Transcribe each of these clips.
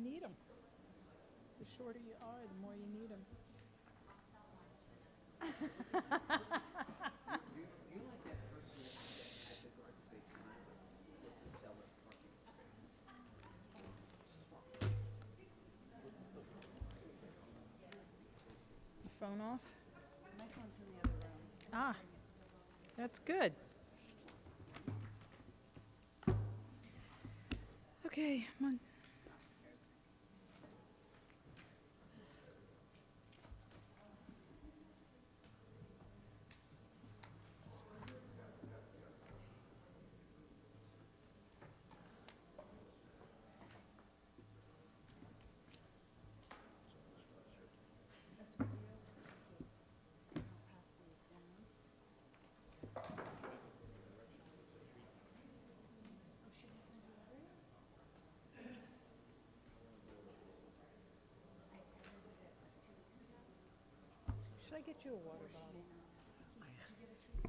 need them. The shorter you are, the more you need them. You like that person at the garden state tonight with the seller parking space. Phone off? My phone's in the other room. Ah, that's good. Okay, come on. I'll pass these down. Oh, she hasn't delivered? I ordered it like 2 weeks ago. Should I get you a water bottle? Did you get a tree?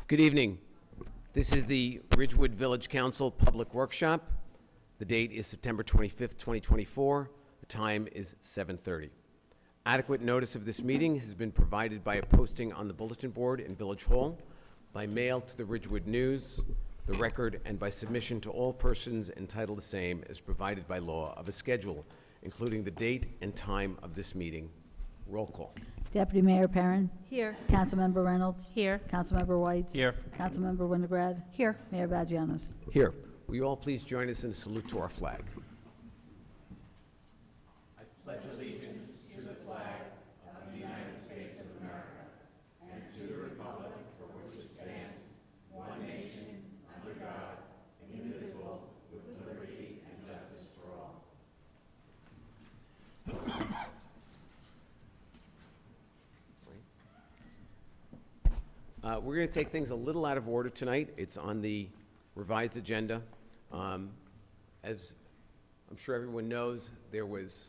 Good evening. This is the Ridgewood Village Council Public Workshop. The date is September 25th, 2024. The time is 7:30. Adequate notice of this meeting has been provided by a posting on the bulletin board in Village Hall, by mail to the Ridgewood News, the Record, and by submission to all persons entitled the same as provided by law of a schedule, including the date and time of this meeting. Roll call. Deputy Mayor Perrin. Here. Councilmember Reynolds. Here. Councilmember Whites. Here. Councilmember Winograd. Here. Mayor Vagianos. Here. Will you all please join us in a salute to our flag? We're going to take things a little out of order tonight. It's on the revised agenda. As I'm sure everyone knows, there was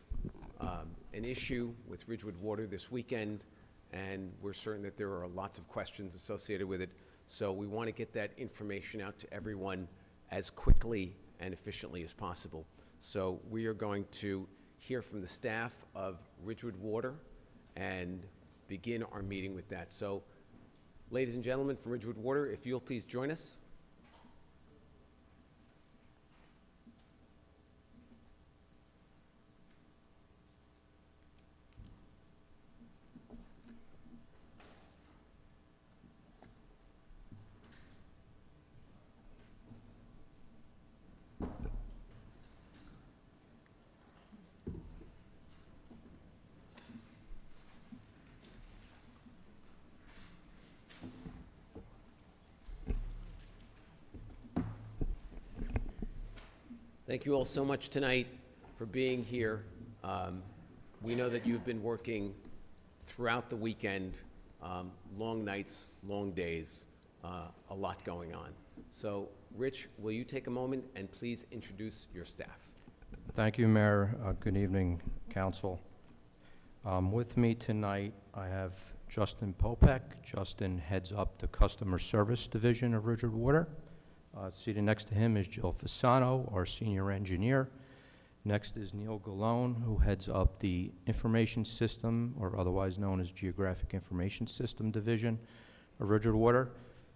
an issue with Ridgewood Water this weekend, and we're certain that there are lots of questions associated with it. So we want to get that information out to everyone as quickly and efficiently as possible. So we are going to hear from the staff of Ridgewood Water and begin our meeting with that. So, ladies and gentlemen from Ridgewood Water, if you'll please join us. Thank you all so much tonight for being here. We know that you've been working throughout the weekend, long nights, long days, a lot going on. So, Rich, will you take a moment and please introduce your staff? Thank you, Mayor. Good evening, Council. With me tonight, I have Justin Popek. Justin heads up the Customer Service Division of Ridgewood Water. Seated next to him is Jill Fasano, our Senior Engineer. Next is Neil Gallone, who heads up the Information System, or otherwise known as Geographic Information System Division of Ridgewood Water.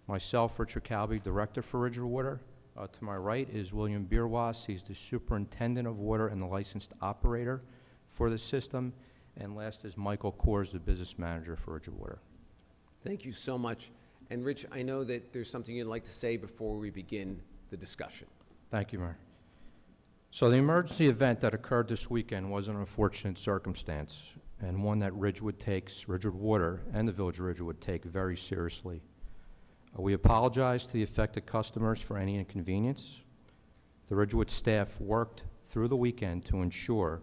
Myself, Richard Calby, Director for Ridgewood Water. To my right is William Bierwas. He's the Superintendent of Water and the licensed operator for the system. And last is Michael Kors, the Business Manager for Ridgewood Water. Thank you so much. And Rich, I know that there's something you'd like to say before we begin the discussion. Thank you, Mayor. So the emergency event that occurred this weekend was an unfortunate circumstance, and one that Ridgewood Water and the Village of Ridgewood take very seriously. We apologize to the affected customers for any inconvenience. The Ridgewood staff worked through the weekend to ensure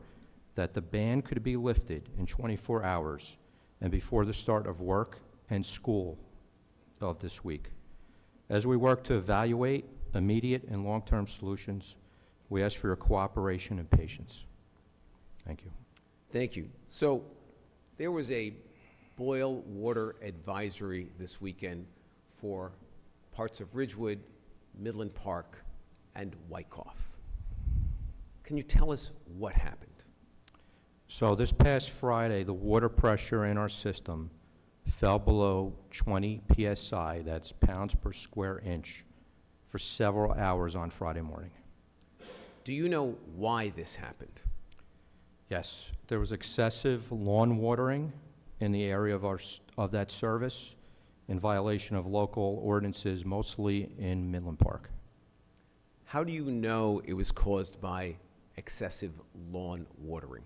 that the ban could be lifted in 24 hours and before the start of work and school of this week. As we work to evaluate immediate and long-term solutions, we ask for your cooperation and patience. Thank you. Thank you. So there was a boil water advisory this weekend for parts of Ridgewood, Midland Park, and Wyckoff. Can you tell us what happened? So this past Friday, the water pressure in our system fell below 20 psi, that's pounds per square inch, for several hours on Friday morning. Do you know why this happened? Yes, there was excessive lawn watering in the area of that service in violation of local ordinances, mostly in Midland Park. How do you know it was caused by excessive lawn watering?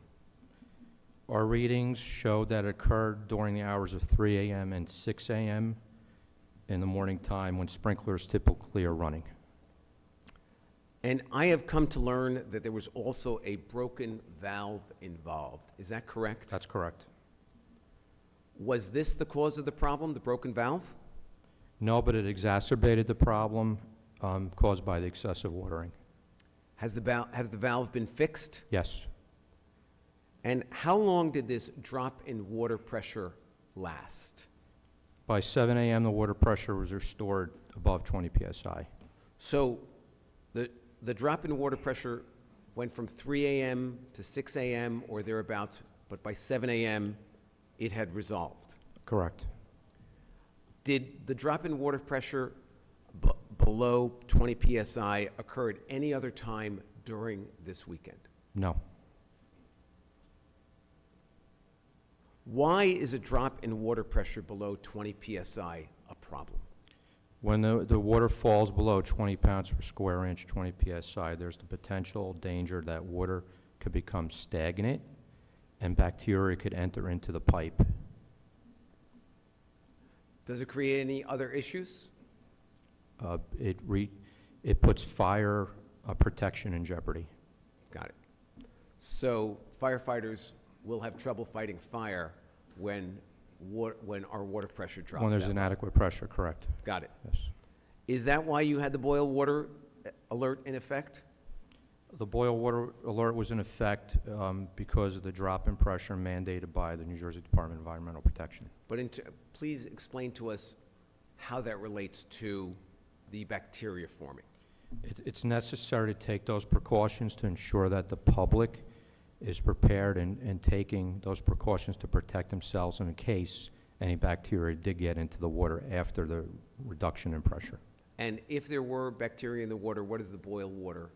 Our readings showed that it occurred during the hours of 3 a.m. and 6 a.m. in the morning time when sprinklers typically are running. And I have come to learn that there was also a broken valve involved. Is that correct? That's correct. Was this the cause of the problem, the broken valve? No, but it exacerbated the problem caused by the excessive watering. Has the valve been fixed? Yes. And how long did this drop in water pressure last? By 7 a.m., the water pressure was restored above 20 psi. So the drop in water pressure went from 3 a.m. to 6 a.m. or thereabouts, but by 7 a.m., it had resolved. Correct. Did the drop in water pressure below 20 psi occur at any other time during this weekend? No. Why is a drop in water pressure below 20 psi a problem? When the water falls below 20 pounds per square inch, 20 psi, there's the potential danger that water could become stagnant and bacteria could enter into the pipe. Does it create any other issues? It puts fire protection in jeopardy. Got it. So firefighters will have trouble fighting fire when our water pressure drops When there's that low. inadequate pressure, correct. Got it. Yes. Is that why you had the boil water alert in effect? The boil water alert was in effect because of the drop in pressure mandated by the New Jersey Department of Environmental Protection. But please explain to us how that relates to the bacteria forming. It's necessary to take those precautions to ensure that the public is prepared and taking those precautions to protect themselves in case any bacteria did get into the water after the reduction in pressure. And if there were bacteria in the water, what does the boil water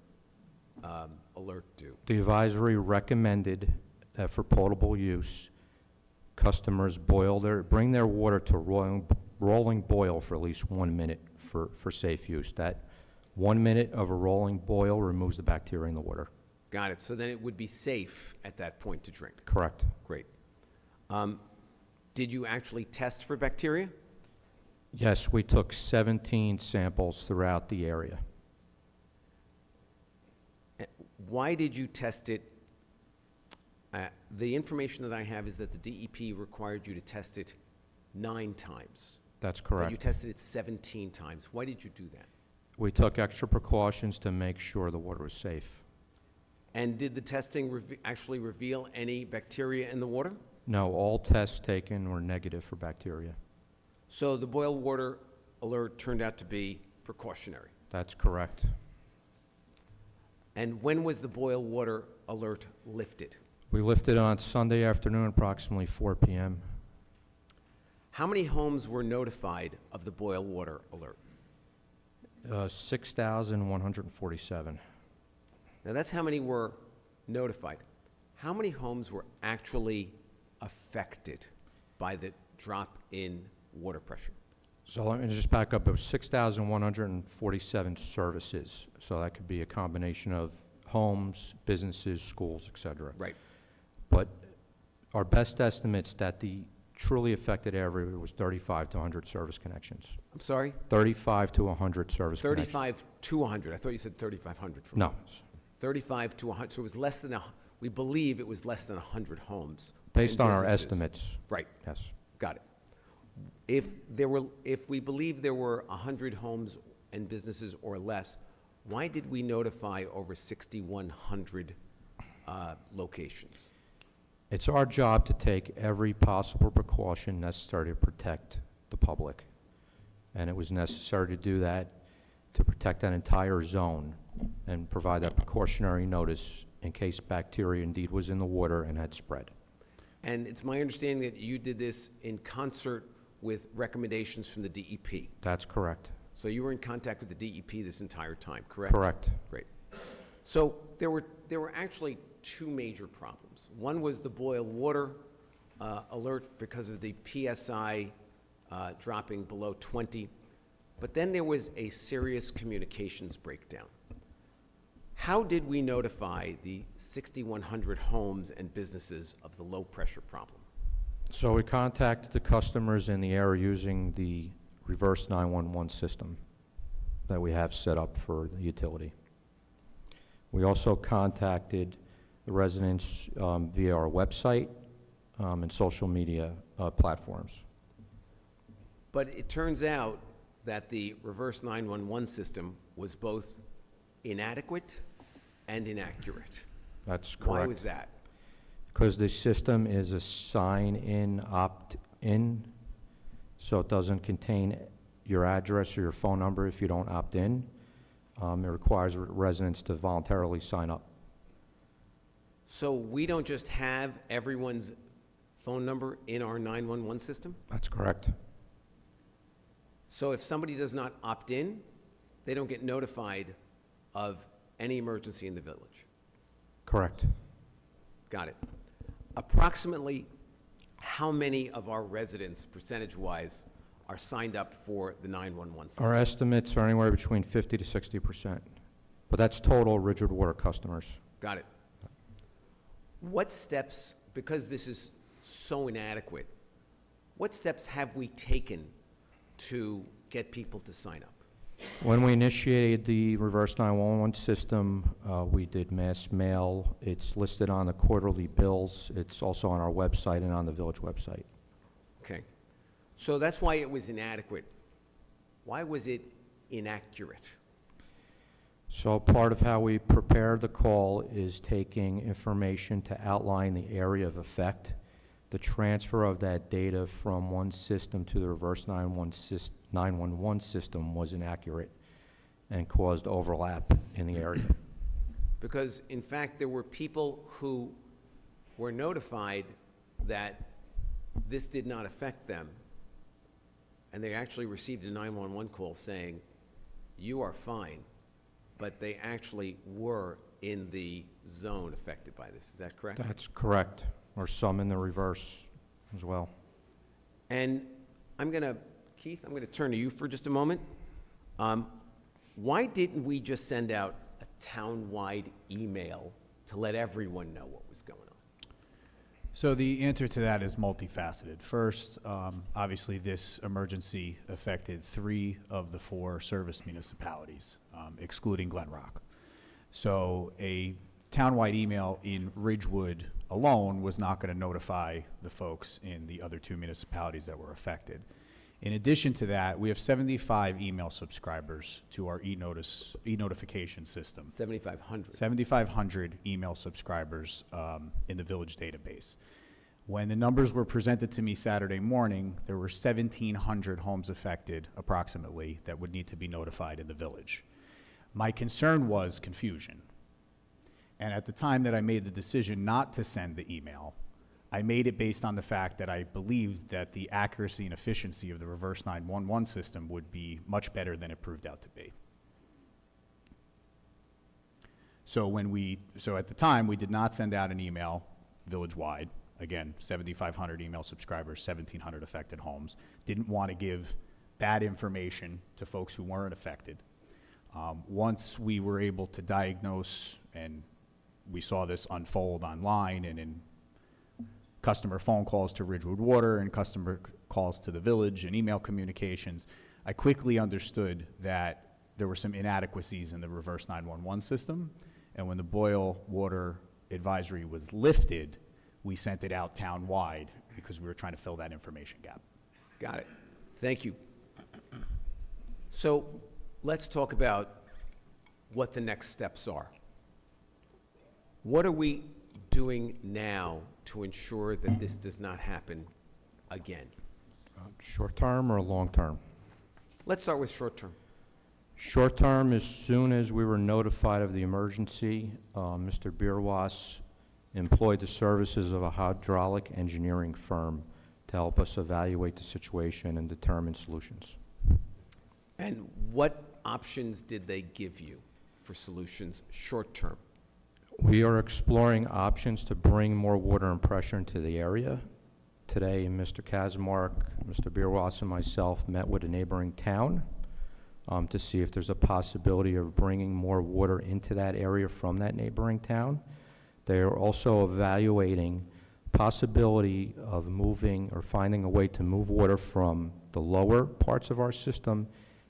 alert do? The advisory recommended that for potable use, customers bring their water to rolling boil for at least 1 minute for safe use. That 1 minute of a rolling boil removes the bacteria in the water. Got it. So then it would be safe at that point to drink. Correct. Great. Did you actually test for bacteria? Yes, we took 17 samples throughout the area. Why did you test it? The information that I have is that the DEP required you to test it 9 times. That's But correct. you tested it 17 times. Why did you do that? We took extra precautions to make sure the water was safe. And did the testing actually reveal any bacteria in the water? No, all tests taken were negative for bacteria. So the boil water alert turned out to be precautionary. That's correct. And when was the boil water alert lifted? We lifted on Sunday afternoon, approximately 4 p.m. How many homes were notified of the boil water alert? 6,147. Now, that's how many were notified. How many homes were actually affected by the drop in water pressure? So let me just back up. It was 6,147 services. So that could be a combination of homes, businesses, schools, et cetera. Right. But our best estimates that the truly affected area was 35 to 100 service connections. I'm sorry? 35 to 100 service connections. 35 to 100. I thought you said 3,500. No, 35 to 100. So it was less than we believe it was less than 100 homes. based and on our businesses. estimates, Right. yes. Got it. If we believe there were 100 homes and businesses or less, why did we notify over 6,100 locations? It's our job to take every possible precaution necessary to protect the public. And it was necessary to do that, to protect that entire zone and provide that precautionary notice in case bacteria indeed was in the water and had spread. And it's my understanding that you did this in concert with recommendations from the DEP. That's correct. So you were in contact with the DEP this entire time, correct? Correct. Great. So there were actually two major problems. One was the boil water alert because of the PSI dropping below 20, but then there was a serious communications breakdown. How did we notify the 6,100 homes and businesses of the low pressure problem? So we contacted the customers in the area using the reverse 911 system that we have set up for the utility. We also contacted the residents via our website and social media platforms. But it turns out that the reverse 911 system was both inadequate and inaccurate. That's correct. Why was that? Because the system is a sign-in, opt-in, so it doesn't contain your address or your phone number if you don't opt in. It requires residents to voluntarily sign up. So we don't just have everyone's phone number in our 911 system? That's correct. So if somebody does not opt in, they don't get notified of any emergency in the village? Correct. Got it. Approximately how many of our residents, percentage-wise, are signed up for the 911 system? Our estimates are anywhere between 50 to 60%, but that's total Ridgewood Water customers. Got it. What steps, because this is so inadequate, what steps have we taken to get people to sign up? When we initiated the reverse 911 system, we did mass mail. It's listed on the quarterly bills. It's also on our website and on the village website. Okay. So that's why it was inadequate. Why was it inaccurate? So part of how we prepare the call is taking information to outline the area of effect. The transfer of that data from one system to the reverse 911 system was inaccurate and caused overlap in the area. Because, in fact, there were people who were notified that this did not affect them, and they actually received a 911 call saying, you are fine, but they actually were in the zone affected by this. Is that correct? That's correct, or some in the reverse as well. And Keith, I'm going to turn to you for just a moment. Why didn't we just send out a town-wide email to let everyone know what was going on? So the answer to that is multifaceted. First, obviously this emergency affected 3 of the 4 service municipalities, excluding Glen Rock. So a townwide email in Ridgewood alone was not going to notify the folks in the other 2 municipalities that were affected. In addition to that, we have 75 email subscribers to our e-notification system. 7,500. 7,500 email subscribers in the village database. When the numbers were presented to me Saturday morning, there were 1,700 homes affected, approximately, that would need to be notified in the village. My concern was confusion. And at the time that I made the decision not to send the email, I made it based on the fact that I believed that the accuracy and efficiency of the reverse 911 system would be much better than it proved out to be. So at the time, we did not send out an email village-wide. Again, 7,500 email subscribers, 1,700 affected homes. Didn't want to give bad information to folks who weren't affected. Once we were able to diagnose, and we saw this unfold online and in customer phone calls to Ridgewood Water and customer calls to the village and email communications, I quickly understood that there were some inadequacies in the reverse 911 system. And when the boil water advisory was lifted, we sent it out town-wide because we were trying to fill that information gap. Got it. Thank you. So let's talk about what the next steps are. What are we doing now to ensure that this does not happen again? Short-term or long-term? Let's start with short-term. Short-term, as soon as we were notified of the emergency, Mr. Bierwas employed the services of a hydraulic engineering firm to help us evaluate the situation and determine solutions. And what options did they give you for solutions short-term? We are exploring options to bring more water and pressure into the area. Today, Mr. Kaczmarek, Mr. Bierwas, and myself met with a neighboring town to see if there's a possibility of bringing more water into that area from that neighboring town. They are also evaluating possibility of moving or finding a way to move water from the lower parts of our system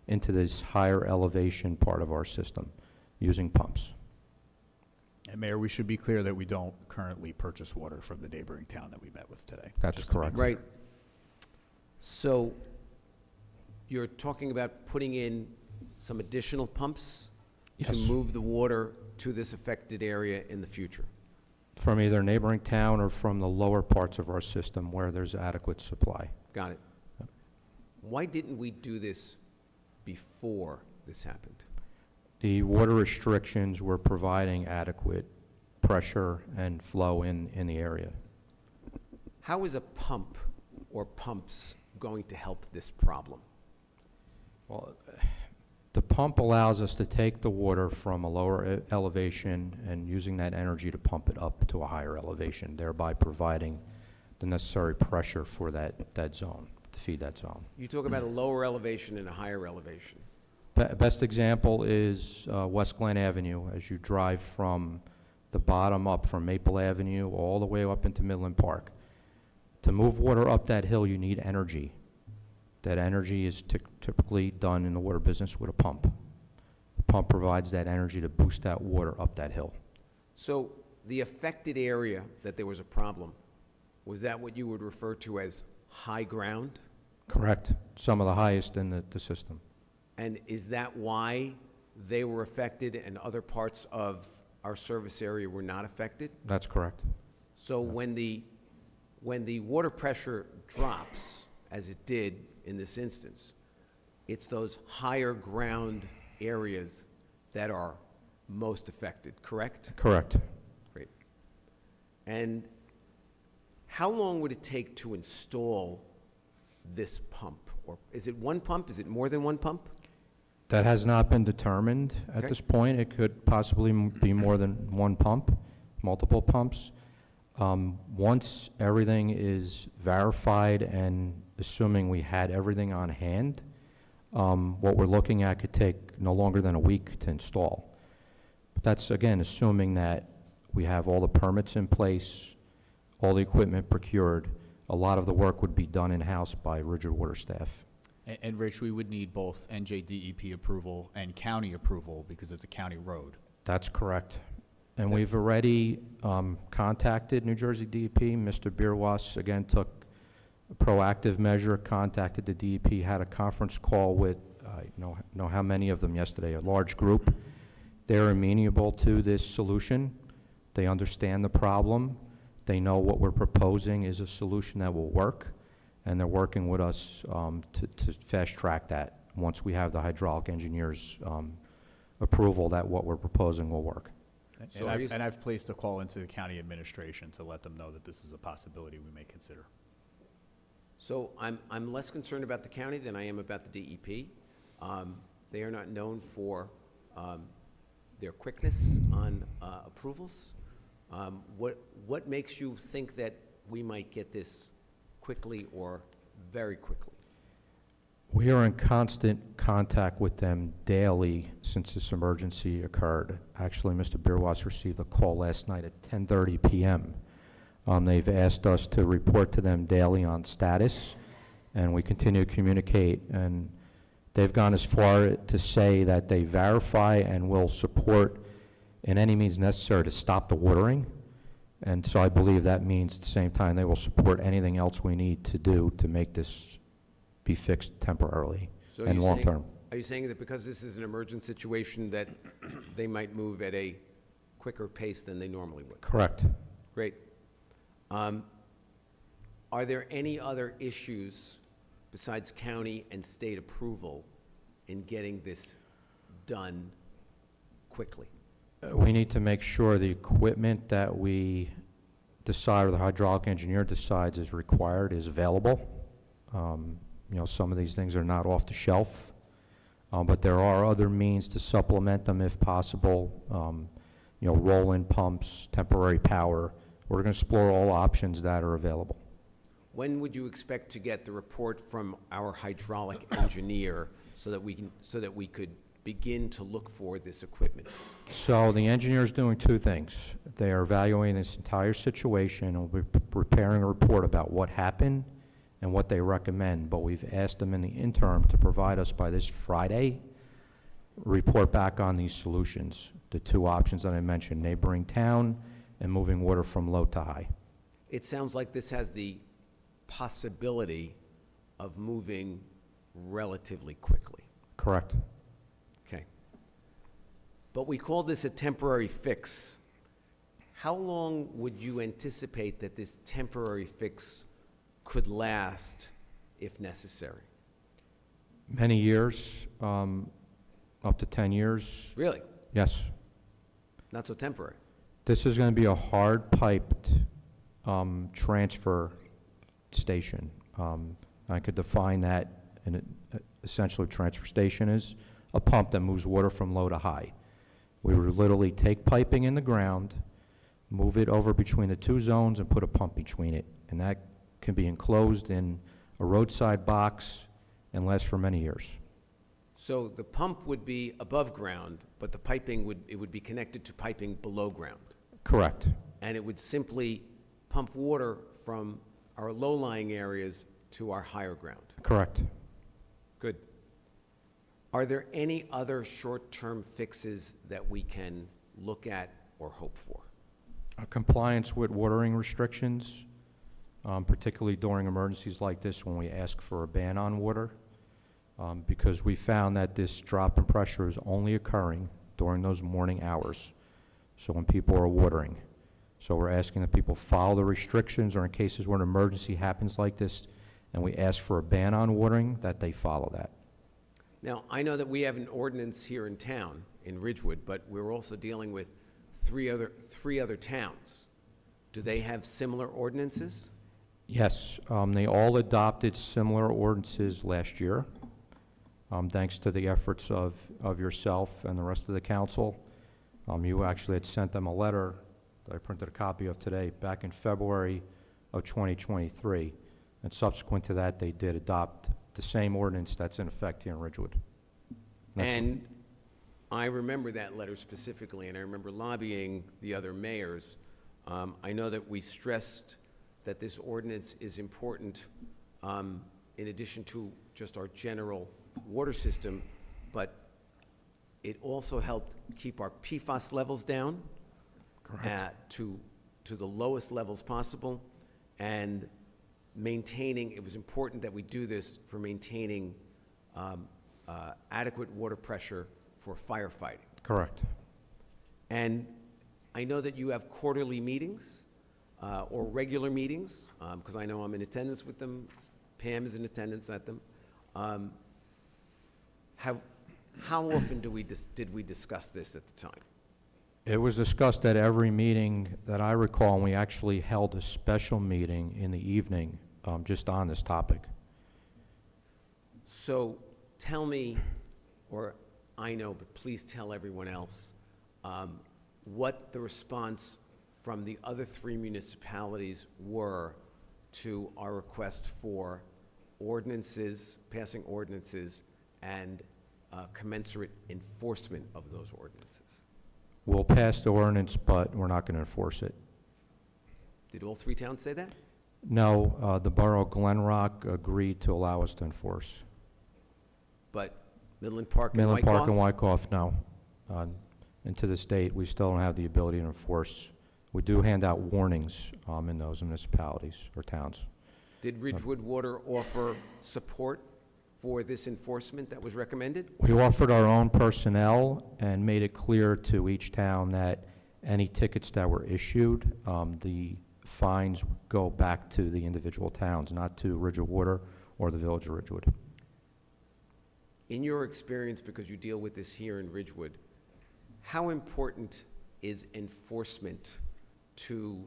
into this higher elevation part of our system using pumps. And Mayor, we should be clear that we don't currently purchase water from the neighboring town that we met with today. That's Just to be correct. clear. Right. So you're talking about putting in some additional pumps to Yes. move the water to this affected area in the future? From either neighboring town or from the lower parts of our system where there's adequate supply. Got it. Why didn't we do this before this happened? The water restrictions were providing adequate pressure and flow in the area. How is a pump or pumps going to help this problem? Well, the pump allows us to take the water from a lower elevation and using that energy to pump it up to a higher elevation, thereby providing the necessary pressure for that zone, to feed that zone. You talk about a lower elevation and a higher elevation. Best example is West Glen Avenue. As you drive from the bottom up from Maple Avenue all the way up into Midland Park. To move water up that hill, you need energy. That energy is typically done in the water business with a pump. The pump provides that energy to boost that water up that hill. So the affected area that there was a problem, was that what you would refer to as high ground? Correct. Some of the highest in the system. And is that why they were affected and other parts of our service area were not affected? That's correct. So when the water pressure drops, as it did in this instance, it's those higher ground areas that are most affected, correct? Correct. Great. And how long would it take to install this pump? Or is it one pump? Is it more than one pump? That has not been determined at Okay. this point. It could possibly be more than one pump, multiple pumps. Once everything is verified and assuming we had everything on hand, what we're looking at could take no longer than a week to install. But that's, again, assuming that we have all the permits in place, all the equipment procured. A lot of the work would be done in-house by Ridgewood Water staff. And Rich, we would need both NJDEP approval and county approval because it's a county road. That's correct. And we've already contacted New Jersey DEP. Mr. Bierwas, again, took a proactive measure, contacted the DEP, had a conference call with, I know how many of them yesterday, a large group. They're amenable to this solution. They understand the problem. They know what we're proposing is a solution that will work, and they're working with us to fast-track that once we have the hydraulic engineer's approval that what we're proposing will work. So are you- And I've placed a call into the county administration to let them know that this is a possibility we may consider. So I'm less concerned about the county than I am about the DEP. They are not known for their quickness on approvals. What makes you think that we might get this quickly or very quickly? We are in constant contact with them daily since this emergency occurred. Actually, Mr. Bierwas received a call last night at 10:30 p.m. They've asked us to report to them daily on status, and we continue to communicate. And they've gone as far to say that they verify and will support in any means necessary to stop the watering. And so I believe that means at the same time they will support anything else we need to do to make this be fixed temporarily So and you're saying- long-term. Are you saying that because this is an emergent situation that they might move at a quicker pace than they normally would? Correct. Great. Are there any other issues besides county and state approval in getting this done quickly? We need to make sure the equipment that we decide, or the hydraulic engineer decides is required, is available. You know, some of these things are not off the shelf, but there are other means to supplement them if possible. You know, roll-in pumps, temporary power. We're going to explore all options that are available. When would you expect to get the report from our hydraulic engineer so that we could begin to look for this equipment? So the engineer's doing two things. They are evaluating this entire situation and will be preparing a report about what happened and what they recommend, but we've asked them in the interim to provide us by this Friday, report back on these solutions, the two options that I mentioned, neighboring town and moving water from low to high. It sounds like this has the possibility of moving relatively quickly. Correct. Okay. But we call this a temporary fix. How long would you anticipate that this temporary fix could last if necessary? Many years, up to 10 years. Really? Yes. Not so temporary? This is going to be a hard-piped transfer station. I could define that, and essentially a transfer station is a pump that moves water from low to high. We would literally take piping in the ground, move it over between the two zones, and put a pump between it. And that can be enclosed in a roadside box and last for many years. So the pump would be above ground, but the piping would be connected to piping below ground. Correct. And it would simply pump water from our low-lying areas to our higher ground. Correct. Good. Are there any other short-term fixes that we can look at or hope for? Compliance with watering restrictions, particularly during emergencies like this when we ask for a ban on water, because we found that this drop in pressure is only occurring during those morning hours, so when people are watering. So we're asking that people follow the restrictions, or in cases where an emergency happens like this and we ask for a ban on watering, that they follow that. Now, I know that we have an ordinance here in town, in Ridgewood, but we're also dealing with three other towns. Do they have similar ordinances? Yes, they all adopted similar ordinances last year, thanks to the efforts of yourself and the rest of the council. You actually had sent them a letter that I printed a copy of today back in February of 2023, and subsequent to that, they did adopt the same ordinance that's in effect here in Ridgewood. And I remember that letter specifically, and I remember lobbying the other mayors. I know that we stressed that this ordinance is important in addition to just our general water system, but it also helped keep our PFAS levels down to the lowest levels possible, and maintaining, it was important that we do this for maintaining adequate water pressure for firefighting. Correct. And I know that you have quarterly meetings or regular meetings, because I know I'm in attendance with them, Pam is in attendance at them. How often did we discuss this at the time? It was discussed at every meeting that I recall, and we actually held a special meeting in the evening just on this topic. So tell me, or I know, but please tell everyone else, what the response from the other 3 municipalities were to our request for ordinances, passing ordinances, and commensurate enforcement of those ordinances. We'll pass the ordinance, but we're not going to enforce it. Did all 3 towns say that? No, the borough of Glen Rock agreed to allow us to enforce. But Midland Park and Midland Park and Wyckoff? Wyckoff, no. And to this date, we still don't have the ability to enforce. We do hand out warnings in those municipalities or towns. Did Ridgewood Water offer support for this enforcement that was recommended? We offered our own personnel and made it clear to each town that any tickets that were issued, the fines go back to the individual towns, not to Ridgewood Water or the Village of Ridgewood. In your experience, because you deal with this here in Ridgewood, how important is enforcement to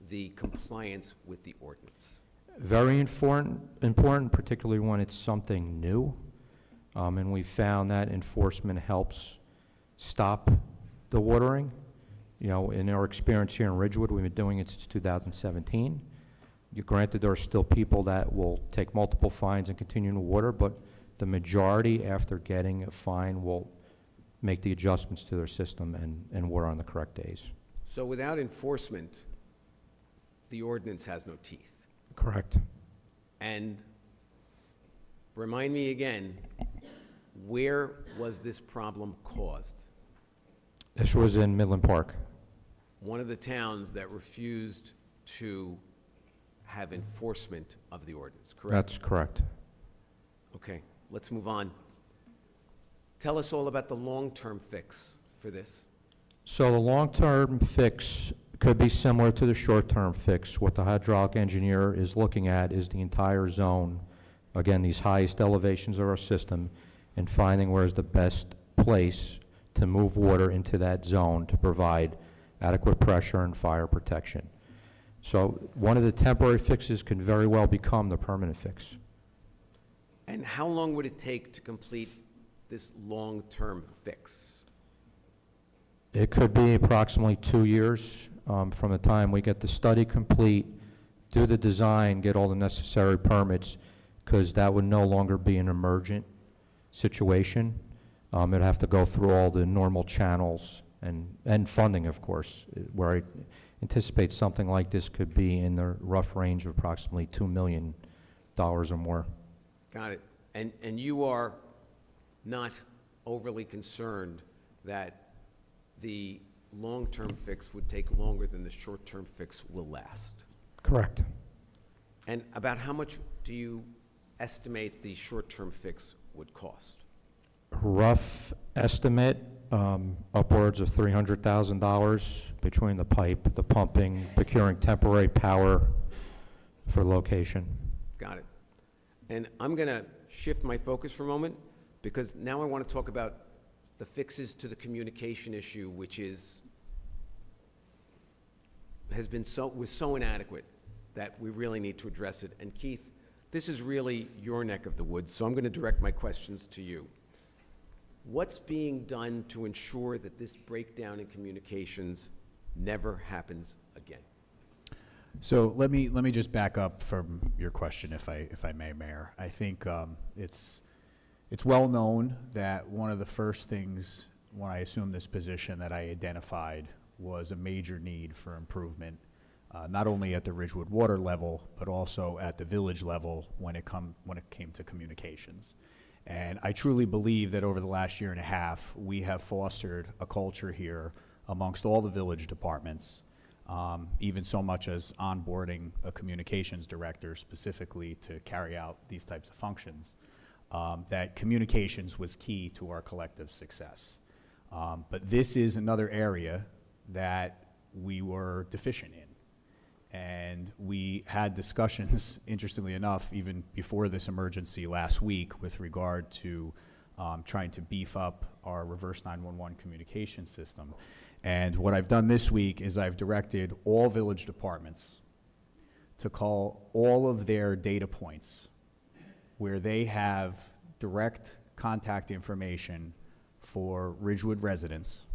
the compliance with the ordinance? Very important, particularly when it's something new. And we found that enforcement helps stop the watering. You know, in our experience here in Ridgewood, we've been doing it since 2017. Granted, there are still people that will take multiple fines and continue to water, but the majority, after getting a fine, will make the adjustments to their system and water on the correct days. So without enforcement, the ordinance has no teeth. Correct. And remind me again, where was this problem caused? This was in Midland Park. One of the towns that refused to have enforcement of the ordinance, correct? That's correct. Okay, let's move on. Tell us all about the long-term fix for this. So the long-term fix could be similar to the short-term fix. What the hydraulic engineer is looking at is the entire zone, again, these highest elevations of our system, and finding where's the best place to move water into that zone to provide adequate pressure and fire protection. So one of the temporary fixes can very well become the permanent fix. And how long would it take to complete this long-term fix? It could be approximately 2 years from the time we get the study complete, do the design, get all the necessary permits, because that would no longer be an emergent situation. It'd have to go through all the normal channels and funding, of course, where I anticipate something like this could be in the rough range of approximately $2 million or more. Got it. And you are not overly concerned that the long-term fix would take longer than the short-term fix will last? Correct. And about how much do you estimate the short-term fix would cost? Rough estimate, upwards of $300,000 between the pipe, the pumping, procuring temporary power for location. Got it. And I'm going to shift my focus for a moment, because now I want to talk about the fixes to the communication issue, which was so inadequate that we really need to address it. And Keith, this is really your neck of the woods, so I'm going to direct my questions to you. What's being done to ensure that this breakdown in communications never happens again? So let me just back up from your question, if I may, Mayor. I think it's well known that one of the first things when I assumed this position that I identified was a major need for improvement, not only at the Ridgewood Water level, but also at the village level when it came to communications. And I truly believe that over the last year and a half, we have fostered a culture here amongst all the village departments, even so much as onboarding a communications director specifically to carry out these types of functions, that communications was key to our collective success. But this is another area that we were deficient in. And we had discussions, interestingly enough, even before this emergency last week with regard to trying to beef up our reverse 911 communication system. And what I've done this week is I've directed all village departments to call all of their data points where they have direct contact information for Ridgewood residents.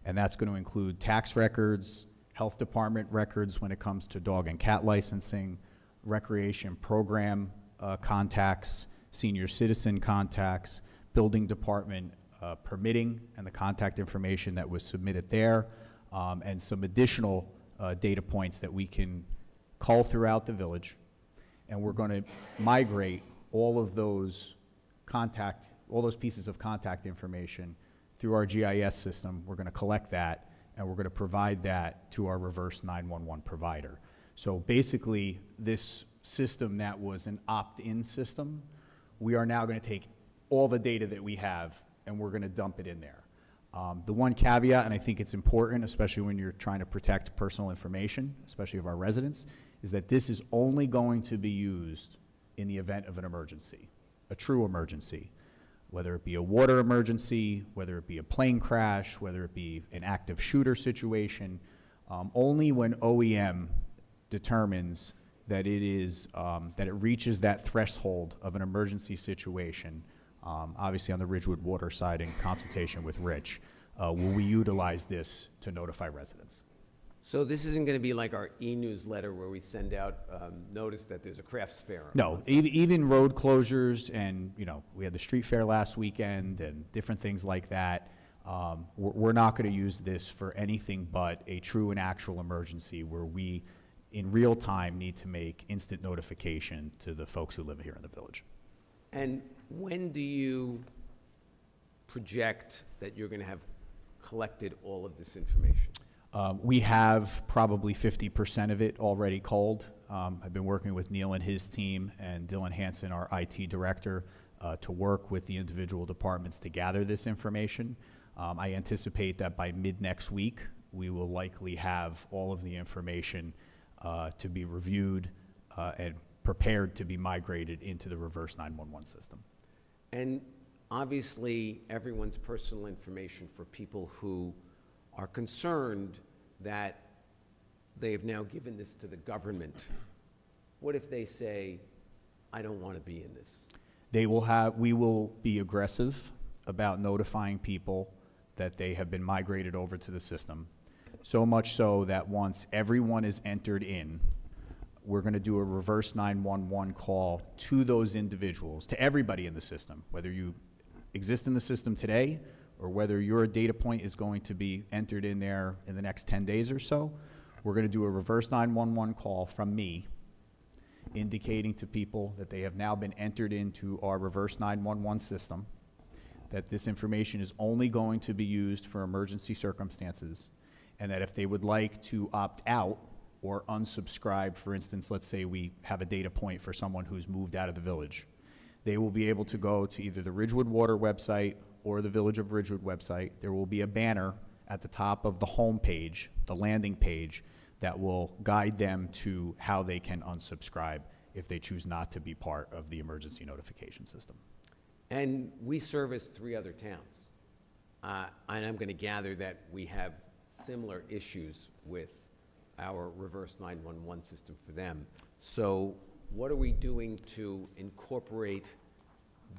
And that's going to include tax records, health department records when it comes to dog and cat licensing, recreation program contacts, senior citizen contacts, building department permitting and the contact information that was submitted there, and some additional data points that we can call throughout the village. And we're going to migrate all of those pieces of contact information through our GIS system. We're going to collect that, and we're going to provide that to our reverse 911 provider. So basically, this system that was an opt-in system, we are now going to take all the data that we have, and we're going to dump it in there. The one caveat, and I think it's important, especially when you're trying to protect personal information, especially of our residents, is that this is only going to be used in the event of an emergency, a true emergency, whether it be a water emergency, whether it be a plane crash, whether it be an active shooter situation. Only when OEM determines that it reaches that threshold of an emergency situation, obviously on the Ridgewood Water side in consultation with Rich, will we utilize this to notify residents. So this isn't going to be like our e-newsletter where we send out notice that there's a crafts fair. No, even road closures, and we had the street fair last weekend and different things like that. We're not going to use this for anything but a true and actual emergency where we, in real time, need to make instant notification to the folks who live here in the village. And when do you project that you're going to have collected all of this information? We have probably 50% of it already culled. I've been working with Neil and his team and Dylan Hansen, our IT director, to work with the individual departments to gather this information. I anticipate that by mid-next week, we will likely have all of the information to be reviewed and prepared to be migrated into the reverse 911 system. And obviously, everyone's personal information for people who are concerned that they have now given this to the government. What if they say, I don't want to be in this? We will be aggressive about notifying people that they have been migrated over to the system. So much so that once everyone is entered in, we're going to do a reverse 911 call to those individuals, to everybody in the system, whether you exist in the system today or whether your data point is going to be entered in there in the next 10 days or so. We're going to do a reverse 911 call from me, indicating to people that they have now been entered into our reverse 911 system, that this information is only going to be used for emergency circumstances, and that if they would like to opt out or unsubscribe, for instance, let's say we have a data point for someone who's moved out of the village, they will be able to go to either the Ridgewood Water website or the Village of Ridgewood website. There will be a banner at the top of the home page, the landing page, that will guide them to how they can unsubscribe if they choose not to be part of the emergency notification system. And we service 3 other towns. And I'm going to gather that we have similar issues with our reverse 911 system for them. So what are we doing to incorporate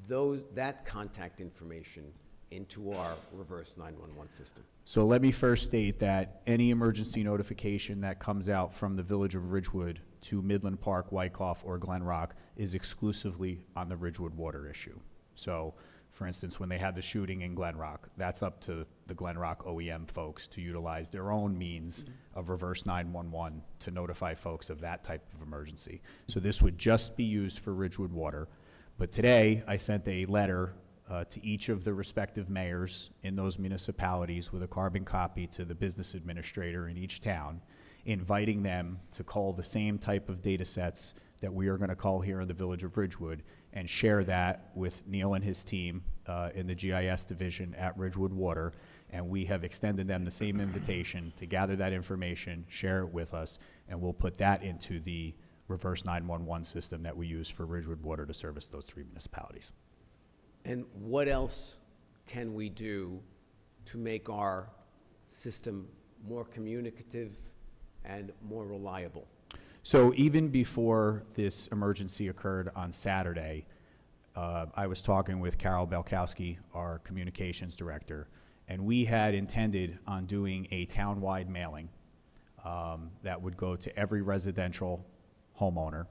that contact information into our reverse 911 system? So let me first state that any emergency notification that comes out from the Village of Ridgewood to Midland Park, Wyckoff, or Glen Rock is exclusively on the Ridgewood water issue. So, for instance, when they had the shooting in Glen Rock, that's up to the Glen Rock OEM folks to utilize their own means of reverse 911 to notify folks of that type of emergency. So this would just be used for Ridgewood water. But today, I sent a letter to each of the respective mayors in those municipalities with a carbon copy to the business administrator in each town, inviting them to call the same type of data sets that we are going to call here in the Village of Ridgewood and share that with Neil and his team in the GIS division at Ridgewood Water, And we have extended them the same invitation to gather that information, share it with us, and we'll put that into the reverse 911 system that we use for Ridgewood Water to service those 3 municipalities. And what else can we do to make our system more communicative and more reliable? So even before this emergency occurred on Saturday, I was talking with Carol Belkowski, our communications director, and we had intended on doing a town-wide mailing that would go to every residential homeowner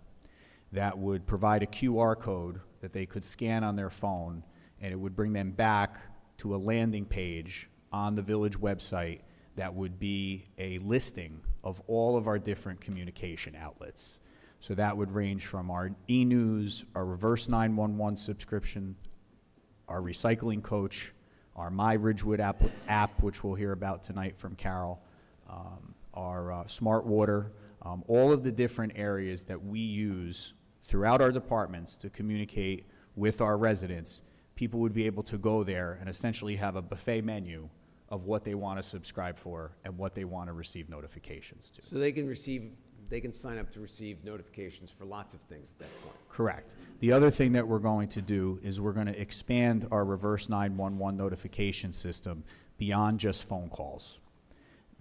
that would provide a QR code that they could scan on their phone, and it would bring them back to a landing page on the village website that would be a listing of all of our different communication outlets. So that would range from our e-news, our reverse 911 subscription, our recycling coach, our My Ridgewood app, which we'll hear about tonight from Carol, our smart water, all of the different areas that we use throughout our departments to communicate with our residents. People would be able to go there and essentially have a buffet menu of what they want to subscribe for and what they want to receive notifications to. So they can sign up to receive notifications for lots of things at that point. Correct. The other thing that we're going to do is we're going to expand our reverse 911 notification system beyond just phone calls.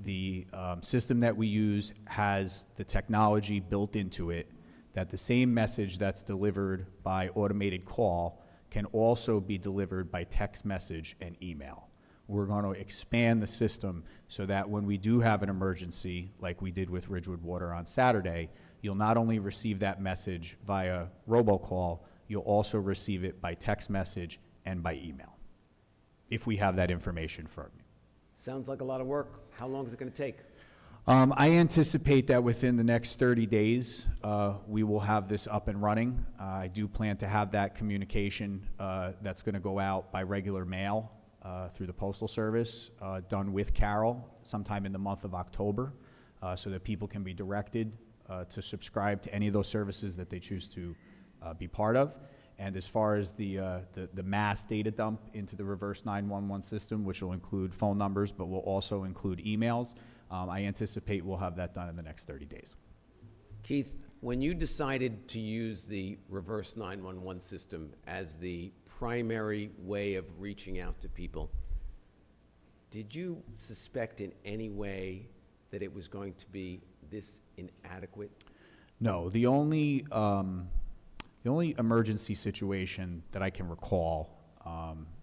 The system that we use has the technology built into it that the same message that's delivered by automated call can also be delivered by text message and email. We're going to expand the system so that when we do have an emergency, like we did with Ridgewood Water on Saturday, you'll not only receive that message via robocall, you'll also receive it by text message and by email, if we have that information for you. Sounds like a lot of work. How long is it going to take? I anticipate that within the next 30 days, we will have this up and running. I do plan to have that communication that's going to go out by regular mail through the Postal Service, done with Carol sometime in the month of October, so that people can be directed to subscribe to any of those services that they choose to be part of. And as far as the mass data dump into the reverse 911 system, which will include phone numbers, but will also include emails, I anticipate we'll have that done in the next 30 days. Keith, when you decided to use the reverse 911 system as the primary way of reaching out to people, did you suspect in any way that it was going to be this inadequate? No, the only emergency situation that I can recall,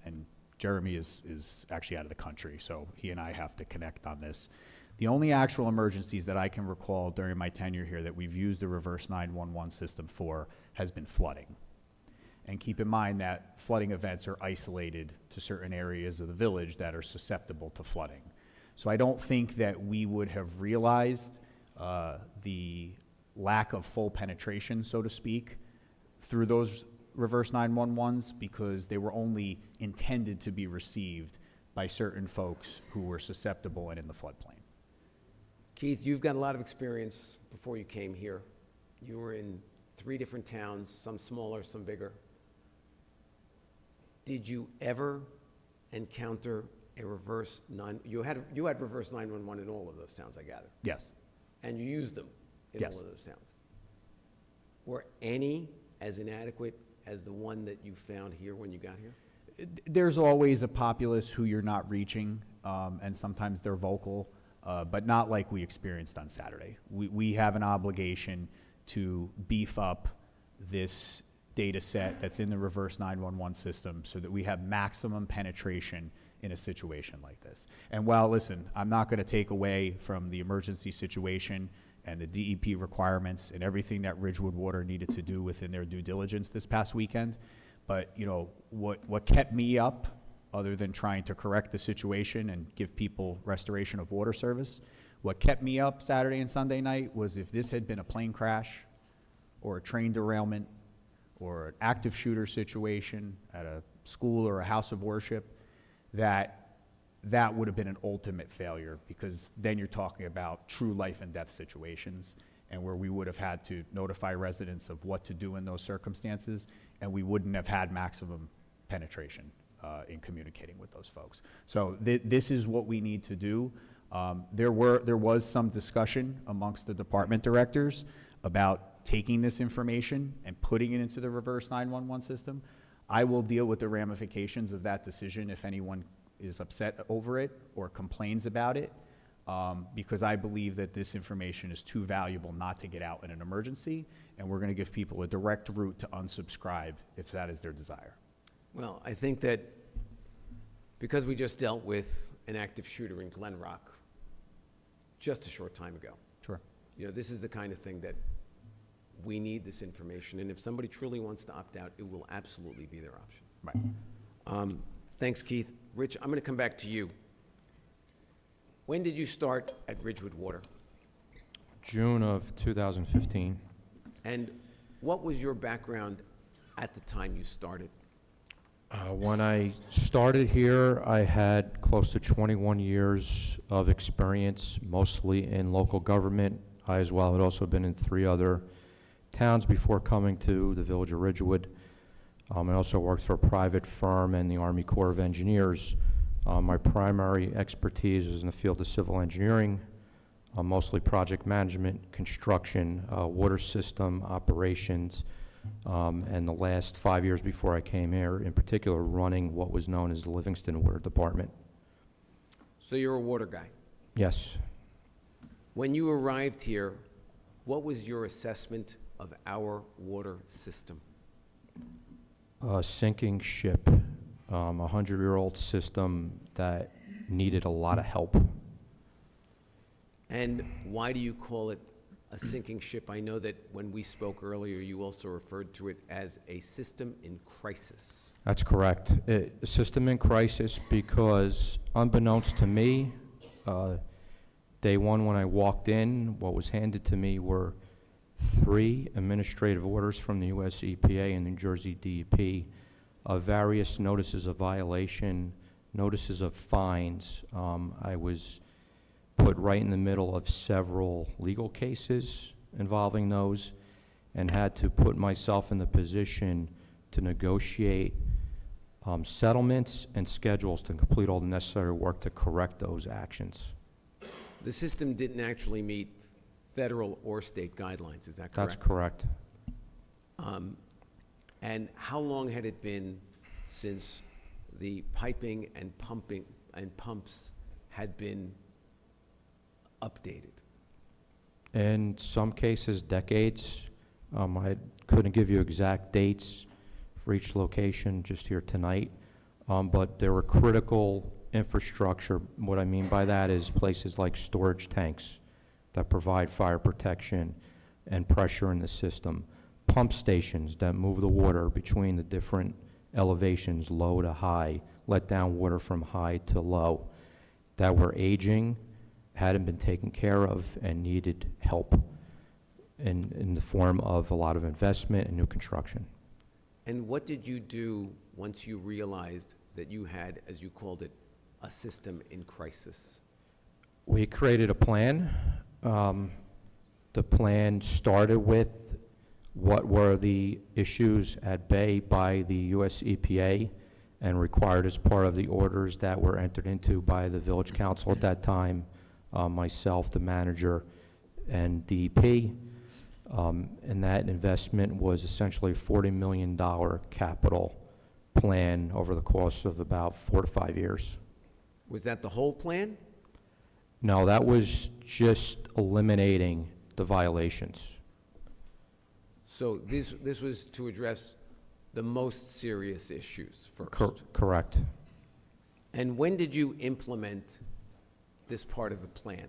and Jeremy is actually out of the country, so he and I have to connect on this. The only actual emergencies that I can recall during my tenure here that we've used the reverse 911 system for has been flooding. And keep in mind that flooding events are isolated to certain areas of the village that are susceptible to flooding. So I don't think that we would have realized the lack of full penetration, so to speak, through those reverse 911s, because they were only intended to be received by certain folks who were susceptible and in the floodplain. Keith, you've got a lot of experience before you came here. You were in 3 different towns, some smaller, some bigger. Did you ever encounter a reverse you had reverse 911 in all of those towns, I gather? Yes. And you used them in Yes. all of those towns. Were any as inadequate as the one that you found here when you got here? There's always a populace who you're not reaching, and sometimes they're vocal, but not like we experienced on Saturday. We have an obligation to beef up this data set that's in the reverse 911 system so that we have maximum penetration in a situation like this. And while, listen, I'm not going to take away from the emergency situation and the DEP requirements and everything that Ridgewood Water needed to do within their due diligence this past weekend, but you know what kept me up, other than trying to correct the situation and give people restoration of water service, what kept me up Saturday and Sunday night was if this had been a plane crash or a train derailment or an active shooter situation at a school or a house of worship, that would have been an ultimate failure, because then you're talking about true life and death situations, and where we would have had to notify residents of what to do in those circumstances, and we wouldn't have had maximum penetration in communicating with those folks. So this is what we need to do. There was some discussion amongst the department directors about taking this information and putting it into the reverse 911 system. I will deal with the ramifications of that decision if anyone is upset over it or complains about it, because I believe that this information is too valuable not to get out in an emergency, and we're going to give people a direct route to unsubscribe if that is their desire. Well, I think that because we just dealt with an active shooter in Glen Rock just a short time ago, Sure. you know, this is the kind of thing that we need this information, and if somebody truly wants to opt out, it will absolutely be their option. Right. Thanks, Keith. Rich, I'm going to come back to you. When did you start at Ridgewood Water? June of 2015. And what was your background at the time you started? When I started here, I had close to 21 years of experience, mostly in local government. I as well had also been in 3 other towns before coming to the village of Ridgewood. I also worked for a private firm and the Army Corps of Engineers. My primary expertise is in the field of civil engineering, mostly project management, construction, water system operations, and the last 5 years before I came here, in particular, running what was known as the Livingston Water Department. So you're a water guy. Yes. When you arrived here, what was your assessment of our water system? A sinking ship, a 100-year-old system that needed a lot of help. And why do you call it a sinking ship? I know that when we spoke earlier, you also referred to it as a system in crisis. That's correct. A system in crisis because, unbeknownst to me, day one when I walked in, what was handed to me were 3 administrative orders from the U.S. EPA and New Jersey DEP of various notices of violation, notices of fines. I was put right in the middle of several legal cases involving those and had to put myself in the position to negotiate settlements and schedules to complete all the necessary work to correct those actions. The system didn't actually meet federal or state guidelines, is that correct? That's correct. And how long had it been since the piping and pumping and pumps had been updated? In some cases, decades. I couldn't give you exact dates for each location just here tonight, but there were critical infrastructure. What I mean by that is places like storage tanks that provide fire protection and pressure in the system, pump stations that move the water between the different elevations, low to high, let down water from high to low, that were aging, hadn't been taken care of, and needed help in the form of a lot of investment and new construction. And what did you do once you realized that you had, as you called it, a system in crisis? We created a plan. The plan started with what were the issues at bay by the U.S. EPA and required as part of the orders that were entered into by the village council at that time, myself, the manager, and DEP. And that investment was essentially a $40 million capital plan over the course of about 4 to 5 years. Was that the whole plan? No, that was just eliminating the violations. So this was to address the most serious issues first? Correct. And when did you implement this part of the plan?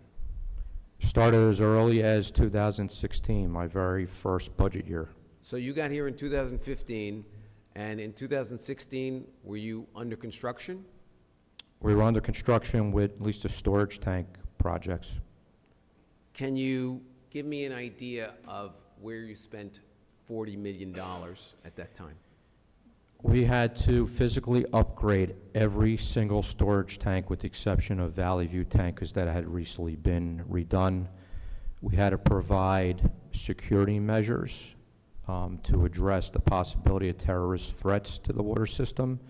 Started as early as 2016, my very first budget year. So you got here in 2015, and in 2016, were you under construction? We were under construction with at least the storage tank projects. Can you give me an idea of where you spent $40 million at that time? We had to physically upgrade every single storage tank with the exception of Valley View tankers that had recently been redone. We had to provide security measures to address the possibility of terrorist threats to the water system.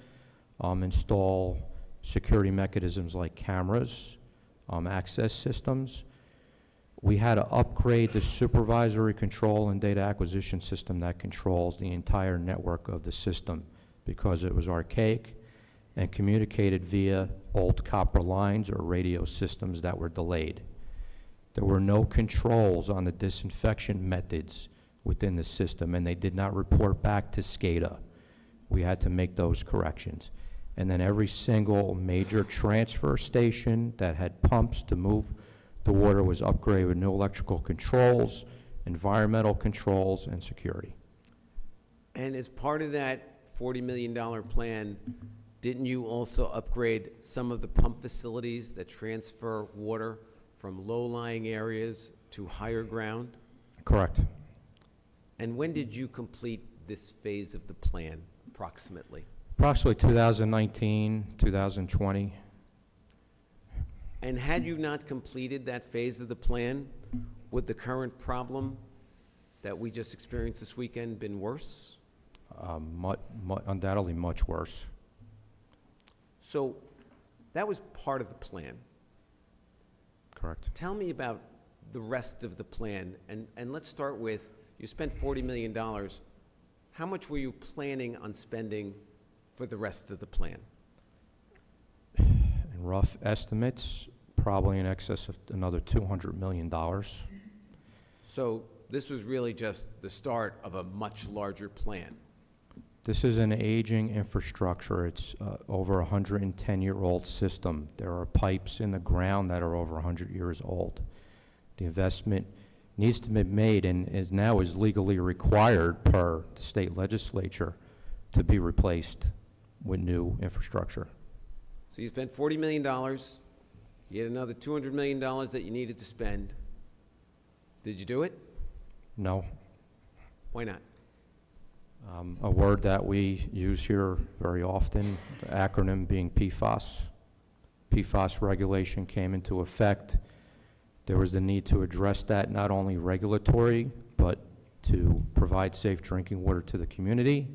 install security mechanisms like cameras, access systems. We had to upgrade the supervisory control and data acquisition system that controls the entire network of the system because it was archaic and communicated via old copper lines or radio systems that were delayed. There were no controls on the disinfection methods within the system, and they did not report back to SCADA. We had to make those corrections. And then every single major transfer station that had pumps to move the water was upgraded with new electrical controls, environmental controls, and security. And as part of that $40 million plan, didn't you also upgrade some of the pump facilities that transfer water from low-lying areas to higher ground? Correct. And when did you complete this phase of the plan, approximately? Approximately 2019, 2020. And had you not completed that phase of the plan, would the current problem that we just experienced this weekend been worse? Undoubtedly much worse. So that was part of the plan. Correct. Tell me about the rest of the plan, and let's start with, you spent $40 million. How much were you planning on spending for the rest of the plan? In rough estimates, probably in excess of another $200 million. So this was really just the start of a much larger plan. This is an aging infrastructure. It's over 110-year-old system. There are pipes in the ground that are over 100 years old. The investment needs to be made and is now legally required per the state legislature to be replaced with new infrastructure. So you spent $40 million. You had another $200 million that you needed to spend. Did you do it? No. Why not? A word that we use here very often, the acronym being PFAS. PFAS regulation came into effect. There was the need to address that, not only regulatory, but to provide safe drinking water to the community.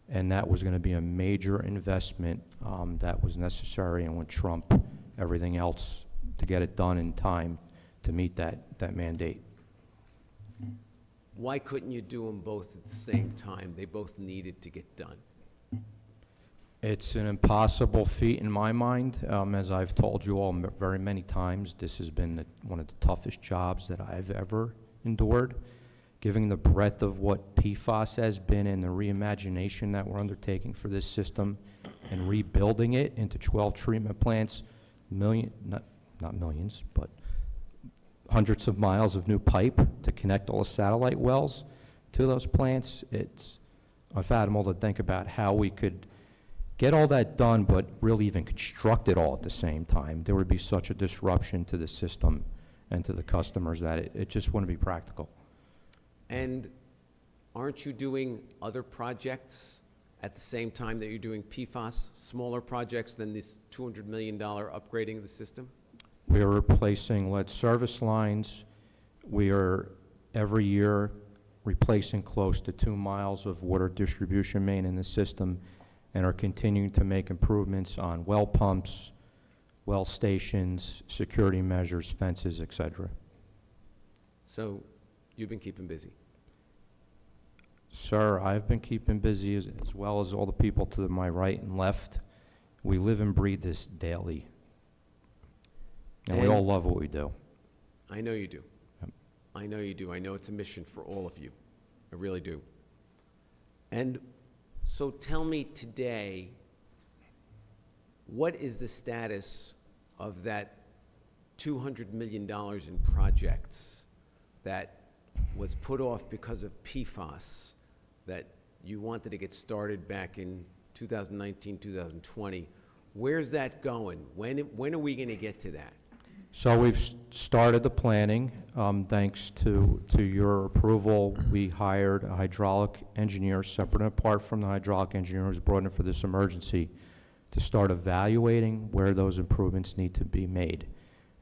And that was going to be a major investment that was necessary and would trump everything else to get it done in time to meet that mandate. Why couldn't you do them both at the same time? They both needed to get done. It's an impossible feat in my mind. As I've told you all very many times, this has been one of the toughest jobs that I've ever endured. Given the breadth of what PFAS has been and the reimagination that we're undertaking for this system and rebuilding it into 12 treatment plants, not millions, but hundreds of miles of new pipe to connect all the satellite wells to those plants. It's unfathomable to think about how we could get all that done, but really even construct it all at the same time. There would be such a disruption to the system and to the customers that it just wouldn't be practical. And aren't you doing other projects at the same time that you're doing PFAS, smaller projects than this $200 million upgrading of the system? We are replacing lead service lines. We are every year replacing close to 2 miles of water distribution main in the system and are continuing to make improvements on well pumps, well stations, security measures, fences, et cetera. So you've been keeping busy. Sir, I've been keeping busy as well as all the people to my right and left. We live and breathe this daily. And we all love what we do. I know you do. Yep. I know you do. I know it's a mission for all of you. I really do. And so tell me today, what is the status of that $200 million in projects that was put off because of PFAS that you wanted to get started back in 2019, 2020? Where's that going? When are we going to get to that? So we've started the planning. Thanks to your approval, we hired a hydraulic engineer, separate and apart from the hydraulic engineer who was brought in for this emergency, to start evaluating where those improvements need to be made.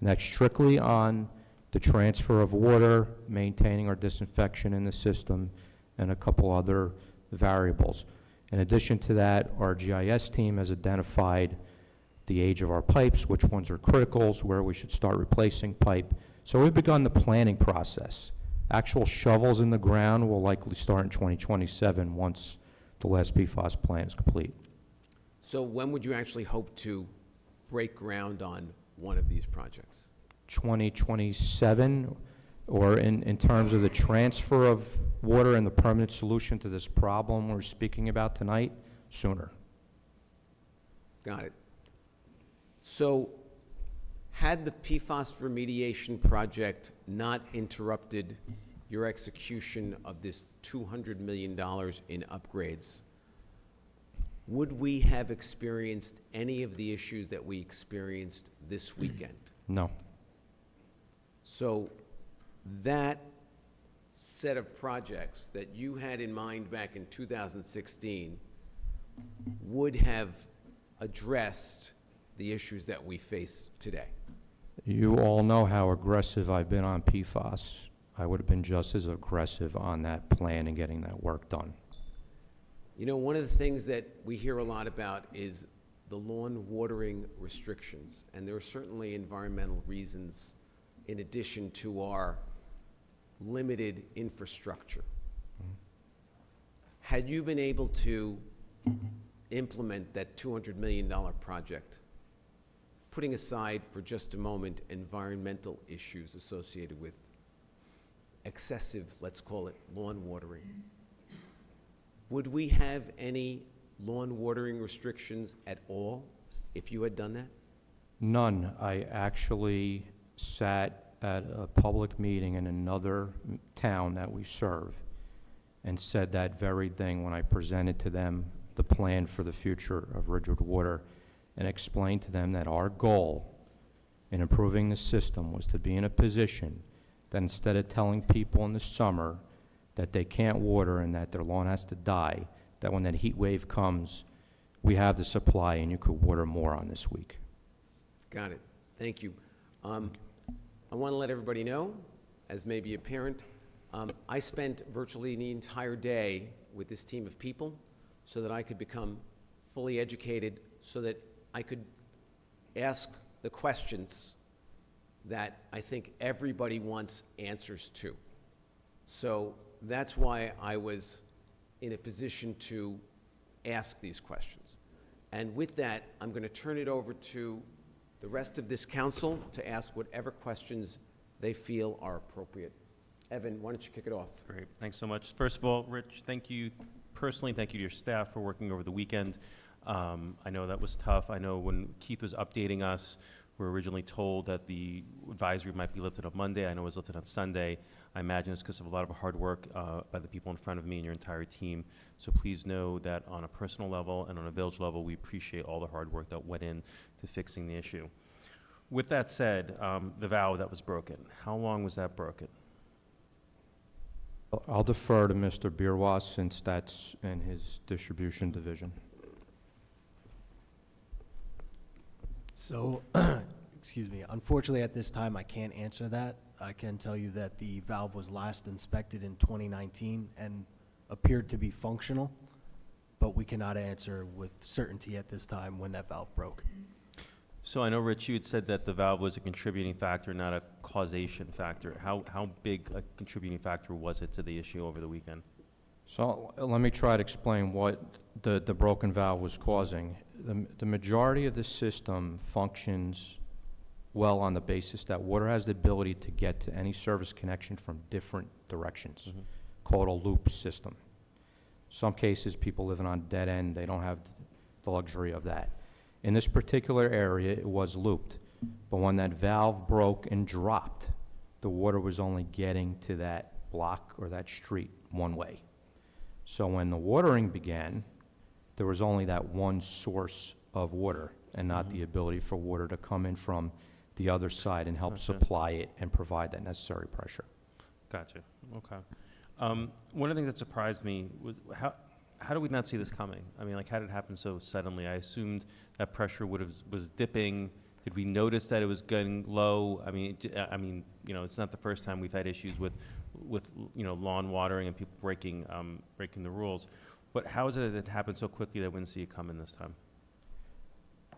And that's strictly on the transfer of water, maintaining our disinfection in the system, and a couple other variables. In addition to that, our GIS team has identified the age of our pipes, which ones are criticals, where we should start replacing pipe. So we've begun the planning process. Actual shovels in the ground will likely start in 2027 once the last PFAS plan is complete. So when would you actually hope to break ground on one of these projects? 2027, or in terms of the transfer of water and the permanent solution to this problem we're speaking about tonight, sooner. Got it. So had the PFAS remediation project not interrupted your execution of this $200 million in upgrades, would we have experienced any of the issues that we experienced this weekend? No. So that set of projects that you had in mind back in 2016 would have addressed the issues that we face today. You all know how aggressive I've been on PFAS. I would have been just as aggressive on that plan and getting that work done. You know, one of the things that we hear a lot about is the lawn watering restrictions, and there are certainly environmental reasons in addition to our limited infrastructure. Had you been able to implement that $200 million project, putting aside for just a moment environmental issues associated with excessive, let's call it, lawn watering, would we have any lawn watering restrictions at all if you had done that? None. I actually sat at a public meeting in another town that we serve and said that very thing when I presented to them the plan for the future of Ridgewood Water, and explained to them that our goal in improving the system was to be in a position that instead of telling people in the summer that they can't water and that their lawn has to die, that when that heat wave comes, we have the supply and you could water more on this week. Got it. Thank you. I want to let everybody know, as maybe a parent, I spent virtually the entire day with this team of people so that I could become fully educated, so that I could ask the questions that I think everybody wants answers to. So that's why I was in a position to ask these questions. And with that, I'm going to turn it over to the rest of this council to ask whatever questions they feel are appropriate. Evan, why don't you kick it off? Great, thanks so much. First of all, Rich, thank you personally, thank you to your staff for working over the weekend. I know that was tough. I know when Keith was updating us, we were originally told that the advisory might be lifted on Monday. I know it was lifted on Sunday. I imagine it's because of a lot of hard work by the people in front of me and your entire team. So please know that on a personal level and on a village level, we appreciate all the hard work that went in to fixing the issue. With that said, the valve that was broken, how long was that broken? I'll defer to Mr. Bierwas since that's in his distribution division. So, excuse me, unfortunately at this time I can't answer that. I can tell you that the valve was last inspected in 2019 and appeared to be functional, but we cannot answer with certainty at this time when that valve broke. So I know, Rich, you had said that the valve was a contributing factor, not a causation factor. How big a contributing factor was it to the issue over the weekend? So let me try to explain what the broken valve was causing. The majority of the system functions well on the basis that water has the ability to get to any service connection from different directions, called a loop system. Some cases, people living on dead end, they don't have the luxury of that. In this particular area, it was looped, but when that valve broke and dropped, the water was only getting to that block or that street one way. So when the watering began, there was only that one source of water and not the ability for water to come in from the other side and help supply it and provide that necessary pressure. Gotcha. Okay. One of the things that surprised me was how did we not see this coming? I mean, like, how did it happen so suddenly? I assumed that pressure was dipping. Did we notice that it was getting low? I mean, you know, it's not the first time we've had issues with lawn watering and people breaking the rules. But how is it that it happened so quickly that I wouldn't see it coming this time?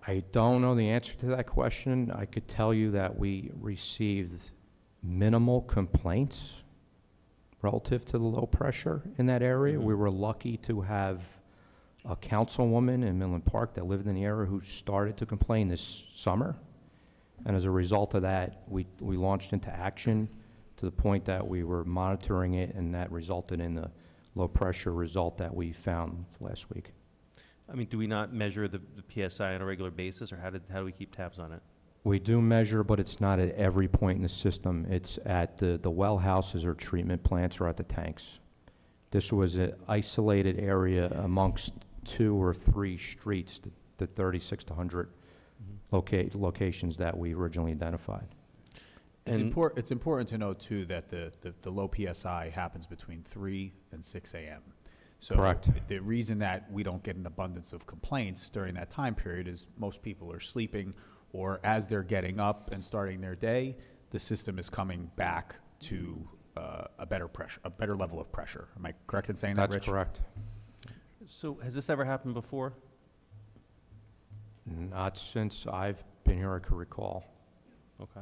I don't know the answer to that question. I could tell you that we received minimal complaints relative to the low pressure in that area. We were lucky to have a councilwoman in Midland Park that lived in the area who started to complain this summer. And as a result of that, we launched into action to the point that we were monitoring it, and that resulted in the low pressure result that we found last week. I mean, do we not measure the PSI on a regular basis, or how do we keep tabs on it? We do measure, but it's not at every point in the system. It's at the well houses or treatment plants or at the tanks. This was an isolated area amongst 2 or 3 streets, the 36 to 100 locations that we originally identified. It's And- important to note, too, that the low PSI happens between 3 and 6 a.m. So Correct. the reason that we don't get an abundance of complaints during that time period is most people are sleeping, or as they're getting up and starting their day, the system is coming back to a better level of pressure. Am I correct in saying that, Rich? That's correct. So has this ever happened before? Not since I've been here, I could recall. Okay.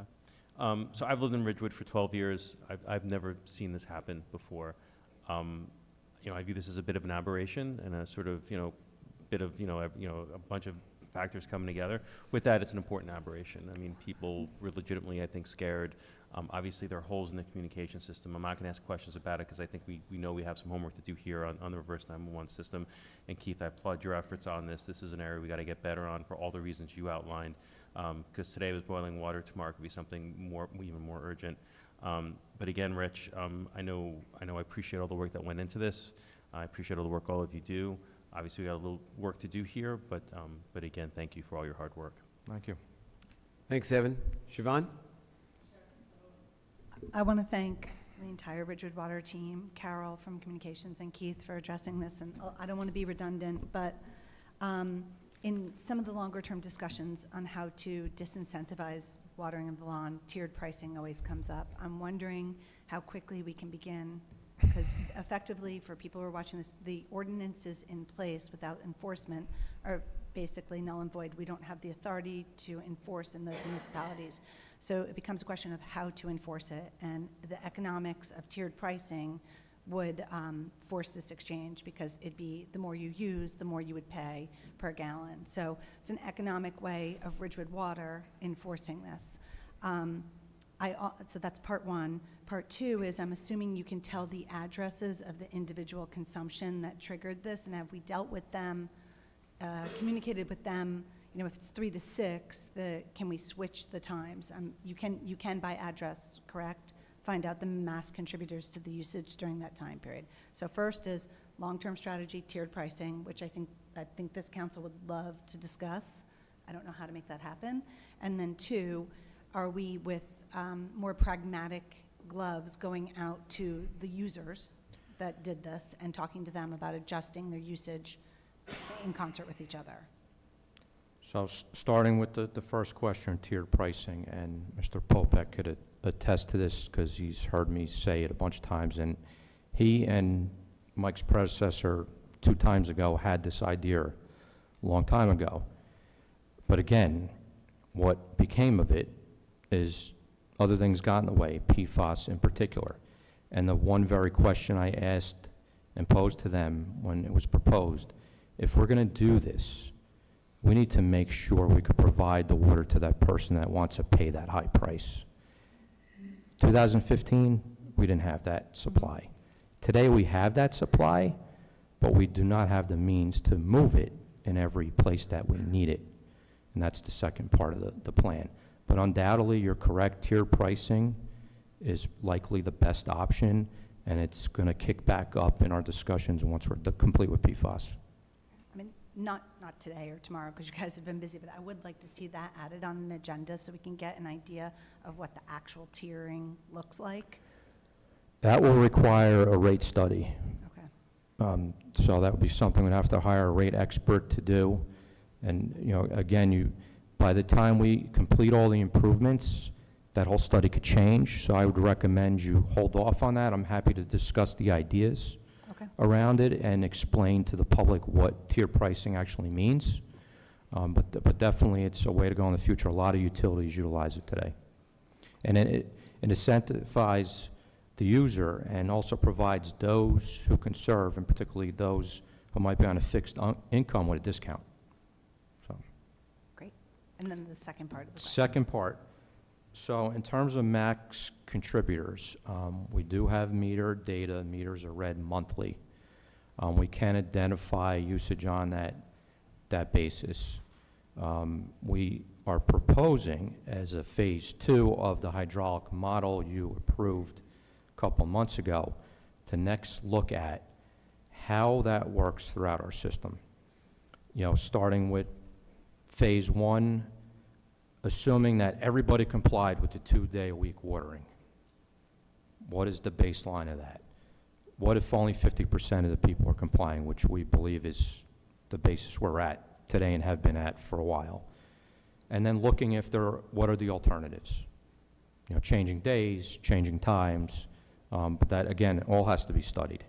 So I've lived in Ridgewood for 12 years. I've never seen this happen before. I view this as a bit of an aberration and a sort of, bit of, a bunch of factors coming together. With that, it's an important aberration. I mean, people were legitimately, I think, scared. Obviously, there are holes in the communication system. I'm not going to ask questions about it because I think we know we have some homework to do here on the reverse 911 system. And Keith, I applaud your efforts on this. This is an area we got to get better on for all the reasons you outlined. Because today was boiling water, tomorrow could be something even more urgent. But again, Rich, I know I appreciate all the work that went into this. I appreciate all the work all of you do. Obviously, we got a little work to do here, but again, thank you for all your hard work. Thank you. Thanks, Evan. Siobhan? I want to thank the entire Ridgewood Water team, Carol from Communications, and Keith for addressing this. And I don't want to be redundant, but in some of the longer-term discussions on how to disincentivize watering of the lawn, tiered pricing always comes up. I'm wondering how quickly we can begin, because effectively, for people who are watching this, the ordinances in place without enforcement are basically null and void. We don't have the authority to enforce in those municipalities. So it becomes a question of how to enforce it, and the economics of tiered pricing would force this exchange, because it'd be the more you use, the more you would pay per gallon. So it's an economic way of Ridgewood Water enforcing this. So that's part one. Part two is, I'm assuming you can tell the addresses of the individual consumption that triggered this, and have we dealt with them, communicated with them? If it's 3 to 6, can we switch the times? You can by address, correct? Find out the mass contributors to the usage during that time period. So first is long-term strategy, tiered pricing, which I think this council would love to discuss. I don't know how to make that happen. And then 2, are we with more pragmatic gloves going out to the users that did this and talking to them about adjusting their usage in concert with each other? So starting with the first question, tiered pricing, and Mr. Popek could attest to this because he's heard me say it a bunch of times, and he and Mike's predecessor 2 times ago had this idea a long time ago. But again, what became of it is other things got in the way, PFAS in particular. And the one very question I asked and posed to them when it was proposed, if we're going to do this, we need to make sure we could provide the water to that person that wants to pay that high price. 2015, we didn't have that supply. Today we have that supply, but we do not have the means to move it in every place that we need it. And that's the second part of the plan. But undoubtedly, you're correct, tiered pricing is likely the best option, and it's going to kick back up in our discussions once we're complete with PFAS. I mean, not today or tomorrow, because you guys have been busy, but I would like to see that added on an agenda so we can get an idea of what the actual tiering looks like. That will require a rate study. Okay. So that would be something we'd have to hire a rate expert to do. And, again, by the time we complete all the improvements, that whole study could change. So I would recommend you hold off on that. I'm happy to discuss the ideas. Okay. around it and explain to the public what tier pricing actually means. But definitely, it's a way to go in the future. A lot of utilities utilize it today. And it incentivizes the user and also provides those who can serve, and particularly those who might be on a fixed income with a discount. So, Great. And then the second part of the question. second part. So in terms of max contributors, we do have meter data. Meters are read monthly. We can identify usage on that basis. We are proposing, as a phase 2 of the hydraulic model you approved a couple months ago, to next look at how that works throughout our system. You know, starting with phase 1, assuming that everybody complied with the 2-day-a-week watering. What is the baseline of that? What if only 50% of the people are complying, which we believe is the basis we're at today and have been at for a while? And then looking what are the alternatives? You know, changing days, changing times, but that, again, all has to be studied.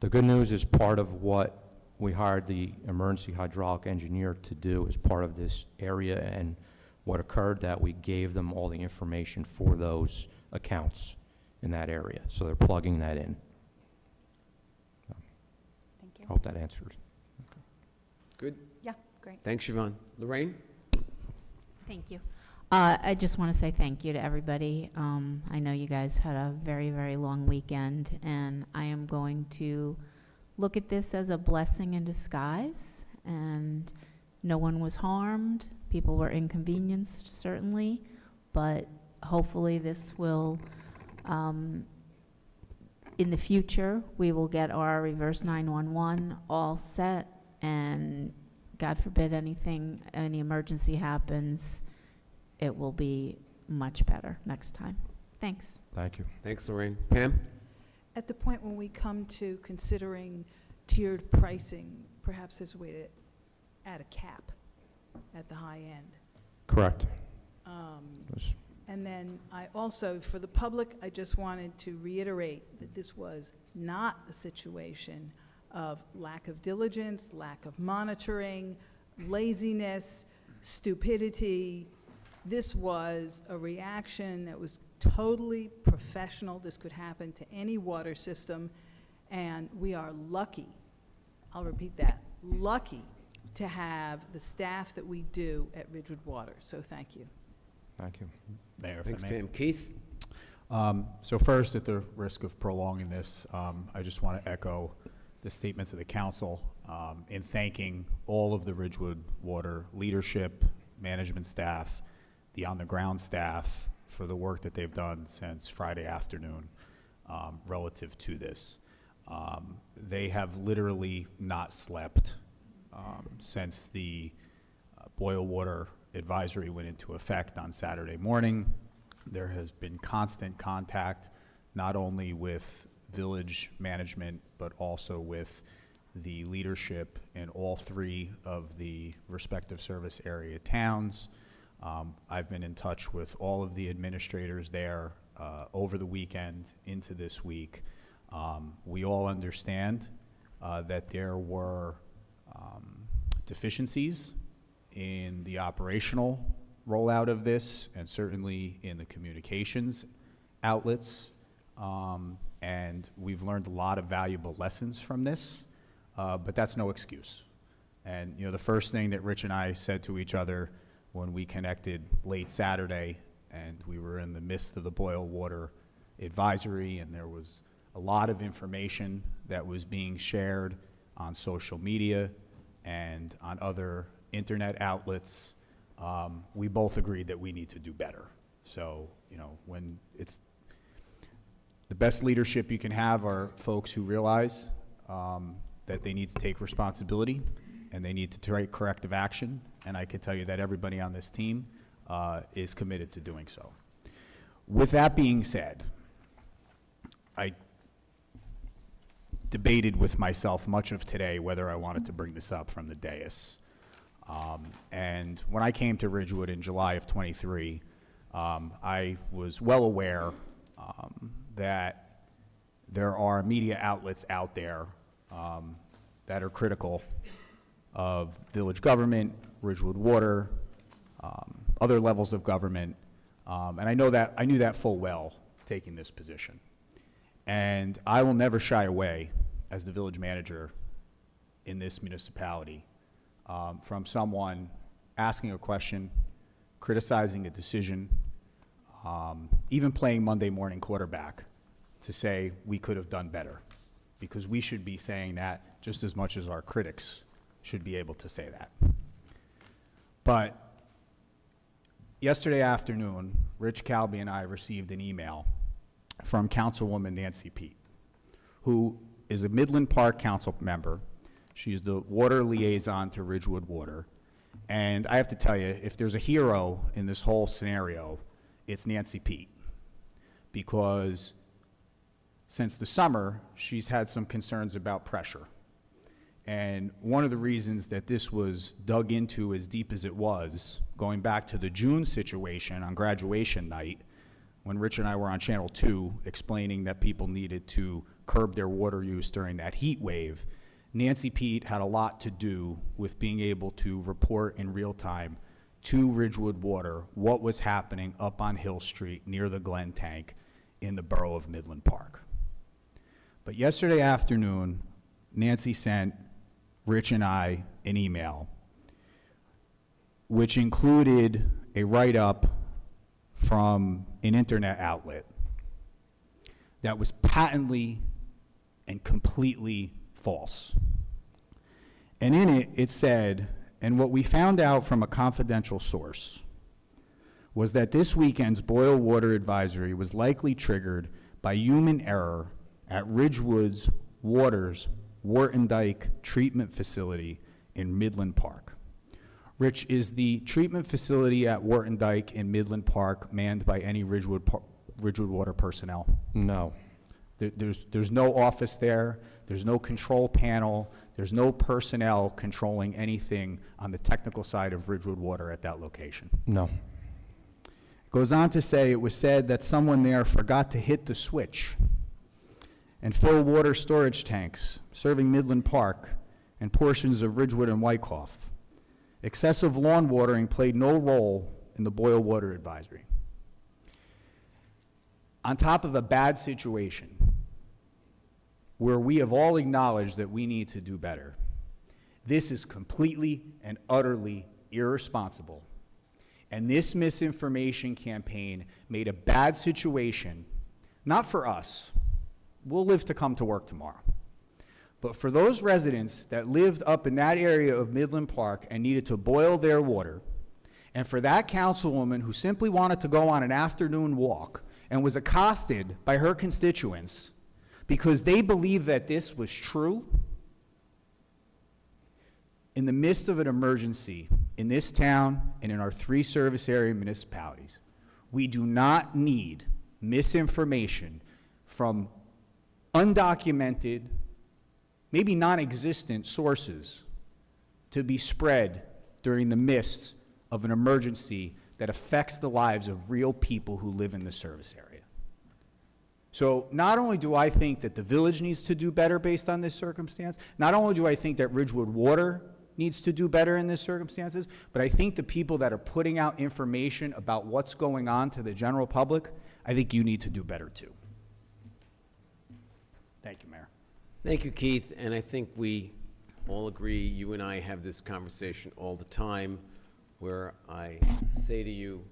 The good news is part of what we hired the emergency hydraulic engineer to do as part of this area, and what occurred, that we gave them all the information for those accounts in that area. So they're plugging that in. Thank you. I hope that answers. Good? Yeah, great. Thanks, Siobhan. Lorraine? Thank you. I just want to say thank you to everybody. I know you guys had a very, very long weekend, and I am going to look at this as a blessing in disguise, and no one was harmed. People were inconvenienced, certainly, but hopefully this will, in the future, we will get our reverse 911 all set, and God forbid any emergency happens, it will be much better next time. Thanks. Thank you. Thanks, Lorraine. Pam? At the point when we come to considering tiered pricing, perhaps there's a way to add a cap at the high end. Correct. Yes. And then I also, for the public, I just wanted to reiterate that this was not a situation of lack of diligence, lack of monitoring, laziness, stupidity. This was a reaction that was totally professional. This could happen to any water system, and we are lucky, I'll repeat that, lucky to have the staff that we do at Ridgewood Water. So thank you. Thank you. Mayor, if I Thanks, may. Pam. Keith? So first, at the risk of prolonging this, I just want to echo the statements of the council in thanking all of the Ridgewood Water leadership, management staff, the on-the-ground staff for the work that they've done since Friday afternoon relative to this. They have literally not slept since the boil water advisory went into effect on Saturday morning. There has been constant contact, not only with village management, but also with the leadership in all 3 of the respective service area towns. I've been in touch with all of the administrators there over the weekend into this week. We all understand that there were deficiencies in the operational rollout of this, and certainly in the communications outlets. And we've learned a lot of valuable lessons from this, but that's no excuse. And you know, the first thing that Rich and I said to each other when we connected late Saturday, and we were in the midst of the boil water advisory, and there was a lot of information that was being shared on social media and on other internet outlets, we both agreed that we need to do better. So, you know, when it's the best leadership you can have are folks who realize that they need to take responsibility and they need to take corrective action. And I can tell you that everybody on this team is committed to doing so. With that being said, I debated with myself much of today whether I wanted to bring this up from the dais. And when I came to Ridgewood in July of '23, I was well aware that there are media outlets out there that are critical of village government, Ridgewood Water, other levels of government, and I knew that full well taking this position. And I will never shy away as the village manager in this municipality from someone asking a question, criticizing a decision, even playing Monday morning quarterback to say we could have done better, because we should be saying that just as much as our critics should be able to say that. But yesterday afternoon, Rich Calby and I received an email from Councilwoman Nancy Pete, who is a Midland Park Council member. She's the water liaison to Ridgewood Water. And I have to tell you, if there's a hero in this whole scenario, it's Nancy Pete. Because since the summer, she's had some concerns about pressure. And one of the reasons that this was dug into as deep as it was, going back to the June situation on graduation night, when Rich and I were on Channel 2 explaining that people needed to curb their water use during that heat wave, Nancy Pete had a lot to do with being able to report in real time to Ridgewood Water what was happening up on Hill Street near the Glen Tank in the borough of Midland Park. But yesterday afternoon, Nancy sent Rich and I an email which included a write-up from an internet outlet that was patently and completely false. And in it, it said, and what we found out from a confidential source was that this weekend's boil water advisory was likely triggered by human error at Ridgewood's Water's Wharton Dyke Treatment Facility in Midland Park. Rich, is the treatment facility at Wharton Dyke in Midland Park manned by any Ridgewood Water personnel? No. There's no office there, there's no control panel, there's no personnel controlling anything on the technical side of Ridgewood Water at that location. No. It goes on to say it was said that someone there forgot to hit the switch and fill water storage tanks serving Midland Park and portions of Ridgewood and Wyckoff. Excessive lawn watering played no role in the boil water advisory. On top of a bad situation where we have all acknowledged that we need to do better, this is completely and utterly irresponsible. And this misinformation campaign made a bad situation, not for us, we'll live to come to work tomorrow, but for those residents that lived up in that area of Midland Park and needed to boil their water, and for that councilwoman who simply wanted to go on an afternoon walk and was accosted by her constituents because they believed that this was true, in the midst of an emergency in this town and in our 3 service area municipalities, we do not need misinformation from undocumented, maybe non-existent sources to be spread during the midst of an emergency that affects the lives of real people who live in the service area. So not only do I think that the village needs to do better based on this circumstance, not only do I think that Ridgewood Water needs to do better in this circumstances, but I think the people that are putting out information about what's going on to the general public, I think you need to do better too. Thank you, Mayor. Thank you, Keith, and I think we all agree, you and I have this conversation all the time, where I say to you,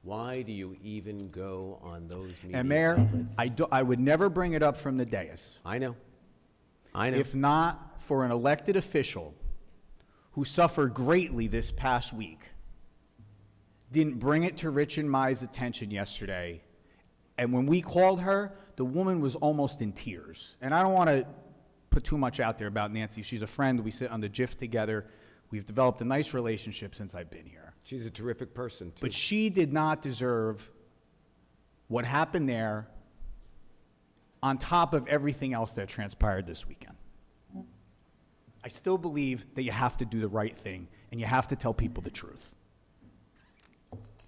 why do you even go on those media And Mayor, outlets? I would never bring it up from the dais, I know. I know. if not for an elected official who suffered greatly this past week, didn't bring it to Rich and Mai's attention yesterday. And when we called her, the woman was almost in tears. And I don't want to put too much out there about Nancy. She's a friend. We sit on the GIF together. We've developed a nice relationship since I've been here. She's a terrific person, too. But she did not deserve what happened there on top of everything else that transpired this weekend. I still believe that you have to do the right thing and you have to tell people the truth.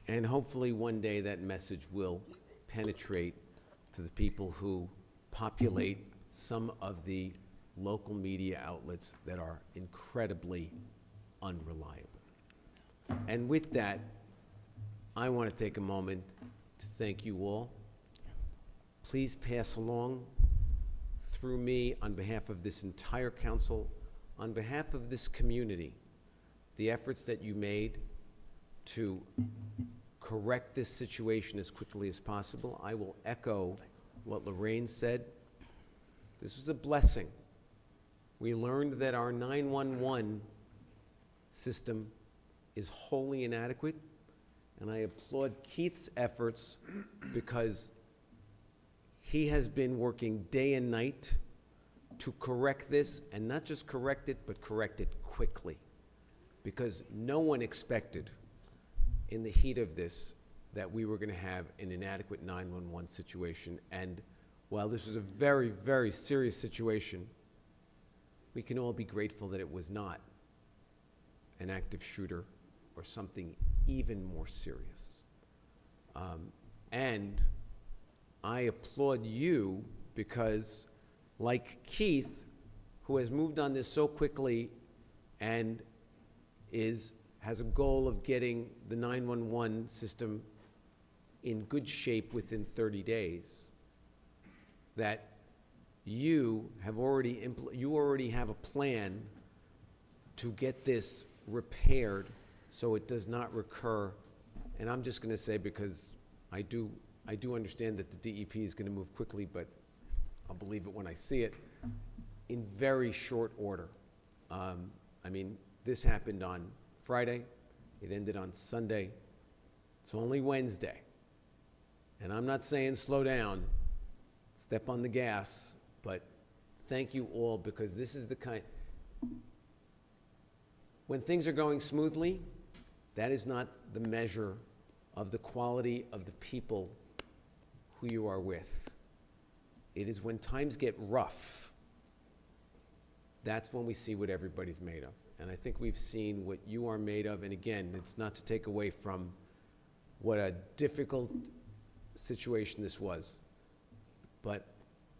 And hopefully one day that message will penetrate to the people who populate some of the local media outlets that are incredibly unreliable. And with that, I want to take a moment to thank you all. Please pass along through me, on behalf of this entire council, on behalf of this community, the efforts that you made to correct this situation as quickly as possible. I will echo what Lorraine said. This was a blessing. We learned that our 911 system is wholly inadequate, and I applaud Keith's efforts because he has been working day and night to correct this, and not just correct it, but correct it quickly. Because no one expected, in the heat of this, that we were going to have an inadequate 911 situation. And while this was a very, very serious situation, we can all be grateful that it was not an active shooter or something even more serious. And I applaud you because, like Keith, who has moved on this so quickly and has a goal of getting the 911 system in good shape within 30 days, that you already have a plan to get this repaired so it does not recur. And I'm just going to say, because I do understand that the DEP is going to move quickly, but I'll believe it when I see it, in very short order. I mean, this happened on Friday. It ended on Sunday. It's only Wednesday. And I'm not saying slow down, step on the gas, but thank you all, because this is the kind, when things are going smoothly, that is not the measure of the quality of the people who you are with. It is when times get rough, that's when we see what everybody's made of. And I think we've seen what you are made of. And again, it's not to take away from what a difficult situation this was. But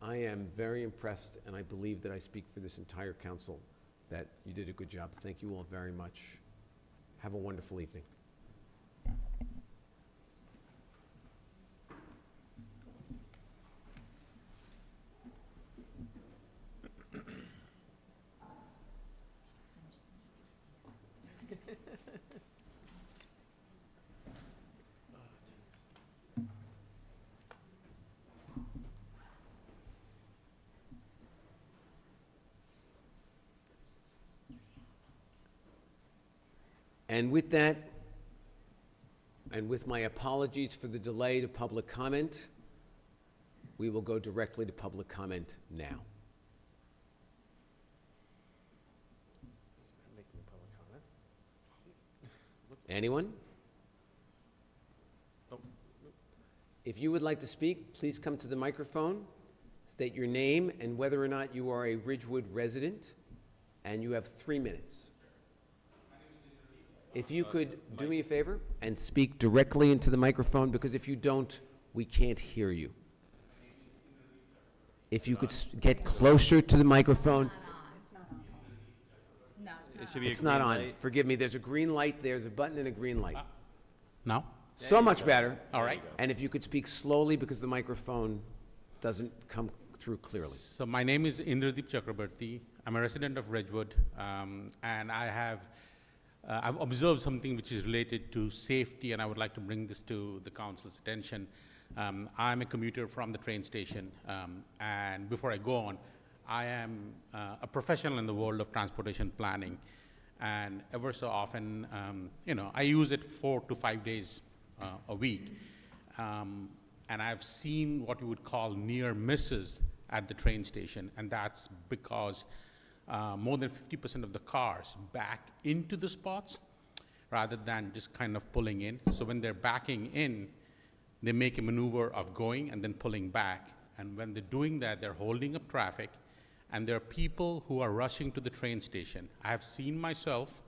I am very impressed, and I believe that I speak for this entire council, that you did a good job. Thank you all very much. Have a wonderful evening. And with that, and with my apologies for the delay to public comment, we will go directly to public comment now. Anyone? If you would like to speak, please come to the microphone, state your name and whether or not you are a Ridgewood resident, and you have 3 minutes. If you could do me a favor and speak directly into the microphone, because if you don't, we can't hear you. If you could get closer to the microphone. It should be a It's not green on. light. Forgive me, there's a green light, there's a button and a green light. Now? So much better. All right. And if you could speak slowly, because the microphone doesn't come through clearly. So my name is Indradeep Chakrabarti. I'm a resident of Ridgewood, and I've observed something which is related to safety, and I would like to bring this to the council's attention. I'm a commuter from the train station, and before I go on, I am a professional in the world of transportation planning, and ever so often, I use it 4 to 5 days a week, and I've seen what you would call near misses at the train station, and that's because more than 50% of the cars back into the spots rather than just kind of pulling in. So when they're backing in, they make a maneuver of going and then pulling back. And when they're doing that, they're holding up traffic, and there are people who are rushing to the train station. I have seen myself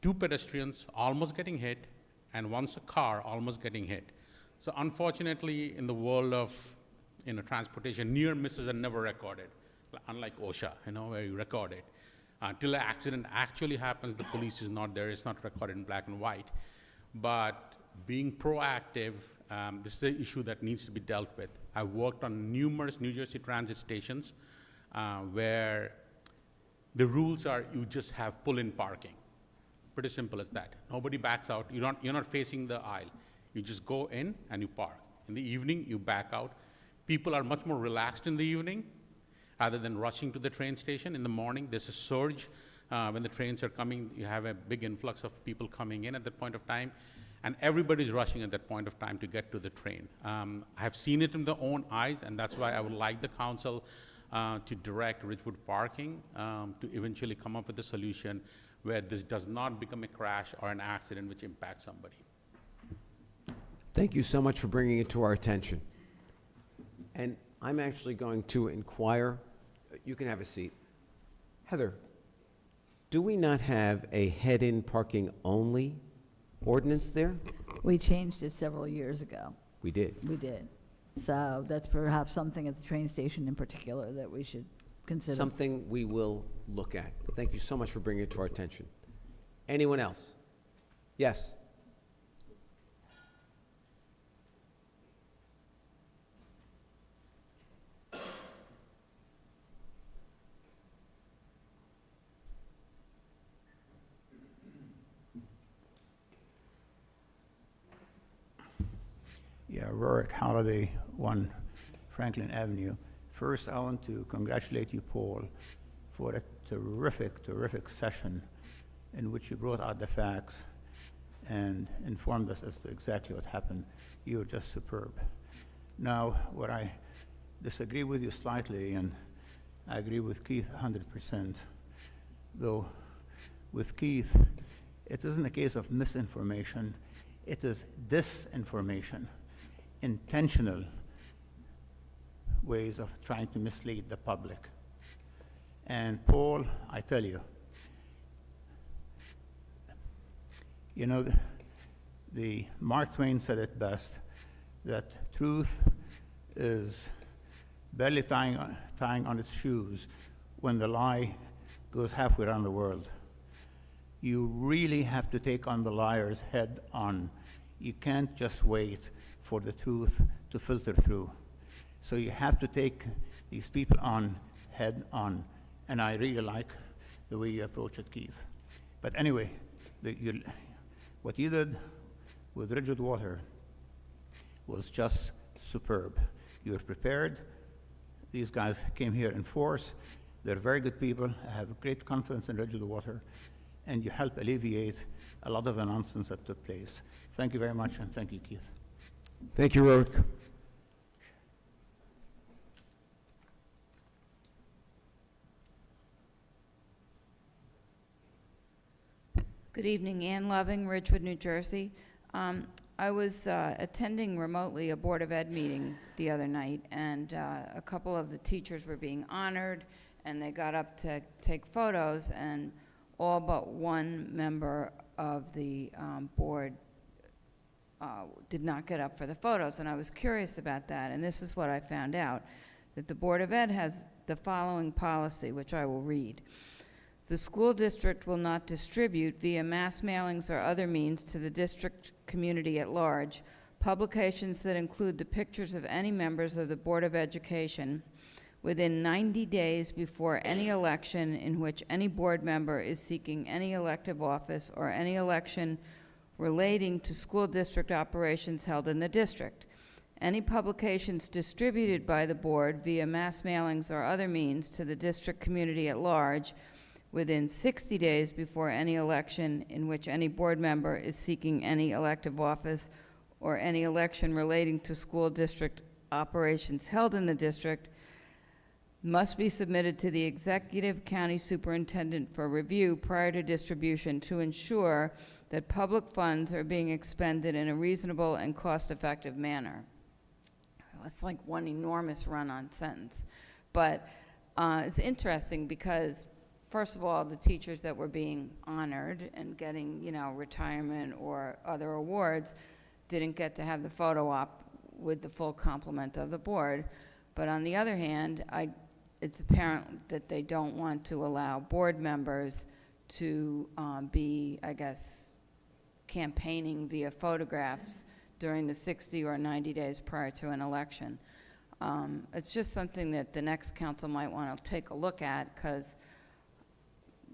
2 pedestrians almost getting hit, and once a car almost getting hit. So unfortunately, in the world of transportation, near misses are never recorded, unlike OSHA, where you record it. Till an accident actually happens, the police is not there, it's not recorded in black and white. But being proactive, this is an issue that needs to be dealt with. I worked on numerous New Jersey transit stations where the rules are you just have pull-in parking. Pretty simple as that. Nobody backs out. You're not facing the aisle. You just go in and you park. In the evening, you back out. People are much more relaxed in the evening rather than rushing to the train station. In the morning, there's a surge. When the trains are coming, you have a big influx of people coming in at that point of time, and everybody's rushing at that point of time to get to the train. I have seen it in their own eyes, and that's why I would like the council to direct Ridgewood Parking to eventually come up with a solution where this does not become a crash or an accident which impacts somebody. Thank you so much for bringing it to our attention. And I'm actually going to inquire, you can have a seat. Heather, do we not have a head-in parking only ordinance there? We changed it several years ago. We did. We did. So that's perhaps something at the train station in particular that we should consider. Something we will look at. Thank you so much for bringing it to our attention. Anyone else? Yes. Yeah, Rorick Holiday, 1 Franklin Avenue. First, I want to congratulate you, Paul, for a terrific, terrific session in which you brought out the facts and informed us as to exactly what happened. You were just superb. Now, where I disagree with you slightly, and I agree with Keith 100%, though with Keith, it isn't a case of misinformation, it is disinformation. Intentional ways of trying to mislead the public. And Paul, I tell you, the Mark Twain said it best, that truth is barely tying on its shoes when the lie goes halfway around the world. You really have to take on the liars head on. You can't just wait for the truth to filter through. So you have to take these people on head on. And I really like the way you approach it, Keith. But anyway, what you did with Ridgewood Water was just superb. You were prepared. These guys came here in force. They're very good people. I have great confidence in Ridgewood Water. And you help alleviate a lot of the nonsense that took place. Thank you very much, and thank you, Keith. Thank you, Rorick. Good evening, Ann Loving, Ridgewood, New Jersey. I was attending remotely a Board of Ed meeting the other night, and a couple of the teachers were being honored, and they got up to take photos, and all but one member of the board did not get up for the photos, and I was curious about that, and this is what I found out, that the Board of Ed has the following policy, which I will read. The school district will not distribute via mass mailings or other means to the district community at large publications that include the pictures of any members of the Board of Education within 90 days before any election in which any board member is seeking any elective office or any election relating to school district operations held in the district. Any publications distributed by the board via mass mailings or other means to the district community at large within 60 days before any election in which any board member is seeking any elective office or any election relating to school district operations held in the district must be submitted to the executive county superintendent for review prior to distribution to ensure that public funds are being expended in a reasonable and cost-effective manner. That's like one enormous run-on sentence. But it's interesting because, first of all, the teachers that were being honored and getting, retirement or other awards didn't get to have the photo op with the full complement of the board. But on the other hand, it's apparent that they don't want to allow board members to be, I guess, campaigning via photographs during the 60 or 90 days prior to an election. It's just something that the next council might want to take a look at, because,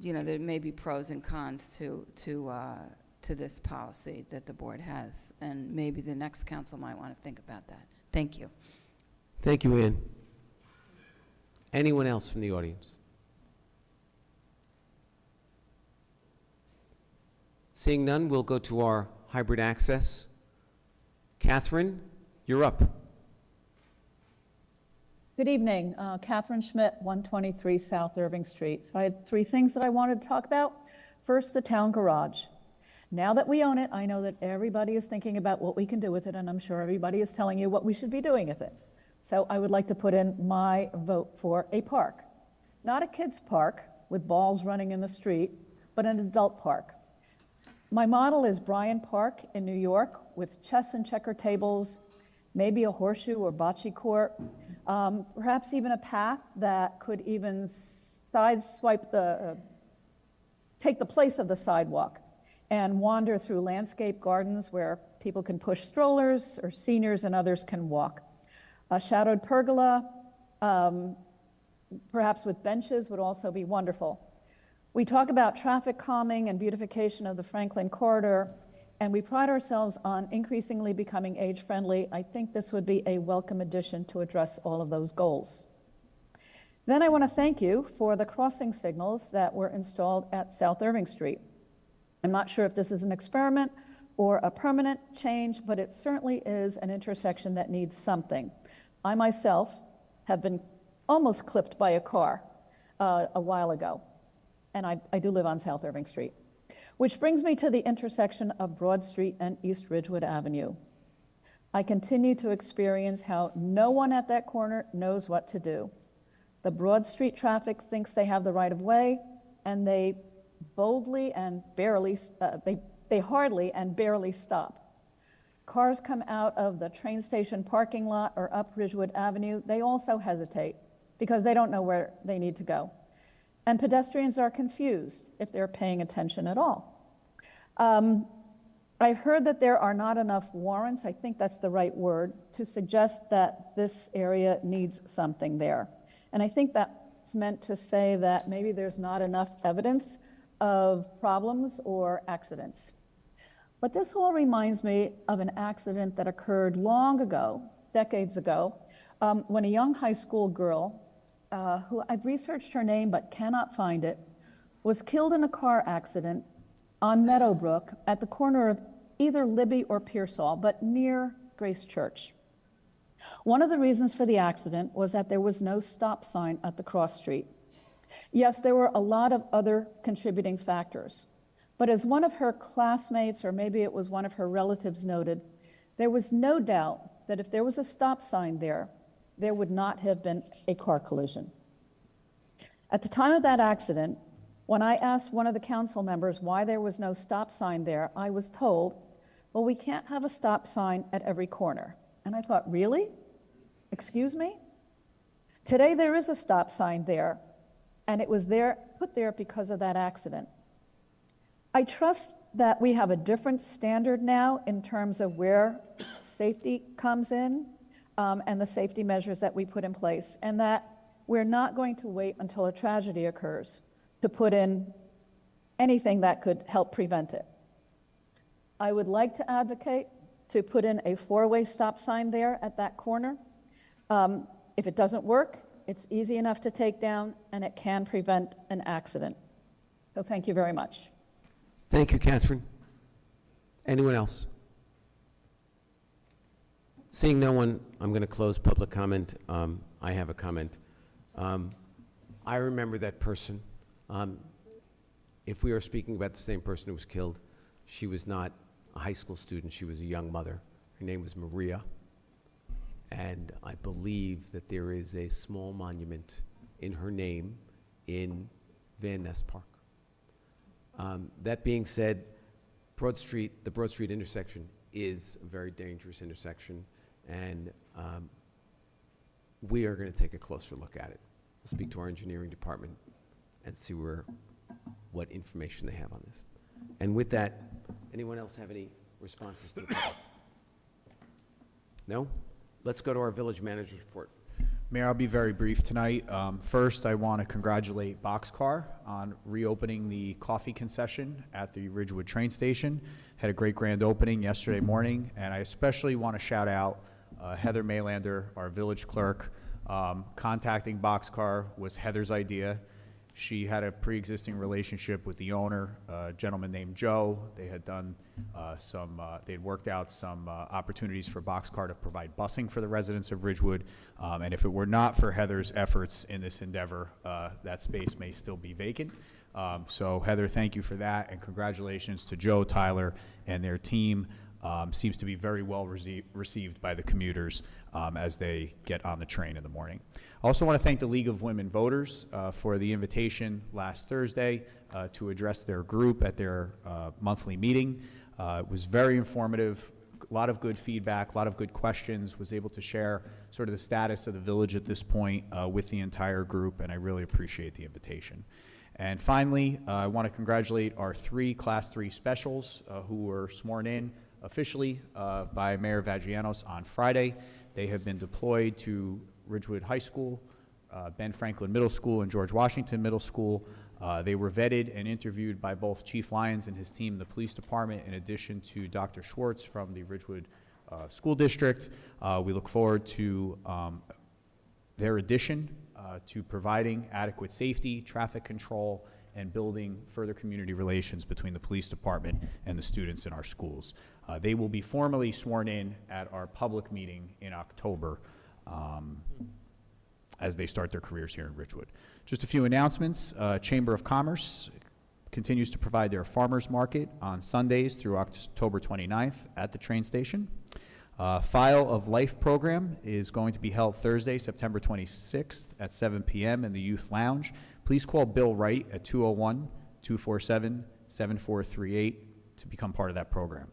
you know, there may be pros and cons to this policy that the board has, and maybe the next council might want to think about that. Thank you. Thank you, Ann. Anyone else from the audience? Seeing none, we'll go to our hybrid access. Catherine, you're up. Good evening, Catherine Schmidt, 123 South Irving Street. So I had 3 things that I wanted to talk about. First, the town garage. Now that we own it, I know that everybody is thinking about what we can do with it, and I'm sure everybody is telling you what we should be doing with it. So I would like to put in my vote for a park. Not a kid's park with balls running in the street, but an adult park. My model is Bryant Park in New York with chess and checker tables, maybe a horseshoe or bocce court, perhaps even a path that could even take the place of the sidewalk and wander through landscape gardens where people can push strollers or seniors and others can walk. A shadowed pergola, perhaps with benches, would also be wonderful. We talk about traffic calming and beautification of the Franklin corridor, and we pride ourselves on increasingly becoming age-friendly. I think this would be a welcome addition to address all of those goals. Then I want to thank you for the crossing signals that were installed at South Irving Street. I'm not sure if this is an experiment or a permanent change, but it certainly is an intersection that needs something. I myself have been almost clipped by a car a while ago, and I do live on South Irving Street. Which brings me to the intersection of Broad Street and East Ridgewood Avenue. I continue to experience how no one at that corner knows what to do. The Broad Street traffic thinks they have the right of way, and they boldly and barely, they hardly and barely stop. Cars come out of the train station parking lot or up Ridgewood Avenue. They also hesitate because they don't know where they need to go. And pedestrians are confused if they're paying attention at all. I've heard that there are not enough warrants, I think that's the right word, to suggest that this area needs something there. And I think that's meant to say that maybe there's not enough evidence of problems or accidents. But this all reminds me of an accident that occurred long ago, decades ago, when a young high school girl, who I've researched her name but cannot find it, was killed in a car accident on Meadowbrook at the corner of either Libby or Pearsall, but near Grace Church. One of the reasons for the accident was that there was no stop sign at the cross street. Yes, there were a lot of other contributing factors, but as one of her classmates, or maybe it was one of her relatives, noted, there was no doubt that if there was a stop sign there, there would not have been a car collision. At the time of that accident, when I asked one of the council members why there was no stop sign there, I was told, well, we can't have a stop sign at every corner. And I thought, really? Excuse me? Today there is a stop sign there, and it was put there because of that accident. I trust that we have a different standard now in terms of where safety comes in, and the safety measures that we put in place, and that we're not going to wait until a tragedy occurs to put in anything that could help prevent it. I would like to advocate to put in a 4-way stop sign there at that corner. If it doesn't work, it's easy enough to take down, and it can prevent an accident. So thank you very much. Thank you, Catherine. Anyone else? Seeing no one, I'm going to close public comment. I have a comment. I remember that person. If we are speaking about the same person who was killed, she was not a high school student. She was a young mother. Her name was Maria. And I believe that there is a small monument in her name in Van Ness Park. That being said, the Broad Street intersection is a very dangerous intersection, and we are going to take a closer look at it. We'll speak to our engineering department and see what information they have on this. And with that, anyone else have any responses to the public? No? Let's go to our village manager's report. Mayor, I'll be very brief tonight. First, I want to congratulate Boxcar on reopening the coffee concession at the Ridgewood train station. Had a great grand opening yesterday morning, and I especially want to shout out Heather Maylander, our village clerk. Contacting Boxcar was Heather's idea. She had a pre-existing relationship with the owner, a gentleman named Joe. They had done they'd worked out some opportunities for Boxcar to provide busing for the residents of Ridgewood. And if it were not for Heather's efforts in this endeavor, that space may still be vacant. So Heather, thank you for that, and congratulations to Joe, Tyler, and their team. Seems to be very well received by the commuters as they get on the train in the morning. I also want to thank the League of Women Voters for the invitation last Thursday to address their group at their monthly meeting. It was very informative, a lot of good feedback, a lot of good questions, was able to share sort of the status of the village at this point with the entire group, and I really appreciate the invitation. And finally, I want to congratulate our 3 Class 3 specials who were sworn in officially by Mayor Vagianos on Friday. They have been deployed to Ridgewood High School, Ben Franklin Middle School, and George Washington Middle School. They were vetted and interviewed by both Chief Lyons and his team in the police department, in addition to Dr. Schwartz from the Ridgewood School District. We look forward to their addition to providing adequate safety, traffic control, and building further community relations between the police department and the students in our schools. They will be formally sworn in at our public meeting in October as they start their careers here in Ridgewood. Just a few announcements. Chamber of Commerce continues to provide their farmers market on Sundays through October 29th at the train station. File of Life program is going to be held Thursday, September 26th at 7 p.m. in the Youth Lounge. Please call Bill Wright at 201-247-7438 to become part of that program.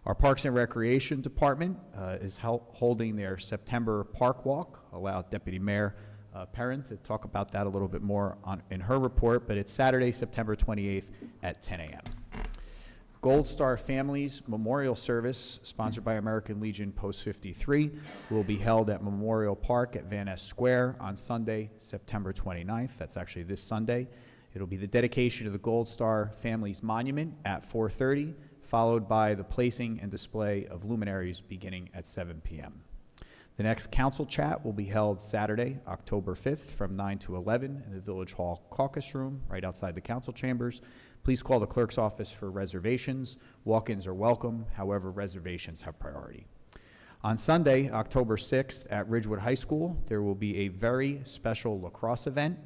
Our Parks and Recreation Department is holding their September Park Walk. Allow Deputy Mayor Perrin to talk about that a little bit more in her report, but it's Saturday, September 28th at 10 a.m. Gold Star Families Memorial Service, sponsored by American Legion Post 53, will be held at Memorial Park at Van Ness Square on Sunday, September 29th. That's actually this Sunday. It'll be the dedication of the Gold Star Families Monument at 4:30, followed by the placing and display of luminaries beginning at 7 p.m. The next council chat will be held Saturday, October 5th from 9 to 11 in the Village Hall Caucus Room right outside the council chambers. Please call the clerk's office for reservations. Walk-ins are welcome, however, reservations have priority. On Sunday, October 6th at Ridgewood High School, there will be a very special lacrosse event,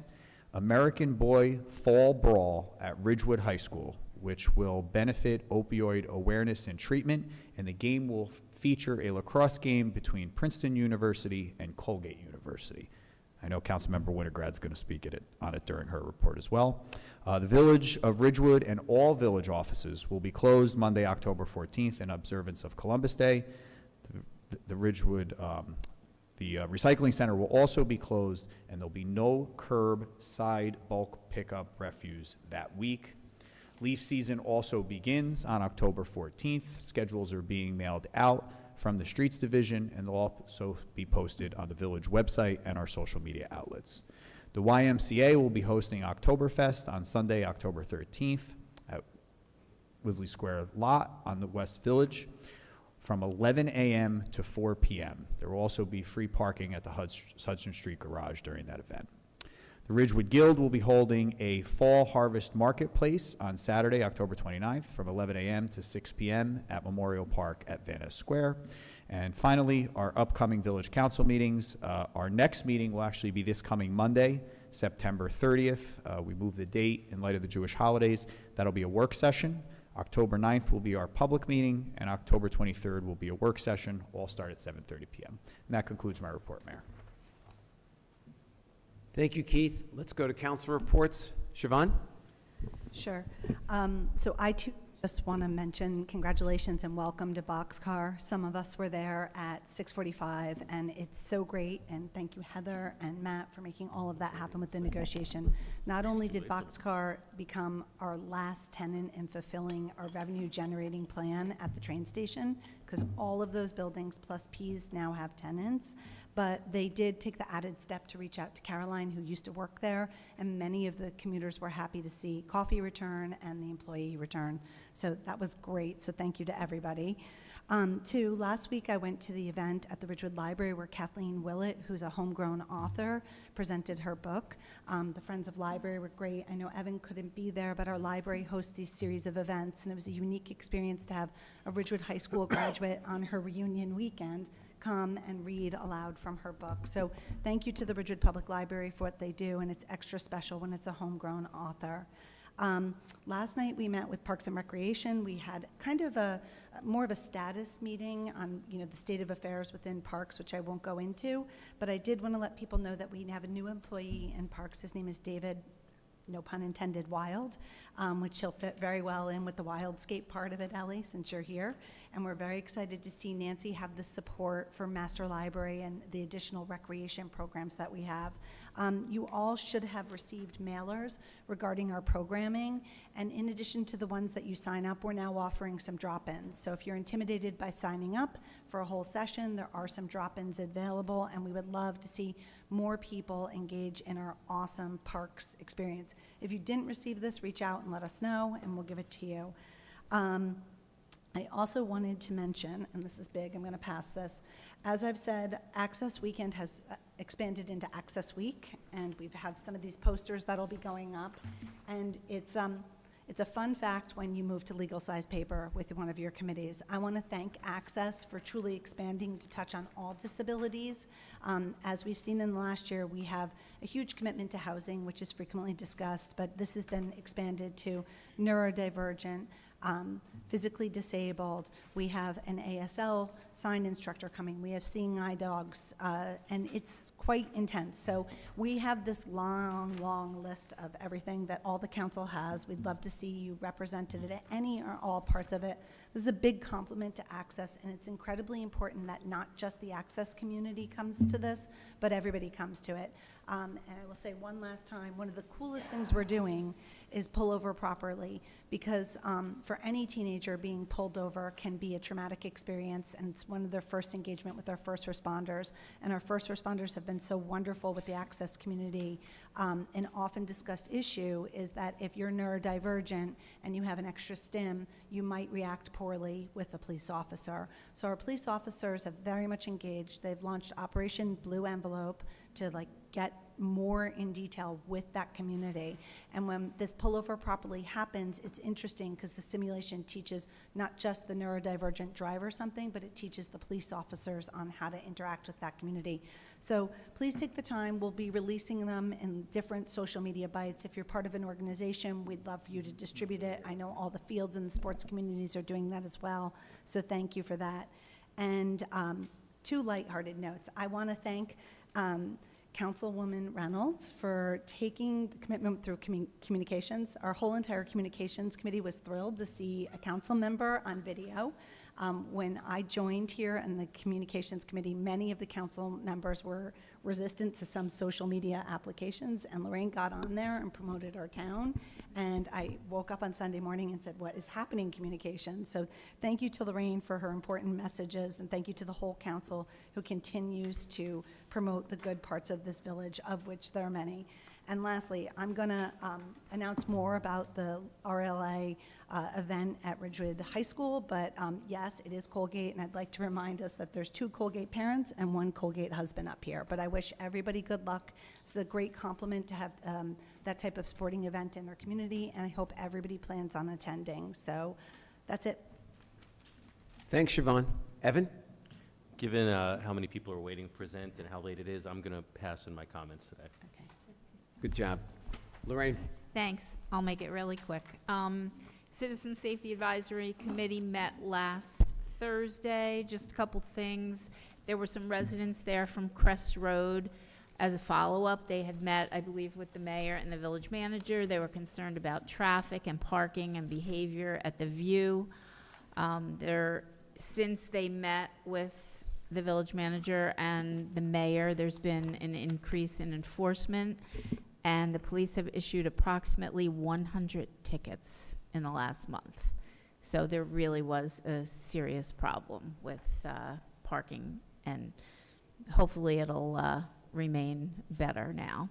American Boy Fall Brawl at Ridgewood High School, which will benefit opioid awareness and treatment, and the game will feature a lacrosse game between Princeton University and Colgate University. I know Councilmember Wintergrad's going to speak on it during her report as well. The Village of Ridgewood and all village offices will be closed Monday, October 14th in observance of Columbus Day. The Ridgewood, the recycling center will also be closed, and there'll be no curbside bulk pickup refuse that week. Leaf season also begins on October 14th. Schedules are being mailed out from the Streets Division, and they'll also be posted on the village website and our social media outlets. The YMCA will be hosting Oktoberfest on Sunday, October 13th at Wisley Square Lot on the West Village from 11 a.m. to 4 p.m. There will also be free parking at the Hudson Street Garage during that event. The Ridgewood Guild will be holding a fall harvest marketplace on Saturday, October 29th from 11 a.m. to 6 p.m. at Memorial Park at Van Ness Square. And finally, our upcoming village council meetings. Our next meeting will actually be this coming Monday, September 30th. We moved the date in light of the Jewish holidays. That'll be a work session. October 9th will be our public meeting, and October 23rd will be a work session. All start at 7:30 p.m. And that concludes my report, Mayor. Thank you, Keith. Let's go to council reports. Siobhan? Sure. So I too Just want to mention congratulations and welcome to Boxcar. Some of us were there at 6:45, and it's so great. And thank you, Heather and Matt, for making all of that happen with the negotiation. Not only did Boxcar become our last tenant in fulfilling our revenue-generating plan at the train station, because all of those buildings plus P's now have tenants, but they did take the added step to reach out to Caroline, who used to work there, and many of the commuters were happy to see coffee return and the employee return. So that was great, so thank you to everybody. Two, last week I went to the event at the Ridgewood Library where Kathleen Willett, who's a homegrown author, presented her book. The Friends of Library were great. I know Evan couldn't be there, but our library hosts these series of events, and it was a unique experience to have a Ridgewood High School graduate on her reunion weekend come and read aloud from her book. So thank you to the Ridgewood Public Library for what they do, and it's extra special when it's a homegrown author. Last night we met with Parks and Recreation. We had kind of more of a status meeting on, the state of affairs within Parks, which I won't go into, but I did want to let people know that we have a new employee in Parks. His name is David, no pun intended, Wild, which he'll fit very well in with the Wildscape part of it, Ellie, since you're here. And we're very excited to see Nancy have the support for Master Library and the additional recreation programs that we have. You all should have received mailers regarding our programming, and in addition to the ones that you sign up, we're now offering some drop-ins. So if you're intimidated by signing up for a whole session, there are some drop-ins available, and we would love to see more people engage in our awesome parks experience. If you didn't receive this, reach out and let us know, and we'll give it to you. I also wanted to mention, and this is big, I'm going to pass this. As I've said, Access Weekend has expanded into Access Week, and we have some of these posters that'll be going up. And it's a fun fact when you move to legal size paper with one of your committees. I want to thank Access for truly expanding to touch on all disabilities. As we've seen in the last year, we have a huge commitment to housing, which is frequently discussed, but this has been expanded to neurodivergent, physically disabled. We have an ASL sign instructor coming. We have seeing eye dogs, and it's quite intense. So we have this long, long list of everything that all the council has. We'd love to see you represented at any or all parts of it. This is a big compliment to Access, and it's incredibly important that not just the Access community comes to this, but everybody comes to it. And I will say one last time, one of the coolest things we're doing is pull over properly, because for any teenager, being pulled over can be a traumatic experience, and it's one of their first engagement with our first responders. And our first responders have been so wonderful with the Access community. An often discussed issue is that if you're neurodivergent and you have an extra stim, you might react poorly with a police officer. So our police officers have very much engaged. They've launched Operation Blue Envelope to get more in detail with that community. And when this pullover properly happens, it's interesting because the simulation teaches not just the neurodivergent driver something, but it teaches the police officers on how to interact with that community. So please take the time. We'll be releasing them in different social media bites. If you're part of an organization, we'd love for you to distribute it. I know all the fields and the sports communities are doing that as well, so thank you for that. And two lighthearted notes. I want to thank Councilwoman Reynolds for taking the commitment through communications. Our whole entire communications committee was thrilled to see a council member on video. When I joined here in the communications committee, many of the council members were resistant to some social media applications, and Lorraine got on there and promoted our town. And I woke up on Sunday morning and said, what is happening in communications? So thank you to Lorraine for her important messages, and thank you to the whole council who continues to promote the good parts of this village, of which there are many. And lastly, I'm going to announce more about the RLA event at Ridgewood High School, but yes, it is Colgate, and I'd like to remind us that there's 2 Colgate parents and 1 Colgate husband up here. But I wish everybody good luck. It's a great compliment to have that type of sporting event in our community, and I hope everybody plans on attending. So that's it. Thanks, Siobhan. Evan? Given how many people are waiting to present and how late it is, I'm going to pass in my comments today. Okay. Good job. Lorraine? Thanks. I'll make it really quick. Citizen Safety Advisory Committee met last Thursday. Just a couple things. There were some residents there from Crest Road As a follow-up, they had met, I believe, with the mayor and the village manager. They were concerned about traffic and parking and behavior at the View. Since they met with the village manager and the mayor, there's been an increase in enforcement, and the police have issued approximately 100 tickets in the last month. So there really was a serious problem with parking, and hopefully it'll remain better now.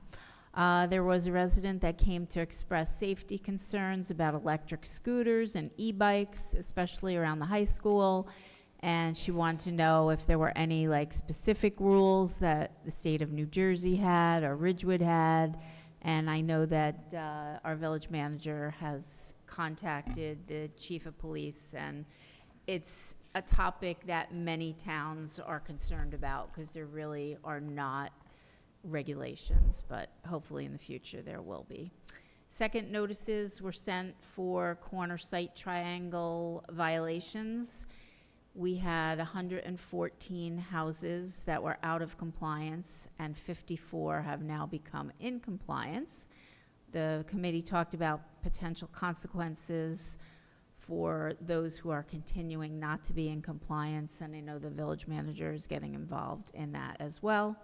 There was a resident that came to express safety concerns about electric scooters and e-bikes, especially around the high school. And she wanted to know if there were any specific rules that the state of New Jersey had or Ridgewood had. And I know that our village manager has contacted the chief of police, and it's a topic that many towns are concerned about because there really are not regulations, but hopefully in the future there will be. Second notices were sent for corner site triangle violations. We had 114 houses that were out of compliance, and 54 have now become in compliance. The committee talked about potential consequences for those who are continuing not to be in compliance, and I know the village manager is getting involved in that as well.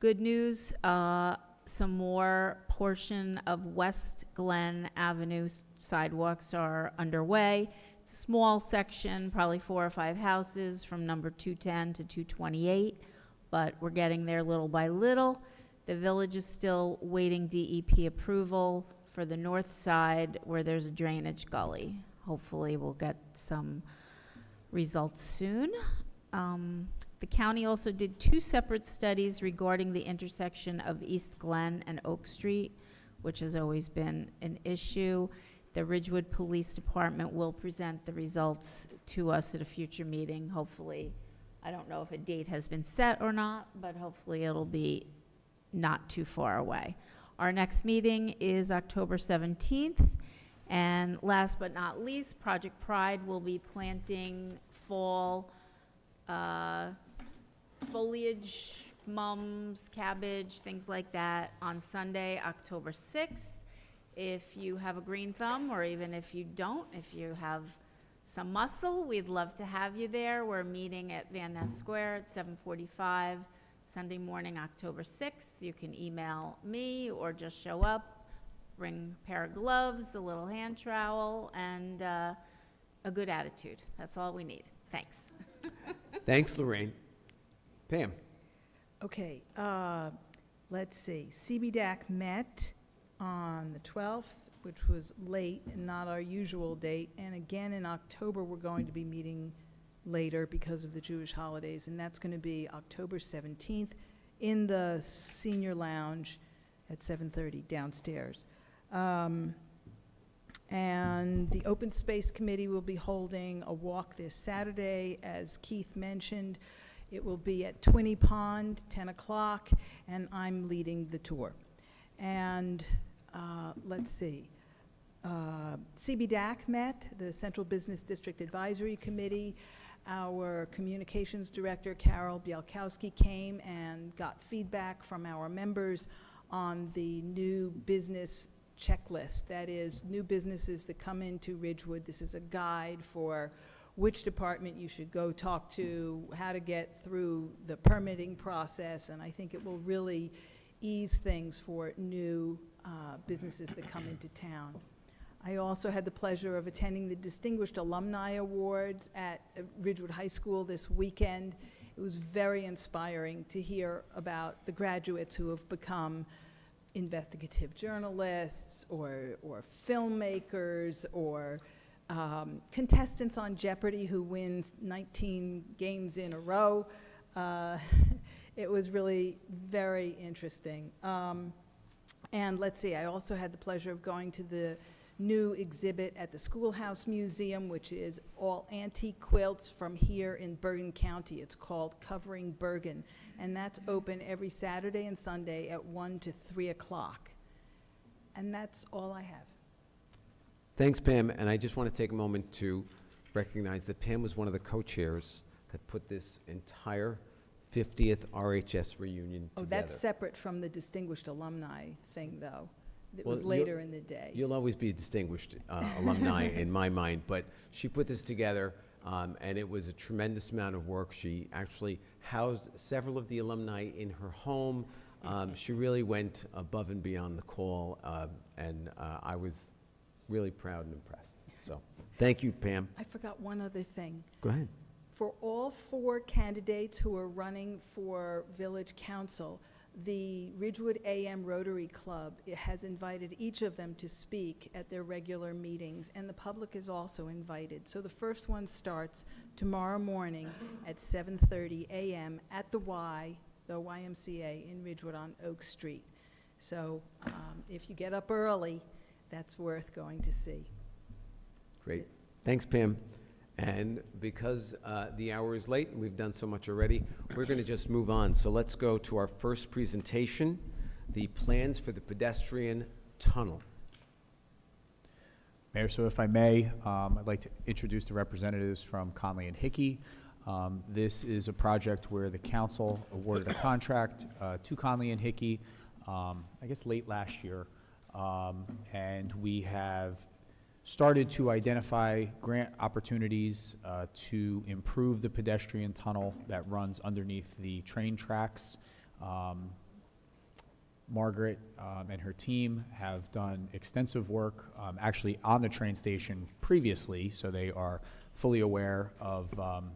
Good news, some more portion of West Glen Avenue sidewalks are underway. It's a small section, probably 4 or 5 houses from number 210 to 228, but we're getting there little by little. The village is still waiting DEP approval for the north side where there's a drainage gully. Hopefully we'll get some results soon. The county also did 2 separate studies regarding the intersection of East Glen and Oak Street, which has always been an issue. The Ridgewood Police Department will present the results to us at a future meeting, hopefully. I don't know if a date has been set or not, but hopefully it'll be not too far away. Our next meeting is October 17th. And last but not least, Project Pride will be planting fall foliage, mums, cabbage, things like that on Sunday, October 6th. If you have a green thumb, or even if you don't, if you have some muscle, we'd love to have you there. We're meeting at Van Ness Square at 7:45, Sunday morning, October 6th. You can email me or just show up, bring a pair of gloves, a little hand trowel, and a good attitude. That's all we need. Thanks. Thanks, Lorraine. Pam? Okay, let's see. CBDAC met on the 12th, which was late and not our usual date. And again, in October, we're going to be meeting later because of the Jewish holidays. And that's going to be October 17th in the senior lounge at 7:30 downstairs. And the Open Space Committee will be holding a walk this Saturday, as Keith mentioned. It will be at Twinney Pond, 10 o'clock, and I'm leading the tour. And let's see. CBDAC met, the Central Business District Advisory Committee. Our communications director, Carol Bielkowski, came and got feedback from our members on the new business checklist. That is, new businesses that come into Ridgewood. This is a guide for which department you should go talk to, how to get through the permitting process, and I think it will really ease things for new businesses that come into town. I also had the pleasure of attending the Distinguished Alumni Awards at Ridgewood High School this weekend. It was very inspiring to hear about the graduates who have become investigative journalists or filmmakers or contestants on Jeopardy who wins 19 games in a row. It was really very interesting. And let's see, I also had the pleasure of going to the new exhibit at the Schoolhouse Museum, which is all antique quilts from here in Bergen County. It's called Covering Bergen, and that's open every Saturday and Sunday at 1 to 3 o'clock. And that's all I have. Thanks, Pam, and I just want to take a moment to recognize that Pam was one of the co-chairs that put this entire 50th RHS reunion Oh, together. that's separate from the distinguished alumni thing, though. It Well, was later in the day. You'll always be a distinguished alumni in my mind, but she put this together, and it was a tremendous amount of work. She actually housed several of the alumni in her home. She really went above and beyond the call, and I was really proud and impressed. So, thank you, Pam. I forgot one other thing. Go ahead. For all 4 candidates who are running for village council, the Ridgewood AM Rotary Club has invited each of them to speak at their regular meetings, and the public is also invited. So the first one starts tomorrow morning at 7:30 a.m. at the YMCA in Ridgewood on Oak Street. So if you get up early, that's worth going to see. Great. Thanks, Pam. And because the hour is late and we've done so much already, we're going to just move on. So let's go to our first presentation, the plans for the pedestrian tunnel. Mayor, so if I may, I'd like to introduce the representatives from Conley and Hickey. This is a project where the council awarded a contract to Conley and Hickey, I guess late last year, and we have started to identify grant opportunities to improve the pedestrian tunnel that runs underneath the train tracks. Margaret and her team have done extensive work actually on the train station previously, so they are fully aware of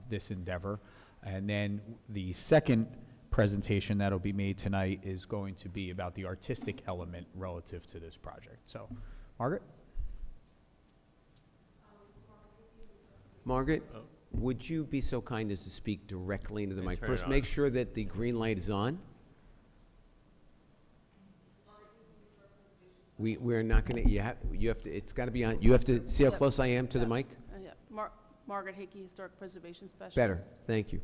this endeavor. And then the second presentation that'll be made tonight is going to be about the artistic element relative to this project. So, Margaret? Margaret, would you be so kind as to speak directly into the mic? turn First, it on. make sure that the green light is on. We're not going to, you have to, it's got to be on, you have to, see how close I am to the mic? Margaret Hickey, Historic Preservation Specialist. Better, thank you.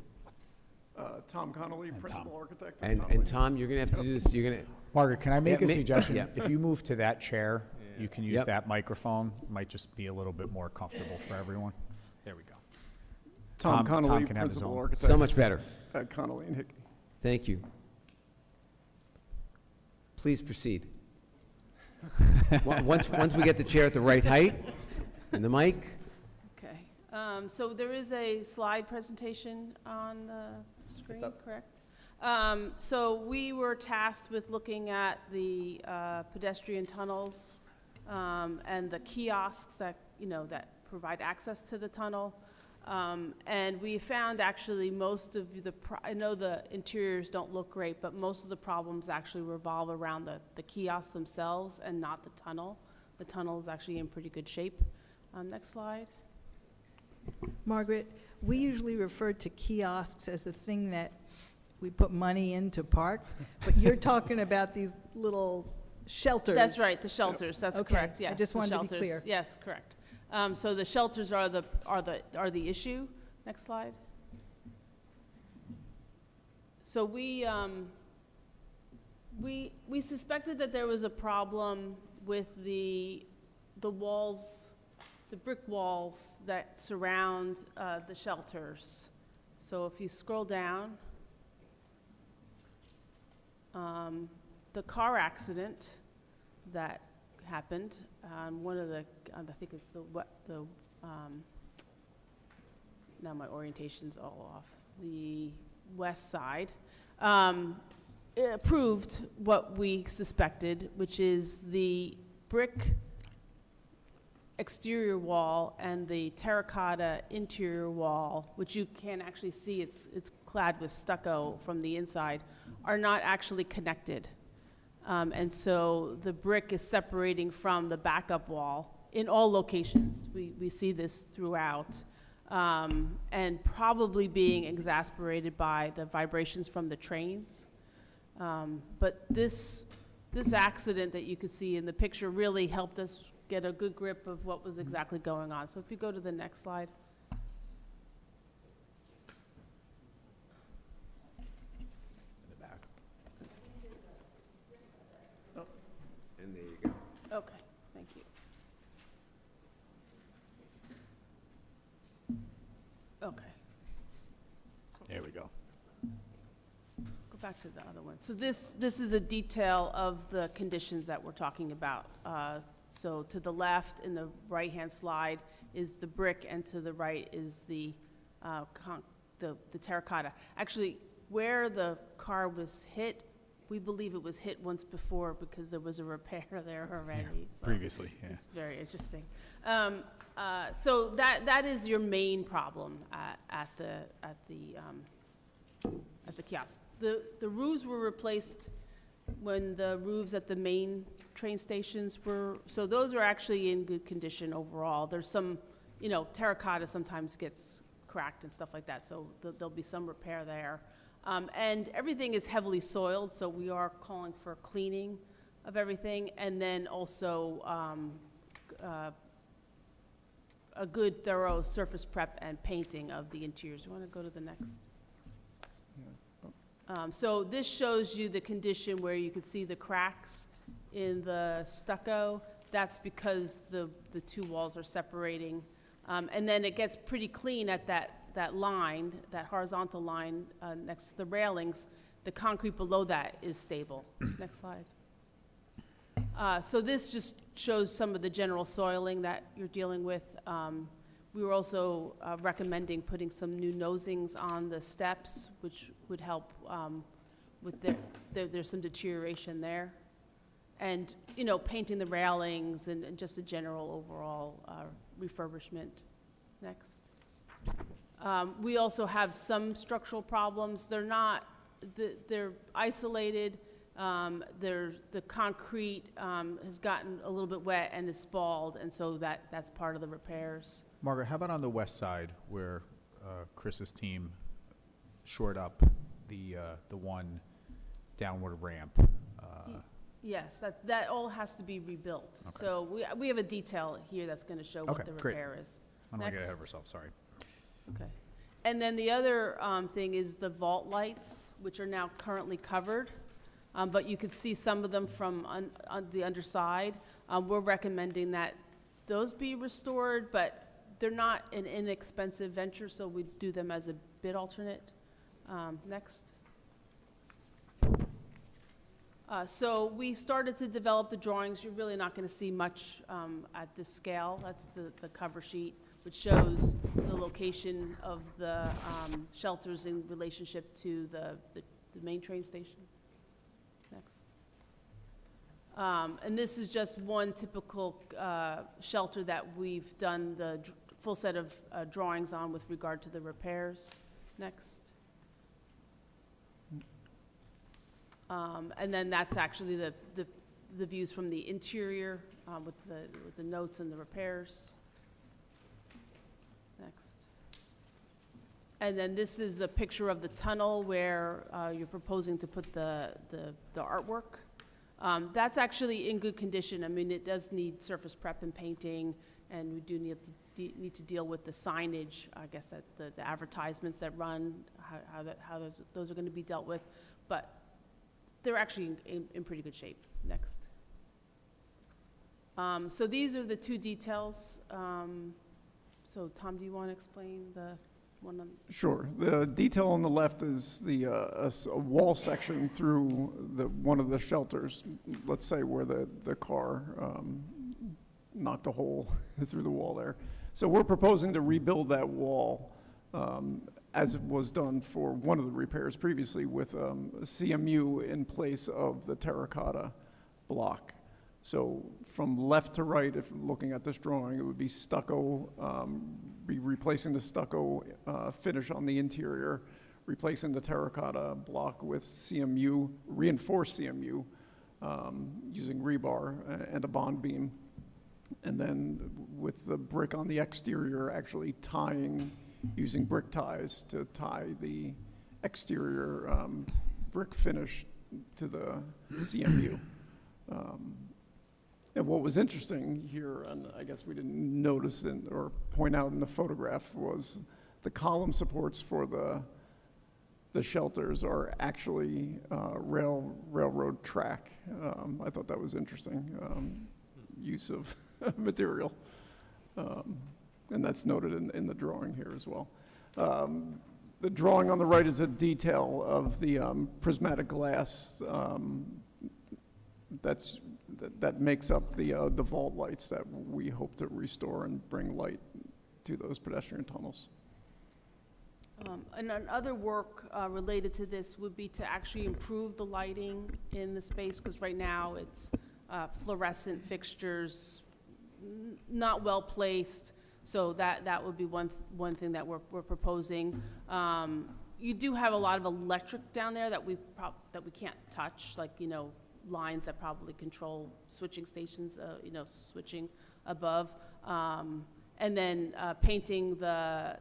Tom Connolly, And Principal Tom. Architect. And Tom, you're going to have to do this, you're going to, Margaret, can I make Yeah, a suggestion? yeah. If you move to that chair, you can use Yep. that microphone. It might just be a little bit more comfortable for everyone. There we go. Tom Connolly, can have his Principal own. Architect. so much better. At Connolly and Hickey. Thank you. Please proceed. Once we get the chair at the right height and the mic, Okay. So there is a slide presentation on the screen, correct? So we were tasked with looking at the pedestrian tunnels and the kiosks that, that provide access to the tunnel. And we found actually most of I know the interiors don't look great, but most of the problems actually revolve around the kiosks themselves and not the tunnel. The tunnel is actually in pretty good shape. Next slide. Margaret, we usually refer to kiosks as the thing that we put money in to park, but you're talking about these little shelters. That's right, the shelters, that's Okay, correct, yes. I just the wanted to be shelters. clear. Yes, correct. So the shelters are the issue. Next slide. So we suspected that there was a problem with the walls, the brick walls that surround the shelters. So if you scroll down, the car accident that happened, one of the, I think it's now my orientation's all off, the west side, it proved what we suspected, which is the brick exterior wall and the terracotta interior wall, which you can actually see it's clad with stucco from the inside, are not actually connected. And so the brick is separating from the backup wall in all locations. We see this throughout, and probably being exasperated by the vibrations from the trains. But this accident that you could see in the picture really helped us get a good grip of what was exactly going on. So if you go to the next slide. and there you go. Okay, thank you. Okay. There we go. back to the other one. So this is a detail of the conditions that we're talking about. So to the left, in the right-hand slide, is the brick, and to the right is the terracotta. Actually, where the car was hit, we believe it was hit once before because there was a repair there already. So Previously, yeah. it's very interesting. So that is your main problem at the kiosk. The roofs were replaced when the roofs at the main train stations were, so those are actually in good condition overall. There's some, terracotta sometimes gets cracked and stuff like that, so there'll be some repair there. And everything is heavily soiled, so we are calling for cleaning of everything, and then also a good thorough surface prep and painting of the interiors. You want to go to the next? So this shows you the condition where you can see the cracks in the stucco. That's because the two walls are separating. And then it gets pretty clean at that line, that horizontal line next to the railings. The concrete below that is stable. Next slide. So this just shows some of the general soiling that you're dealing with. We were also recommending putting some new nosings on the steps, which would help with there's some deterioration there. And, painting the railings and just a general overall refurbishment. Next. We also have some structural problems. They're not, they're isolated. The concrete has gotten a little bit wet and is spalled, and so that's part of the repairs. Margaret, how about on the west side where Chris's team shored up the one downward ramp? Yes, that all has to be rebuilt. Okay. So we have a detail here that's going to show what the repair is. I don't want to get ahead of ourselves, sorry. Okay. And then the other thing is the vault lights, which are now currently covered. But you could see some of them from on the underside. We're recommending that those be restored, but they're not an inexpensive venture, so we do them as a bid alternate. Next. So we started to develop the drawings. You're really not going to see much at this scale. That's the cover sheet, which shows the location of the shelters in relationship to the main train station. Next. And this is just one typical shelter that we've done the full set of drawings on with regard to the repairs. Next. And then that's actually the views from the interior with the notes and the repairs. Next. And then this is a picture of the tunnel where you're proposing to put the artwork. That's actually in good condition. I mean, it does need surface prep and painting, and we do need to deal with the signage, I guess, that the advertisements that run, how those are going to be dealt with. But they're actually in pretty good shape. Next. So these are the two details. So Tom, do you want to explain the one on? Sure. The detail on the left is the a wall section through one of the shelters, let's say where the car knocked a hole through the wall there. So we're proposing to rebuild that wall as was done for one of the repairs previously with a CMU in place of the terracotta block. So from left to right, if looking at this drawing, it would be stucco, be replacing the stucco finish on the interior, replacing the terracotta block with CMU, reinforced CMU, using rebar and a bond beam. And then with the brick on the exterior, actually tying, using brick ties to tie the exterior brick finish to the CMU. And what was interesting here, and I guess we didn't notice or point out in the photograph, was the column supports for the shelters are actually railroad track. I thought that was interesting, use of material. And that's noted in the drawing here as well. the drawing on the right is a detail of the prismatic glass that makes up the vault lights that we hope to restore and bring light to those pedestrian tunnels. And other work related to this would be to actually improve the lighting in the space, because right now it's fluorescent fixtures, not well placed. So that would be one thing that we're proposing. You do have a lot of electric down there that we can't touch, like, you know, lines that probably control switching stations, you know, switching above. And then painting the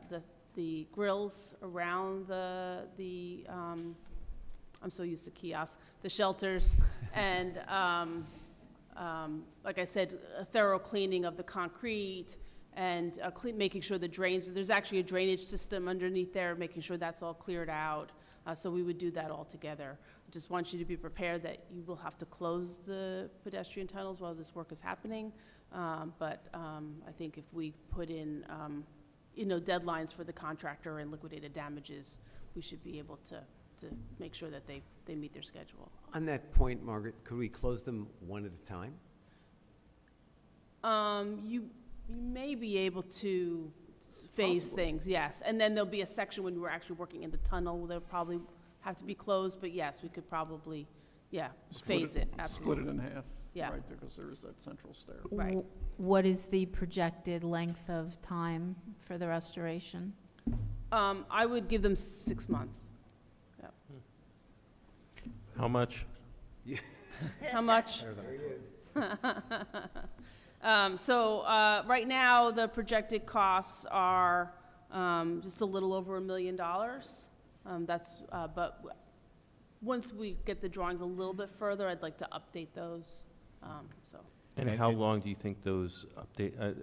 grills around I'm so used to kiosks, the shelters, and like I said, a thorough cleaning of the concrete, and making sure the drains, there's actually a drainage system underneath there, making sure that's all cleared out. So we would do that all together. Just want you to be prepared that you will have to close the pedestrian tunnels while this work is happening. But I think if we put in, you know, deadlines for the contractor and liquidated damages, we should be able to make sure that they meet their schedule. On that point, Margaret, could we close them one at a time? You may be able to phase things, yes. And then there'll be a section when we're actually working in the tunnel, they'll probably have to be closed, but yes, we could probably, phase it, absolutely. Split it in half. Yeah. Right, because there is that central stair. Right. What is the projected length of time for the restoration? I would give them 6 months. How much? How much? Right now, the projected costs are just a little over $1 million. But once we get the drawings a little bit further, I'd like to update those. And how long do you think those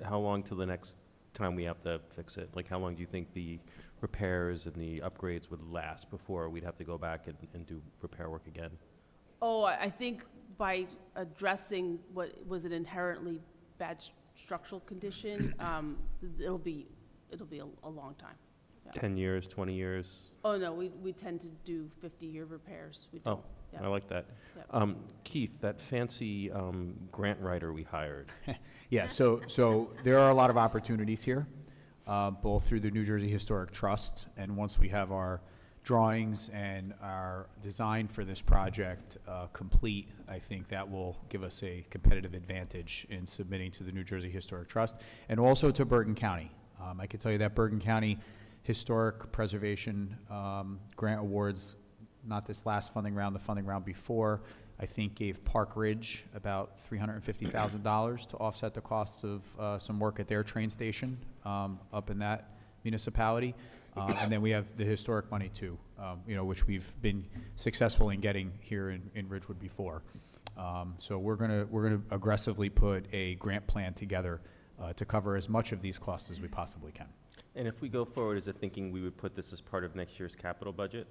how long till the next time we have to fix it? Like, how long do you think the repairs and the upgrades would last before we'd have to go back and do repair work again? Oh, I think by addressing what was an inherently bad structural condition, it'll be a long time. Yeah. 10 years, 20 years? Oh, no, we tend to do 50-year repairs. We don't. Oh, Yeah. I like that. Yeah. Keith, that fancy grant writer we hired. Yeah, so there are a lot of opportunities here, both through the New Jersey Historic Trust, and once we have our drawings and our design for this project complete, I think that will give us a competitive advantage in submitting to the New Jersey Historic Trust, and also to Bergen County. I can tell you that Bergen County Historic Preservation Grant Awards, not this last funding round, the funding round before, I think gave Park Ridge about $350,000 to offset the costs of some work at their train station up in that municipality. And then we have the historic money too, you know, which we've been successful in getting here in Ridgewood before. So we're gonna aggressively put a grant plan together to cover as much of these costs as we possibly can. And if we go forward, is it thinking we would put this as part of next year's capital budget?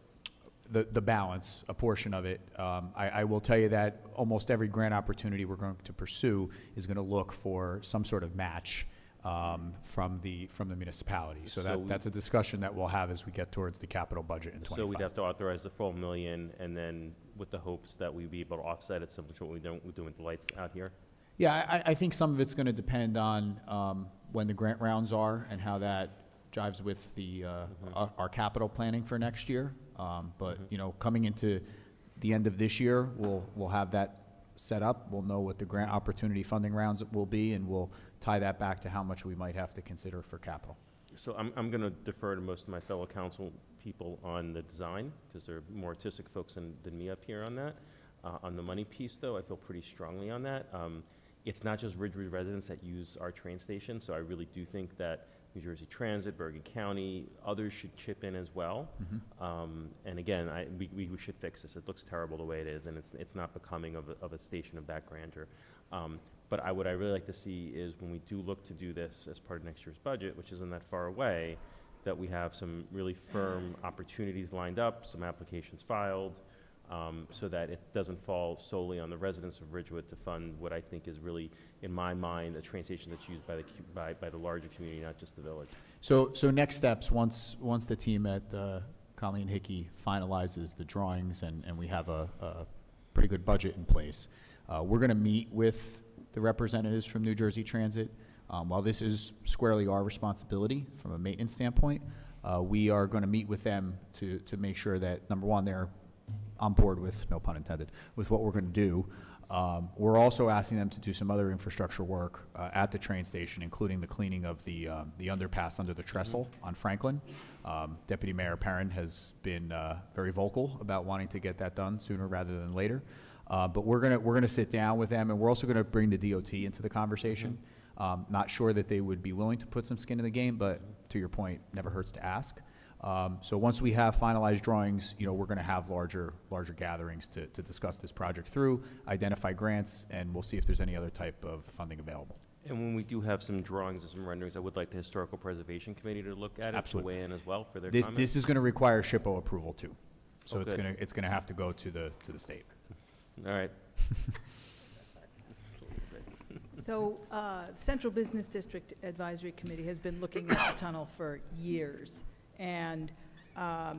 The balance, a portion of it. I will tell you that almost every grant opportunity we're going to pursue is going to look for some sort of match from the municipality. So that's a discussion that we'll have as we get towards the capital budget in 25. So we'd have to authorize the full $1 million, and then with the hopes that we'd be able to offset it, similar to what we're doing with the lights out here? Yeah, I think some of it's going to depend on when the grant rounds are and how that jives with the our capital planning for next year. But you know, coming into the end of this year, we'll have that set up. We'll know what the grant opportunity funding rounds will be, and we'll tie that back to how much we might have to consider for capital. So I'm going to defer to most of my fellow council people on the design, because they're more artistic folks than me up here on that. On the money piece, though, I feel pretty strongly on that. It's not just Ridgewood residents that use our train station, so I really do think that New Jersey Transit, Bergen County, others should chip in as well. And again, we should fix this. It looks terrible the way it is, and it's not becoming of a station of that grandeur. But what I really like to see is when we do look to do this as part of next year's budget, which isn't that far away, that we have some really firm opportunities lined up, some applications filed, so that it doesn't fall solely on the residents of Ridgewood to fund what I think is really, in my mind, a train station that's used by the larger community, not just the village. So next steps, once the team at Colleen Hickey finalizes the drawings and we have a pretty good budget in place, we're going to meet with the representatives from New Jersey Transit. While this is squarely our responsibility from a maintenance standpoint, we are going to meet with them to make sure that, number one, they're on board with, no pun intended, with what we're going to do. We're also asking them to do some other infrastructure work at the train station, including the cleaning of the underpass under the trestle on Franklin. Deputy Mayor Perrin has been very vocal about wanting to get that done sooner rather than later. But we're gonna sit down with them, and we're also gonna bring the DOT into the conversation. Not sure that they would be willing to put some skin in the game, but to your point, never hurts to ask. So once we have finalized drawings, we're going to have larger gatherings to discuss this project through, identify grants, and we'll see if there's any other type of funding available. And when we do have some drawings and some renderings, I would like the Historical Preservation Committee to look at it, to weigh in as well for their comments. This is going to require SHPO approval too, so Oh, good. it's going to have to go to the state. All right. So, Central Business District Advisory Committee has been looking at the tunnel for years, and I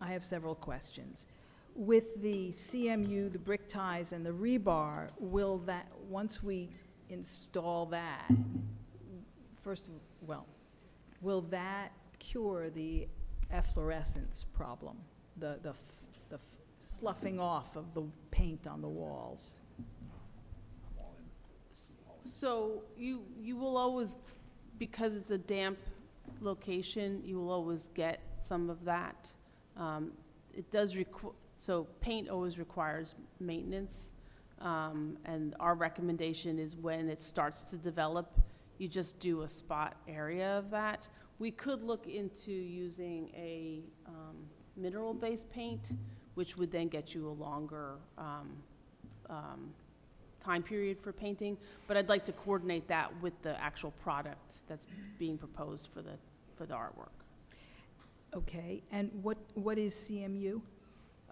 have several questions. With the CMU, the brick ties, and the rebar, will that, once we install that, will that cure the efflorescence problem, the sloughing off of the paint on the walls? So you will always, because it's a damp location, you will always get some of that. It does so paint always requires maintenance, and our recommendation is when it starts to develop, you just do a spot area of that. We could look into using a mineral-based paint, which would then get you a longer time period for painting, but I'd like to coordinate that with the actual product that's being proposed for the artwork. Okay, and what is CMU?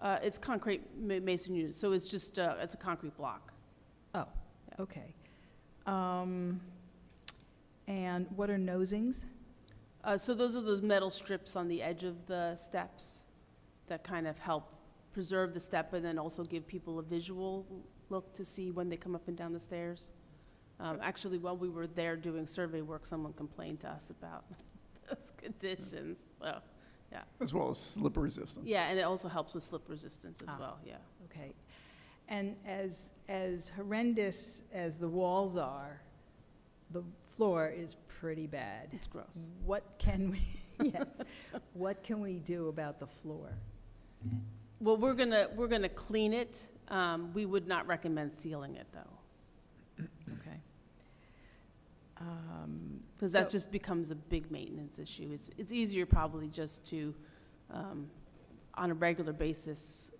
It's concrete mason unit, so it's just it's a concrete block. Oh, okay. And what are nosings? So those are those metal strips on the edge of the steps that kind of help preserve the step and then also give people a visual look to see when they come up and down the stairs. Actually, while we were there doing survey work, someone complained to us about those conditions. So, yeah. As well as slip resistance. Yeah, and it also helps with slip resistance as well, yeah. Okay. And as horrendous as the walls are, the floor is pretty bad. It's gross. What can we, yes, what can we do about the floor? Well, we're gonna clean it. We would not recommend sealing it, though. Okay. Because that just becomes a big maintenance issue. It's easier probably just to, on a regular basis,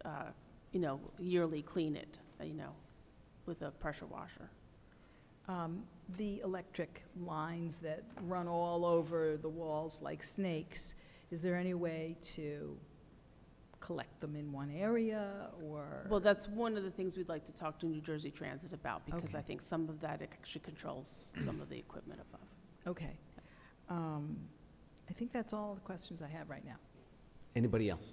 yearly clean it, with a pressure washer. The electric lines that run all over the walls like snakes, is there any way to collect them in one area, or? Well, that's one of the things we'd like to talk to New Jersey Transit about, because Okay. I think some of that actually controls some of the equipment above. Okay. I think that's all the questions I have right now. Anybody else?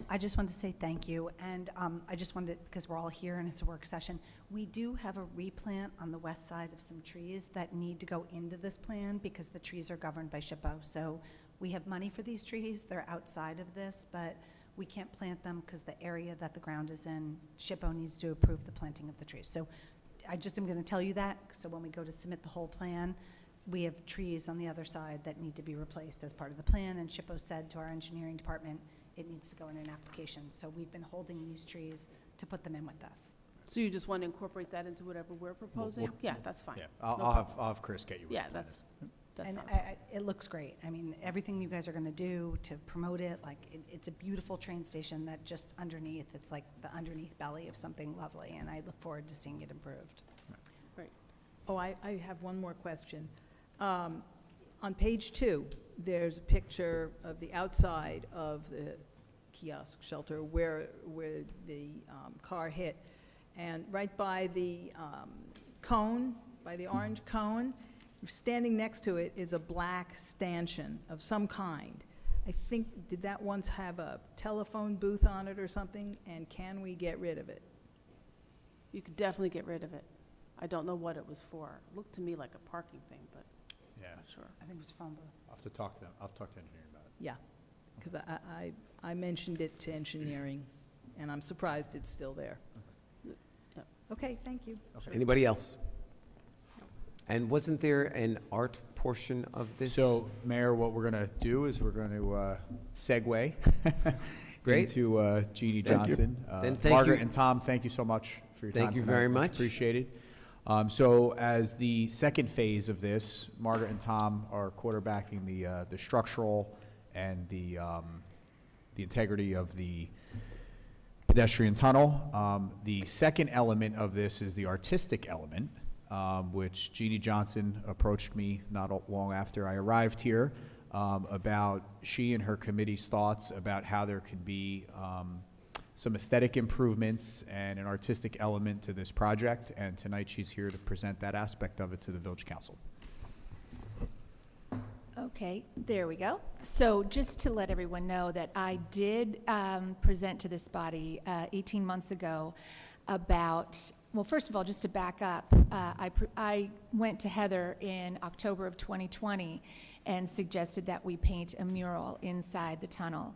I just wanted to say thank you, and I just wanted, because we're all here and it's a work session, we do have a replant on the west side of some trees that need to go into this plan because the trees are governed by SHPO. So we have money for these trees, they're outside of this, but we can't plant them because the area that the ground is in, SHPO needs to approve the planting of the trees. So I just am going to tell you that, so when we go to submit the whole plan, we have trees on the other side that need to be replaced as part of the plan, and SHPO said to our engineering department, it needs to go in an application. So we've been holding these trees to put them in with us. So you just want to incorporate that into whatever we're proposing? Yeah, that's fine. Yeah, No I'll have Chris get you. what Yeah, the plan that's And not, it looks great. I mean, everything you guys are going to do to promote it, like, it's a beautiful train station that just underneath, it's like the underneath belly of something lovely, and I look forward to seeing it improved. Oh, I have one more question. On page 2, there's a picture of the outside of the kiosk shelter where the car hit. And right by the cone, by the orange cone, standing next to it is a black stanchion of some kind. I think, did that once have a telephone booth on it or something? And can we get rid of it? You could definitely get rid of it. I don't know what it was for. It looked to me like a parking thing, but Yeah, I'm not sure. I think it was phone booth. I'll have to talk to them, I'll talk to engineering about it. Yeah, because I mentioned it to engineering, and I'm surprised it's still there. Yep. Okay, thank you. Anybody else? And wasn't there an art portion of this? So, Mayor, what we're going to do is we're going to segue Great. into Jeannie Thank you. Johnson. Then thank Margaret you. and Tom, thank you so much for your time Thank you tonight. very much. Appreciated. So, as the second phase of this, Margaret and Tom are quarterbacking the structural and the integrity of the pedestrian tunnel. The second element of this is the artistic element, which Jeannie Johnson approached me not long after I arrived here about she and her committee's thoughts about how there could be some aesthetic improvements and an artistic element to this project, and tonight she's here to present that aspect of it to the Village Council. Okay, there we go. So just to let everyone know that I did present to this body 18 months ago about, well, first of all, just to back up, I went to Heather in October of 2020 and suggested that we paint a mural inside the tunnel.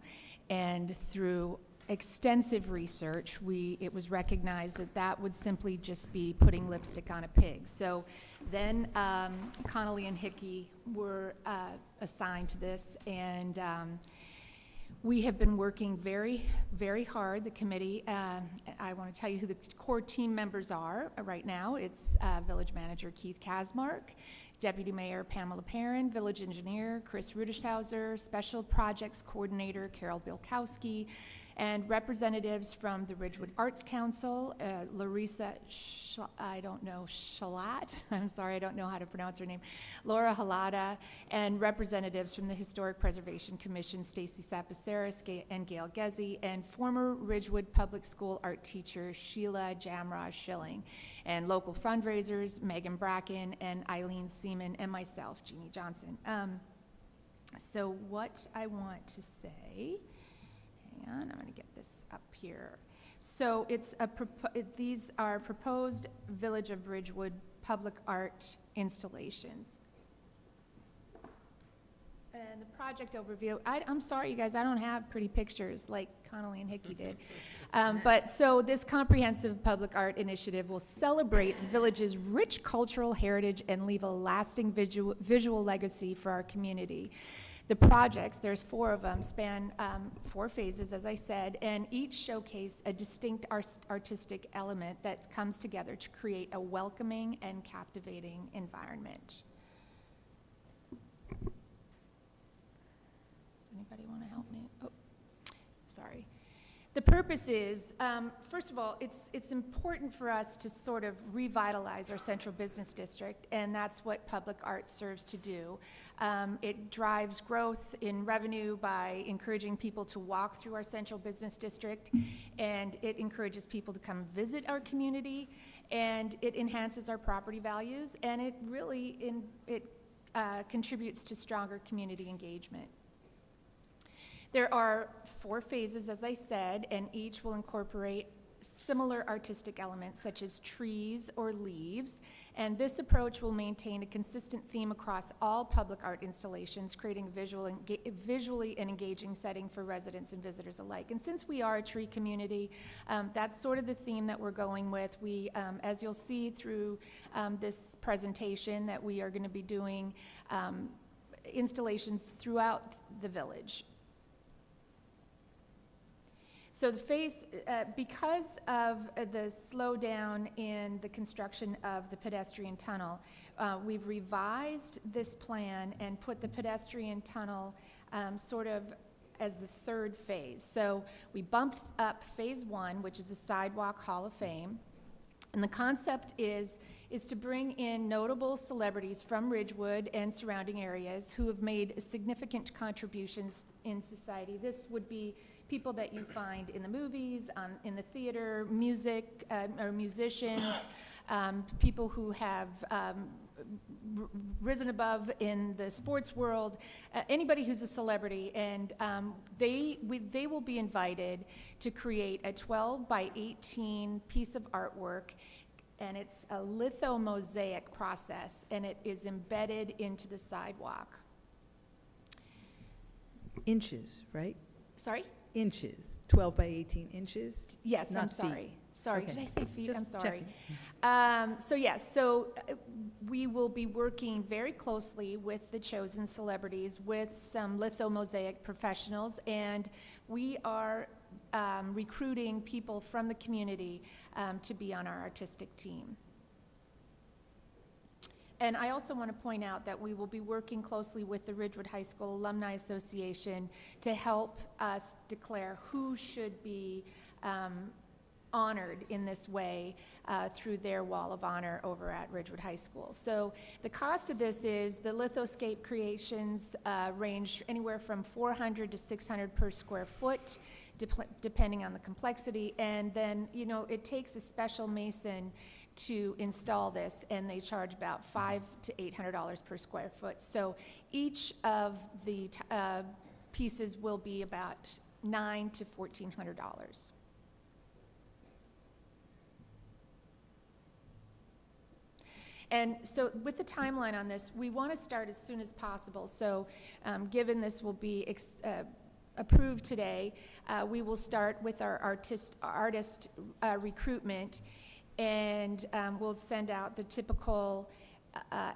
And through extensive research, it was recognized that that would simply just be putting lipstick on a pig. So then Connolly and Hickey were assigned to this, and we have been working very, very hard, the committee. I want to tell you who the core team members are right now. It's Village Manager Keith Kasmark, Deputy Mayor Pamela Perrin, Village Engineer Chris Rudischhauser, Special Projects Coordinator Carol Bilkowski, and representatives from the Ridgewood Arts Council, Larissa, Shalat, I'm sorry, I don't know how to pronounce her name, Laura Halada, and representatives from the Historic Preservation Commission, Stacy Sapaceris and Gail Gezzi, and former Ridgewood Public School art teacher Sheila Jamraj Schilling, and local fundraisers, Megan Bracken and Eileen Seaman, and myself, Jeannie Johnson. So what I want to say, hang on, I'm going to get this up here. So it's these are proposed Village of Ridgewood public art installations. And the project overview, I'm sorry, you guys, I don't have pretty pictures like Connolly and Hickey did. But so this comprehensive public art initiative will celebrate the village's rich cultural heritage and leave a lasting visual legacy for our community. The projects, there's 4 of them, span 4 phases, as I said, and each showcase a distinct artistic element that comes together to create a welcoming and captivating environment. Does anybody want to help me? Oh, sorry. The purpose is, first of all, it's important for us to sort of revitalize our central business district, and that's what public art serves to do. It drives growth in revenue by encouraging people to walk through our central business district, and it encourages people to come visit our community, and it enhances our property values, and it really contributes to stronger community engagement. There are 4 phases, as I said, and each will incorporate similar artistic elements such as trees or leaves, and this approach will maintain a consistent theme across all public art installations, creating a visually an engaging setting for residents and visitors alike. And since we are a tree community, that's sort of the theme that we're going with. We, as you'll see through this presentation, that we are going to be doing installations throughout the village. So the phase, because of the slowdown in the construction of the pedestrian tunnel, we've revised this plan and put the pedestrian tunnel sort of as the 3rd phase. So we bumped up phase 1, which is a sidewalk hall of fame. And the concept is to bring in notable celebrities from Ridgewood and surrounding areas who have made significant contributions in society. This would be people that you find in the movies, in the theater, music, or musicians, people who have risen above in the sports world, anybody who's a celebrity, and they will be invited to create a 12 by 18 piece of artwork, and it's a lithomosaic process, and it is embedded into the sidewalk. Inches, right? Sorry? Inches, 12 by 18 inches? Yes, I'm Not feet. sorry. Sorry, Okay. did I say feet? Just I'm sorry. checking. So yes, we will be working very closely with the chosen celebrities, with some lithomosaic professionals, and we are recruiting people from the community to be on our artistic team. And I also want to point out that we will be working closely with the Ridgewood High School Alumni Association to help us declare who should be honored in this way through their Wall of Honor over at Ridgewood High School. So the cost of this is the lithoscape creations range anywhere from $400 to $600 per square foot, depending on the complexity. And then, you know, it takes a special mason to install this, and they charge about $500 to $800 per square foot. So each of the pieces will be about $900 to $1,400. And so with the timeline on this, we want to start as soon as possible. So given this will be approved today, we will start with our artist recruitment, and we'll send out the typical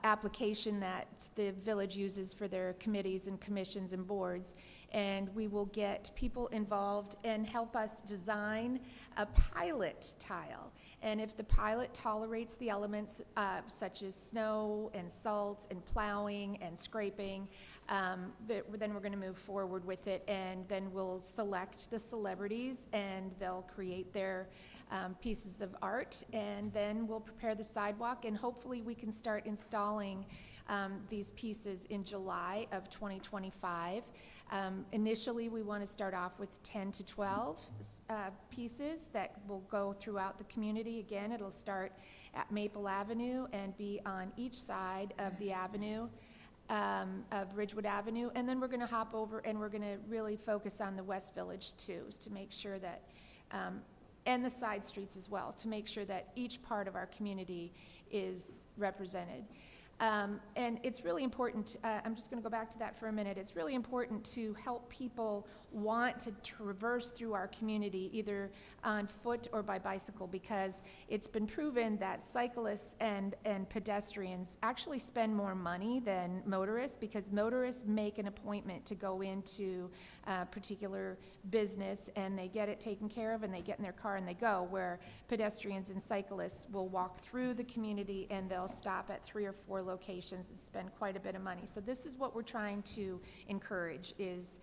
application that the village uses for their committees and commissions and boards. And we will get people involved and help us design a pilot tile. And if the pilot tolerates the elements such as snow and salt and plowing and scraping, then we're going to move forward with it, and then we'll select the celebrities, and they'll create their pieces of art, and then we'll prepare the sidewalk, and hopefully we can start installing these pieces in July of 2025. Initially, we want to start off with 10 to 12 pieces that will go throughout the community. Again, it'll start at Maple Avenue and be on each side of the avenue, of Ridgewood Avenue, and then we're going to hop over and we're going to really focus on the West Village too, to make sure that, and the side streets as well, to make sure that each part of our community is represented. And it's really important, I'm just going to go back to that for a minute, it's really important to help people want to traverse through our community either on foot or by bicycle, because it's been proven that cyclists and pedestrians actually spend more money than motorists, because motorists make an appointment to go into a particular business and they get it taken care of and they get in their car and they go, where pedestrians and cyclists will walk through the community and they'll stop at 3 or 4 locations and spend quite a bit of money. So this is what we're trying to encourage, is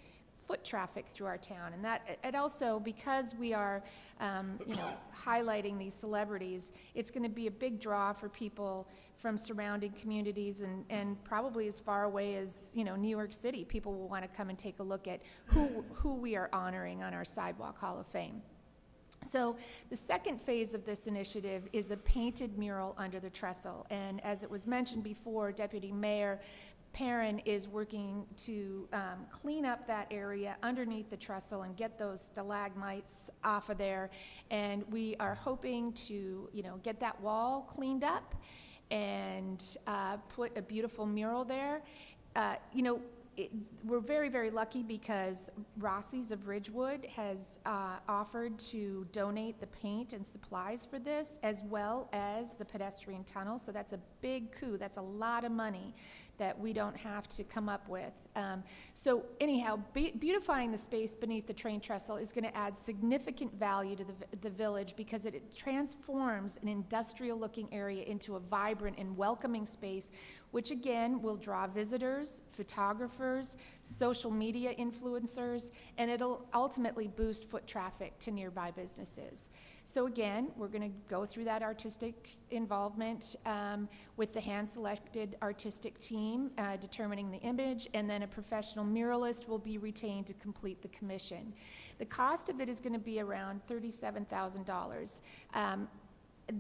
foot traffic through our town. And that, and also because we are, highlighting these celebrities, it's going to be a big draw for people from surrounding communities and probably as far away as, New York City. People will want to come and take a look at who we are honoring on our Sidewalk Hall of Fame. So the second phase of this initiative is a painted mural under the trestle. And as it was mentioned before, Deputy Mayor Perrin is working to clean up that area underneath the trestle and get those stalagmites off of there. And we are hoping to, get that wall cleaned up and put a beautiful mural there. We're very, very lucky because Rossi's of Ridgewood has offered to donate the paint and supplies for this, as well as the pedestrian tunnel. So that's a big coup. That's a lot of money that we don't have to come up with. So anyhow, beautifying the space beneath the train trestle is going to add significant value to the village, because it transforms an industrial-looking area into a vibrant and welcoming space, which again will draw visitors, photographers, photographers, social media influencers, and it'll ultimately boost foot traffic to nearby businesses. So again, we're going to go through that artistic involvement with the hand-selected artistic team determining the image, and then a professional muralist will be retained to complete the commission. The cost of it is going to be around $37,000.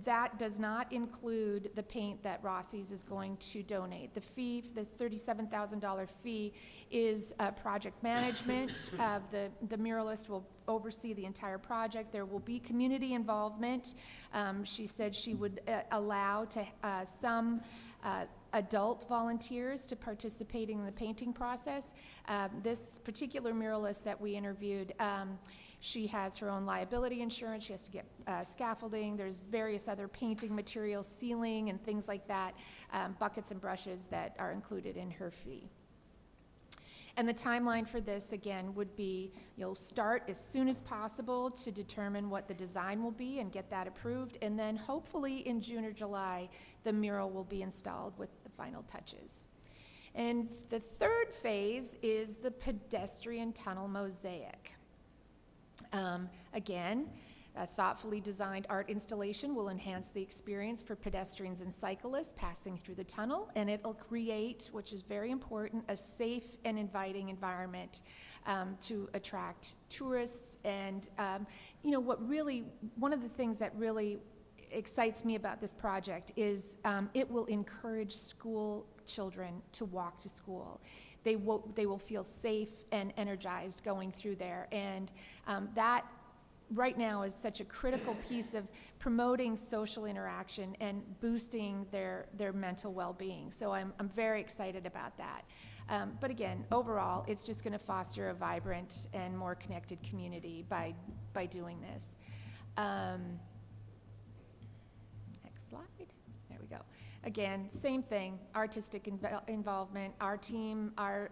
That does not include the paint that Rossi's is going to donate. The fee, the $37,000 fee, is project management. The muralist will oversee the entire project. There will be community involvement. She said she would allow some adult volunteers to participating in the painting process. This particular muralist that we interviewed, she has her own liability insurance. She has to get scaffolding. There's various other painting materials, ceiling and things like that, buckets and brushes that are included in her fee. And the timeline for this, again, would be you'll start as soon as possible to determine what the design will be and get that approved. And then hopefully in June or July, the mural will be installed with the final touches. And the third phase is the pedestrian tunnel mosaic. Again, a thoughtfully designed art installation will enhance the experience for pedestrians and cyclists passing through the tunnel, and it'll create, which is very important, a safe and inviting environment to attract tourists. And one of the things that really excites me about this project is it will encourage school children to walk to school. They will feel safe and energized going through there, and that right now is such a critical piece of promoting social interaction and boosting their mental well-being. So I'm very excited about that. But again, overall, it's just going to foster a vibrant and more connected community by doing this. Next slide. There we go. Again, same thing, artistic involvement. Our team, our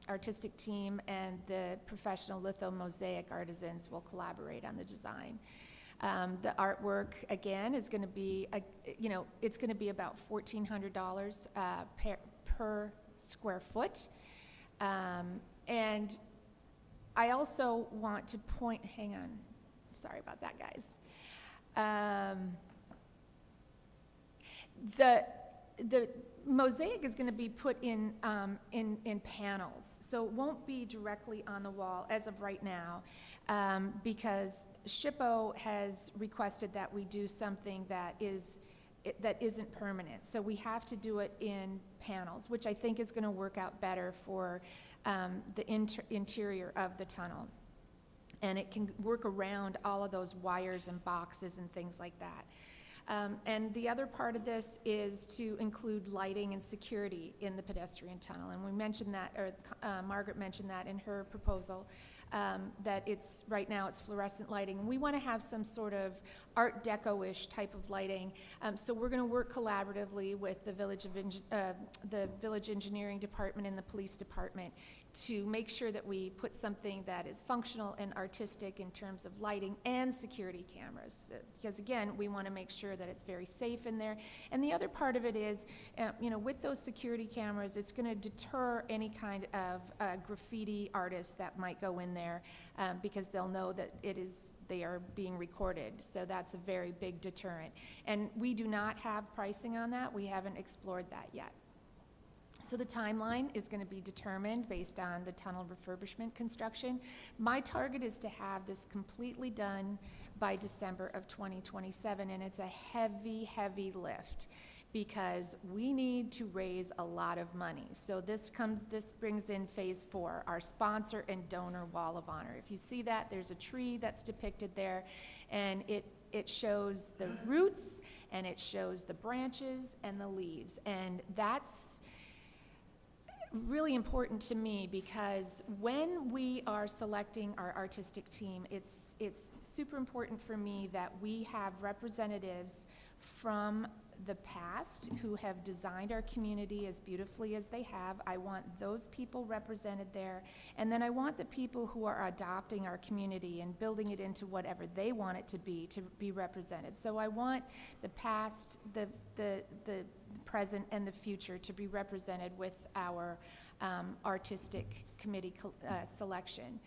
artistic team and the professional lithomosaic artisans will collaborate on the design. The artwork, again, is going to be, it's going to be about $1,400 per square foot. And I also want to point, hang on, sorry about that, guys. The mosaic is going to be put in panels, so it won't be directly on the wall as of right now, because SHPO has requested that we do something that isn't permanent. So we have to do it in panels, which I think is going to work out better for the interior of the tunnel. And it can work around all of those wires and boxes and things like that. And the other part of this is to include lighting and security in the pedestrian tunnel. And we mentioned that, or Margaret mentioned that in her proposal, that right now it's fluorescent lighting. We want to have some sort of Art Deco-ish type of lighting. So we're going to work collaboratively with the village engineering department and the police department to make sure that we put something that is functional and artistic in terms of lighting and security cameras. Because again, we want to make sure that it's very safe in there. And the other part of it is, with those security cameras, it's going to deter any kind of graffiti artists that might go in there, because they'll know that they are being recorded. So that's a very big deterrent. And we do not have pricing on that. We haven't explored that yet. So the timeline is going to be determined based on the tunnel refurbishment construction. My target is to have this completely done by December of 2027, and it's a heavy, heavy lift because we need to raise a lot of money. So this brings in phase 4, our sponsor and donor wall of honor. If you see that, there's a tree that's depicted there, and it shows the roots, and it shows the branches and the leaves, and that's really important to me because when we are selecting our artistic team, it's super important for me that we have representatives from the past who have designed our community as beautifully as they have. I want those people represented there. And then I want the people who are adopting our community and building it into whatever they want it to be represented. So I want the past, the present, and the future to be represented with our artistic committee selection.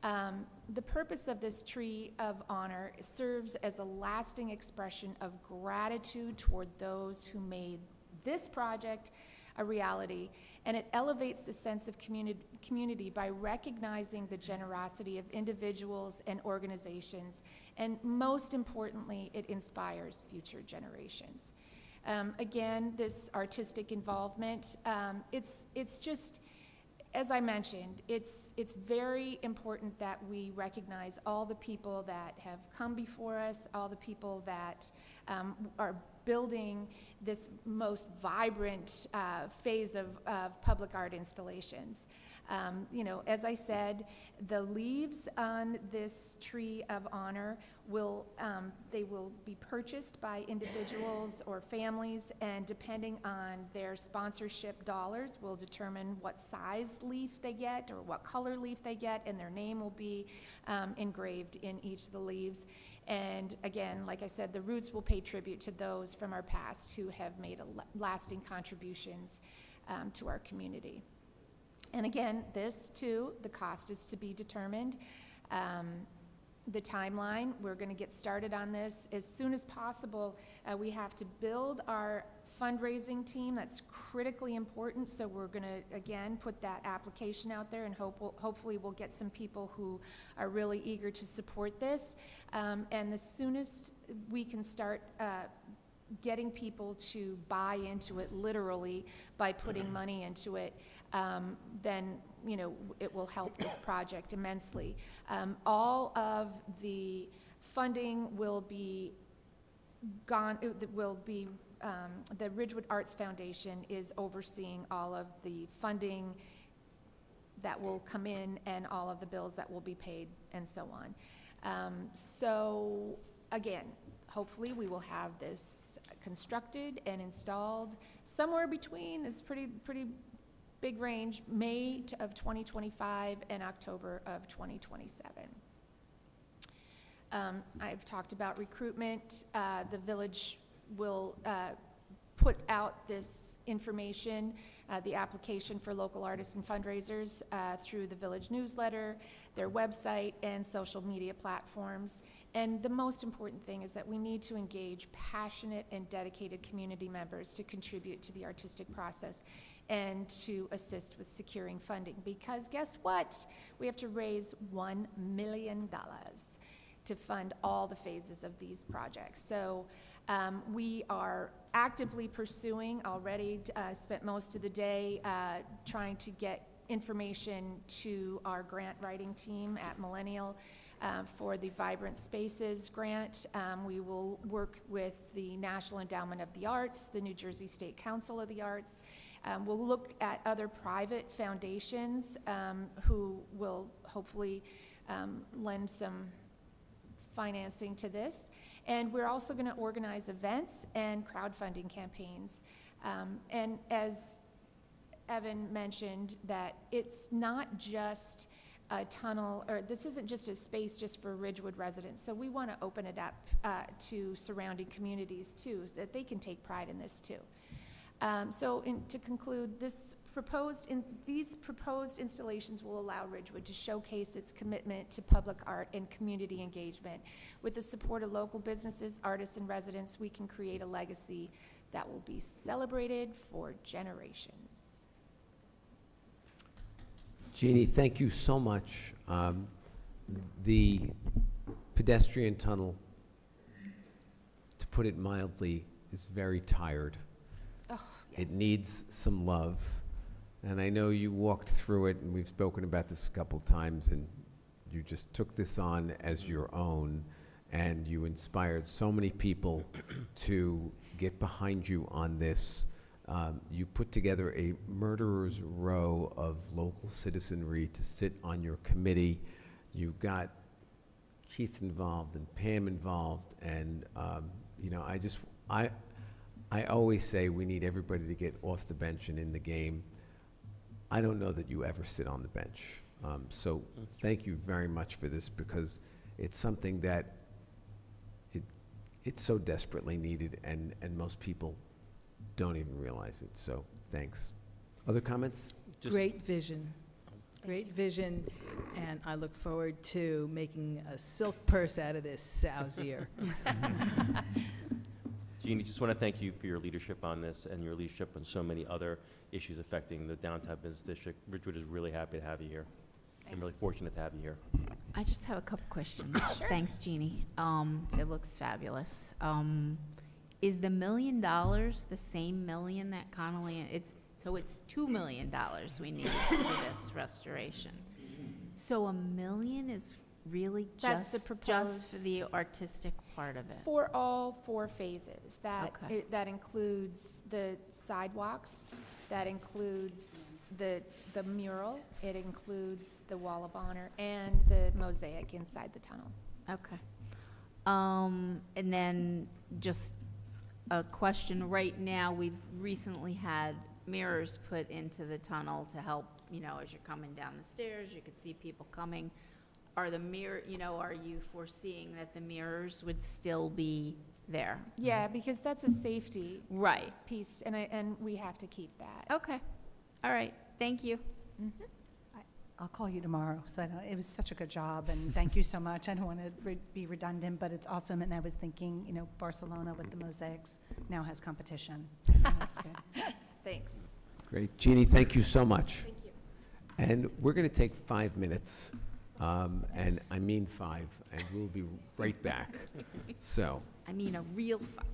The purpose of this tree of honor serves as a lasting expression of gratitude toward those who made this project a reality, and it elevates the sense of community by recognizing the generosity of individuals and organizations, and most importantly, it inspires future generations. Again, this artistic involvement, it's just, as I mentioned, it's very important that we recognize all the people that have come before us, all the people that are building this most vibrant phase of public art installations. You know, as I said, the leaves on this tree of honor they will be purchased by individuals or families, and depending on their sponsorship dollars will determine what size leaf they get or what color leaf they get, and their name will be engraved in each of the leaves. And again, like I said, the roots will pay tribute to those from our past who have made lasting contributions to our community. And again, this too, the cost is to be determined. The timeline, we're going to get started on this as soon as possible. We have to build our fundraising team. That's critically important. So we're going to, again, put that application out there, and hopefully we'll get some people who are really eager to support this. And the soonest we can start getting people to buy into it literally by putting money into it, then, you know, it will help this project immensely. All of the funding will be gone, the Ridgewood Arts Foundation is overseeing all of the funding that will come in and all of the bills that will be paid and so on. So again, hopefully we will have this constructed and installed somewhere between, it's pretty big range, May of 2025 and October of 2027. I've talked about recruitment. The village will put out this information, the application for local artists and fundraisers through the village newsletter, their website, and social media platforms. And the most important thing is that we need to engage passionate and dedicated community members to contribute to the artistic process and to assist with securing funding. Because guess what? We have to raise $1 million to fund all the phases of these projects. So we are actively pursuing already, spent most of the day trying to get information to our grant writing team at Millennial for the Vibrant Spaces grant. We will work with the National Endowment of the Arts, the New Jersey State Council of the Arts. We'll look at other private foundations who will hopefully lend some financing to this. And we're also going to organize events and crowdfunding campaigns. And as Evan mentioned, that it's not just a tunnel, or this isn't just a space just for Ridgewood residents. So we want to open it up to surrounding communities too, that they can take pride in this too. To conclude, these proposed installations will allow Ridgewood to showcase its commitment to public art and community engagement. With the support of local businesses, artists, and residents, we can create a legacy that will be celebrated for generations. Jeannie, thank you so much. The pedestrian tunnel, to put it mildly, is very tired. Oh, yes. It needs some love. And I know you walked through it, and we've spoken about this a couple times, and you just took this on as your own, and you inspired so many people to get behind you on this. You put together a murderer's row of local citizenry to sit on your committee. You got Keith involved and Pam involved, and you know, I always say we need everybody to get off the bench and in the game. I don't know that you ever sit on the bench. So thank you very much for this, because it's something that it's so desperately needed, and most people don't even realize it. So thanks. Other comments? Great vision. Great vision, and I look forward to making a silk purse out of this sow's ear. Jeannie, just want to thank you for your leadership on this and your leadership on so many other issues affecting the downtown business district. Ridgewood is really happy to have you here. I'm really fortunate to have you here. I just have a couple questions. Thanks, Jeannie. It looks fabulous. Is the $1 million the same million that Connolly, so it's $2 million we need for this restoration? So $1 million is really That's the just for proposed- the artistic part of it? For all 4 phases. Okay. That includes the sidewalks, that includes the mural, it includes the wall of honor, and the mosaic inside the tunnel. Okay. And then just a question, right now, we've recently had mirrors put into the tunnel to help, as you're coming down the stairs, you could see people coming. Are you foreseeing that the mirrors would still be there? Yeah, because that's a safety Right. piece, and we have to keep that. Okay. All right. Thank you. I'll call you tomorrow, so it was such a good job, and thank you so much. I don't want to be redundant, but it's awesome, and I was thinking, Barcelona with the mosaics now has competition. That's good. Thanks. Great. Jeannie, thank you so much. Thank you. And we're going to take 5 minutes, and I mean 5, and we'll be right back. So. I mean, a real 5.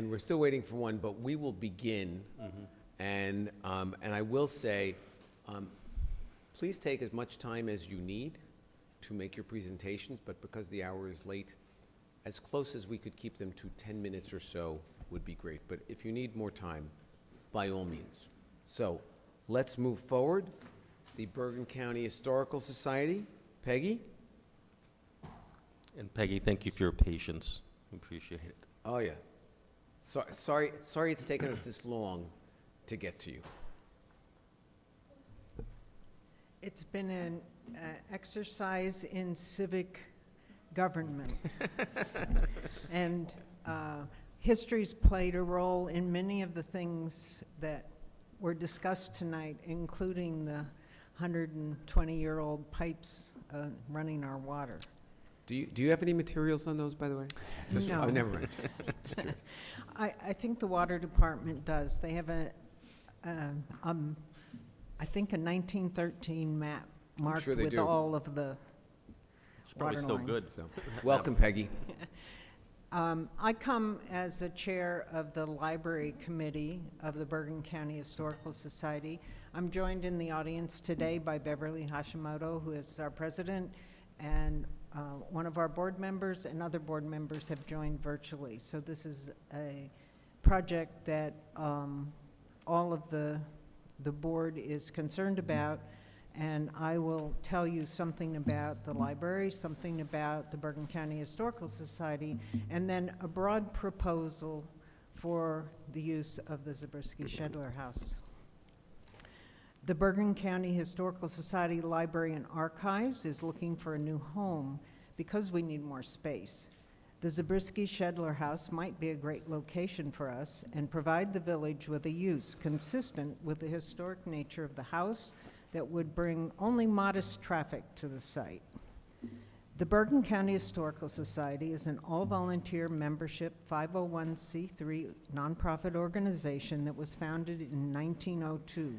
and we're still waiting for one, but we will begin. And I will say, please take as much time as you need to make your presentations, but because the hour is late, as close as we could keep them to 10 minutes or so would be great. But if you need more time, by all means. So let's move forward. The Bergen County Historical Society. Peggy? And Peggy, thank you for your patience. We appreciate it. Oh, yeah. Sorry it's taken us this long to get to you. It's been an exercise in civic government. And history's played a role in many of the things that were discussed tonight, including the 120-year-old pipes running our water. Do you have any materials on those, by the way? No. Oh, never mind. Just curious. I think the water department does. They have I think a 1913 map marked sure they with do. all of the It's probably water still lines. good. So, welcome, Peggy. I come as the chair of the library committee of the Bergen County Historical Society. I'm joined in the audience today by Beverly Hashimoto, who is our president, and one of our board members and other board members have joined virtually. So this is a project that all of the board is concerned about, and I will tell you something about the library, something about the Bergen County Historical Society, and then a broad proposal for the use of the Zabriskie-Shedler House. The Bergen County Historical Society Library and Archives is looking for a new home because we need more space. The Zabriskie-Shedler House might be a great location for us and provide the village with a use consistent with the historic nature of the house that would bring only modest traffic to the site. The Bergen County Historical Society is an all-volunteer membership 501c3 nonprofit organization that was founded in 1902.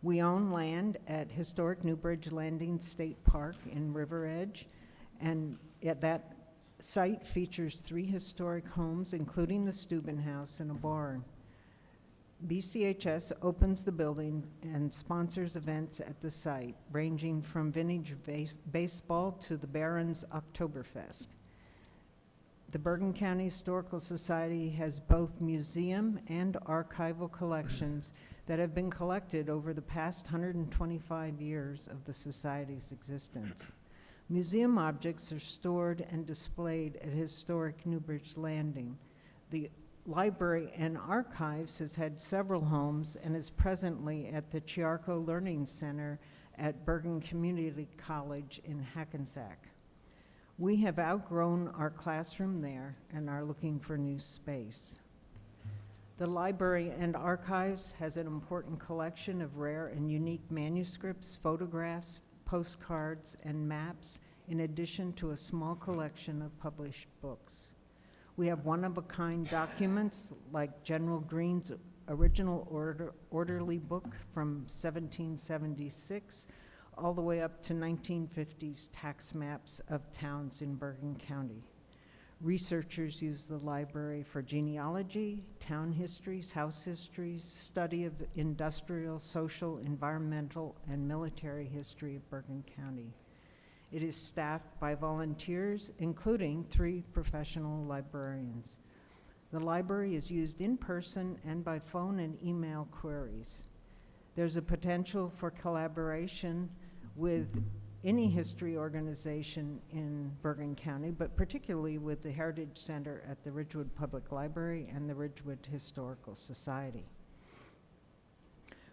We own land at historic Newbridge Landing State Park in River Edge, and at that site features 3 historic homes, including the Steuben House and a barn. BCHS opens the building and sponsors events at the site, ranging from vintage baseball to the Barons Oktoberfest. The Bergen County Historical Society has both museum and archival collections that have been collected over the past 125 years of the Society's existence. Museum objects are stored and displayed at historic Newbridge Landing. The Library and Archives has had several homes and is presently at the Chiarco Learning Center at Bergen Community College in Hackensack. We have outgrown our classroom there and are looking for new space. The Library and Archives has an important collection of rare and unique manuscripts, photographs, postcards, and maps, in addition to a small collection of published books. We have one-of-a-kind documents like General Green's original orderly book from 1776, all the way up to 1950s tax maps of towns in Bergen County. Researchers use the library for genealogy, town histories, house histories, study of industrial, social, environmental, and military history of Bergen County. It is staffed by volunteers, including 3 professional librarians. The library is used in person and by phone and email queries. There's a potential for collaboration with any history organization in Bergen County, but particularly with the Heritage Center at the Ridgewood Public Library and the Ridgewood Historical Society.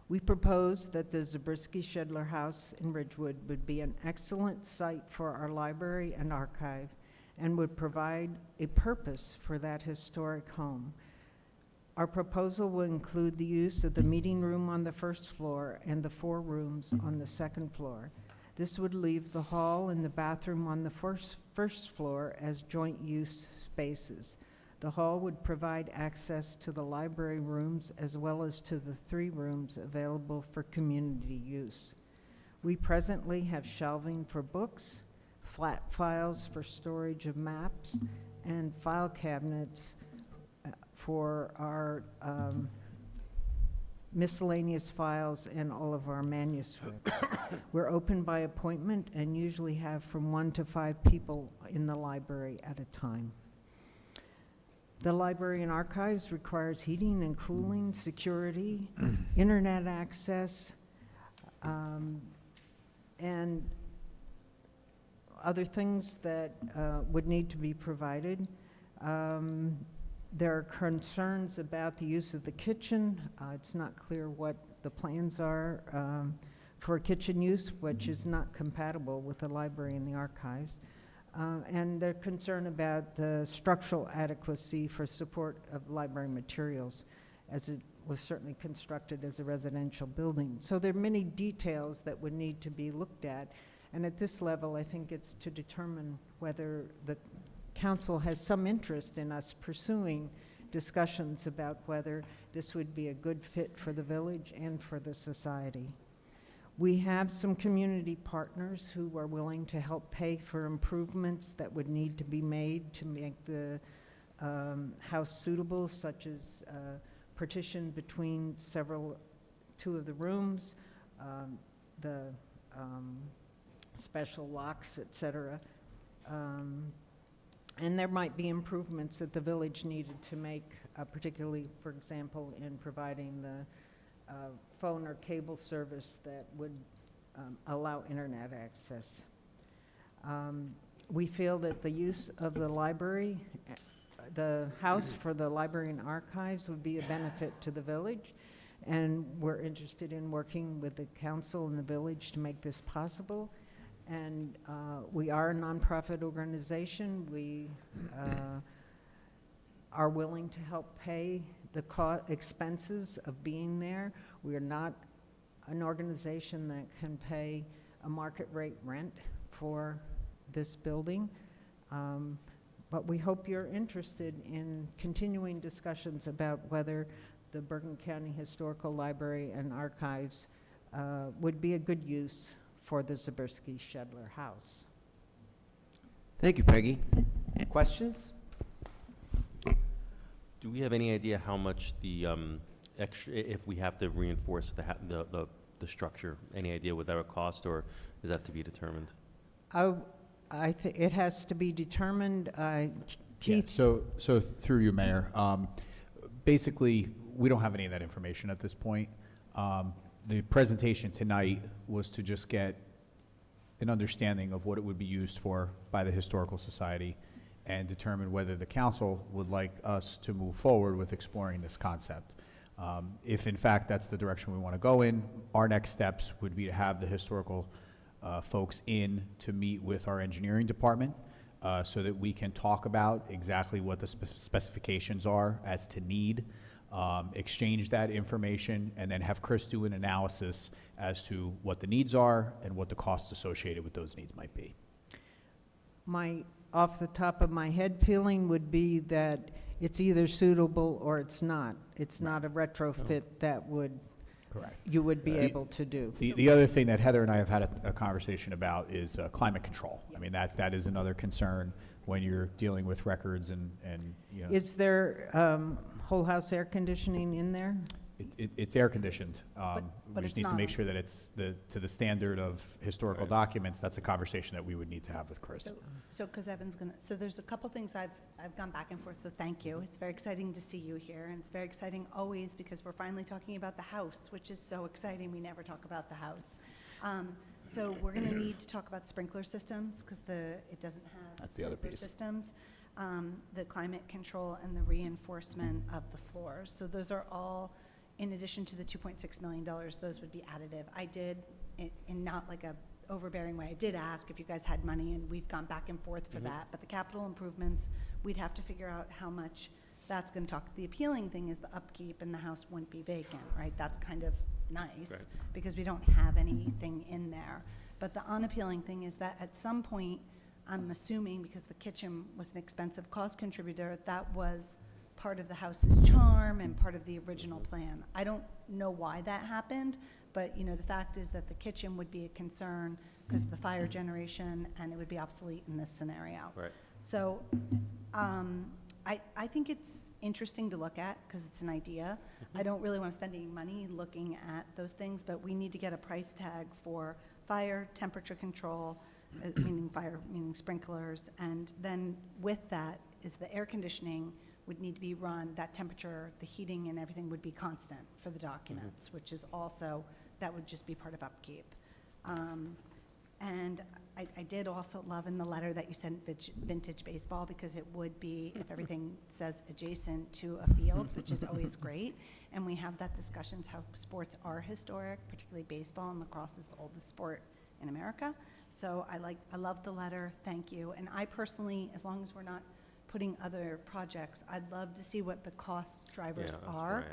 We propose that the Zabriskie-Shedler House in Ridgewood would be an excellent site for our library and archive and would provide a purpose for that historic home. Our proposal will include the use of the meeting room on the 1st floor and the 4 rooms on the 2nd floor. This would leave the hall and the bathroom on the first floor as joint use spaces. The hall would provide access to the library rooms as well as to the 3 rooms available for community use. We presently have shelving for books, flat files for storage of maps, and file cabinets for our miscellaneous files and all of our manuscripts. We're open by appointment and usually have from 1 to 5 people in the library at a time. The library and archives requires heating and cooling, security, internet access, and other things that would need to be provided. There are concerns about the use of the kitchen. It's not clear what the plans are for kitchen use, which is not compatible with the library and the archives. And they're concerned about the structural adequacy for support of library materials, as it was certainly constructed as a residential building. So there are many details that would need to be looked at. And at this level, I think it's to determine whether the council has some interest in us pursuing discussions about whether this would be a good fit for the village and for the society. We have some community partners who are willing to help pay for improvements that would need to be made to make the house suitable, such as partition between two of the rooms, the special locks, et cetera. And there might be improvements that the village needed to make, particularly, for example, in providing the phone or cable service that would allow internet access. We feel that the use of the library, the house for the library and archives would be a benefit to the village, and we're interested in working with the council and the village to make this possible. And we are a nonprofit organization. We are willing to help pay the expenses of being there. We are not an organization that can pay a market rate rent for this building. But we hope you're interested in continuing discussions about whether the Bergen County Historical Library and Archives would be a good use for the Zabriskie-Shedler House. Thank you, Peggy. Questions? Do we have any idea how much the extra, if we have to reinforce the structure, any idea what that would cost, or is that to be determined? I think it has to be determined. Keith? Yeah, so through you, Mayor, basically, we don't have any of that information at this point. The presentation tonight was to just get an understanding of what it would be used for by the Historical Society and determine whether the council would like us to move forward with exploring this concept. If in fact that's the direction we want to go in, our next steps would be to have the historical folks in to meet with our engineering department so that we can talk about exactly what the specifications are as to need, exchange that information, and then have Chris do an analysis as to what the needs are and what the costs associated with those needs might be. My off the top of my head feeling would be that it's either suitable or it's not. It's not a retrofit that would, correct, you would be able to do. The other thing that Heather and I have had a conversation about is climate control. I mean, that is another concern when you're dealing with records and you know. Is there whole house air conditioning in there? It's air conditioned. but We just it's need to not make on. sure that it's to the standard of historical documents. That's a conversation that we would need to have with Chris. So, because Evan's gonna, so there's a couple things I've gone back and forth, so thank you. It's very exciting to see you here, and it's very exciting always because we're finally talking about the house, which is so exciting. We never talk about the house. So we're gonna need to talk about sprinkler systems, because it doesn't have That's the other sprinkler piece. systems, the climate control and the reinforcement of the floors. So those are all, in addition to the $2.6 million, those would be additive. I did, in not like a overbearing way, I did ask if you guys had money, and we've gone back and forth for that. But the capital improvements, we'd have to figure out how much that's going to talk. The appealing thing is the upkeep, and the house wouldn't be vacant, right? That's kind of nice, Right. because we don't have anything in there. But the unappealing thing is that at some point, I'm assuming, because the kitchen was an expensive cost contributor, that was part of the house's charm and part of the original plan. I don't know why that happened, but you know, the fact is that the kitchen would be a concern because of the fire generation, and it would be obsolete in this scenario. Right. So I think it's interesting to look at because it's an idea. I don't really want to spend any money looking at those things, but we need to get a price tag for fire, temperature control, meaning sprinklers, and then with that is the air conditioning would need to be run, that temperature, the heating and everything would be constant for the documents, which is also, that would just be part of upkeep. And I did also love in the letter that you sent vintage baseball, because it would be, if everything says adjacent to a field, which is always great. And we have that discussions how sports are historic, particularly baseball, and lacrosse is the oldest sport in America. So I love the letter, thank you. And I personally, as long as we're not putting other projects, I'd love to see what the cost drivers are.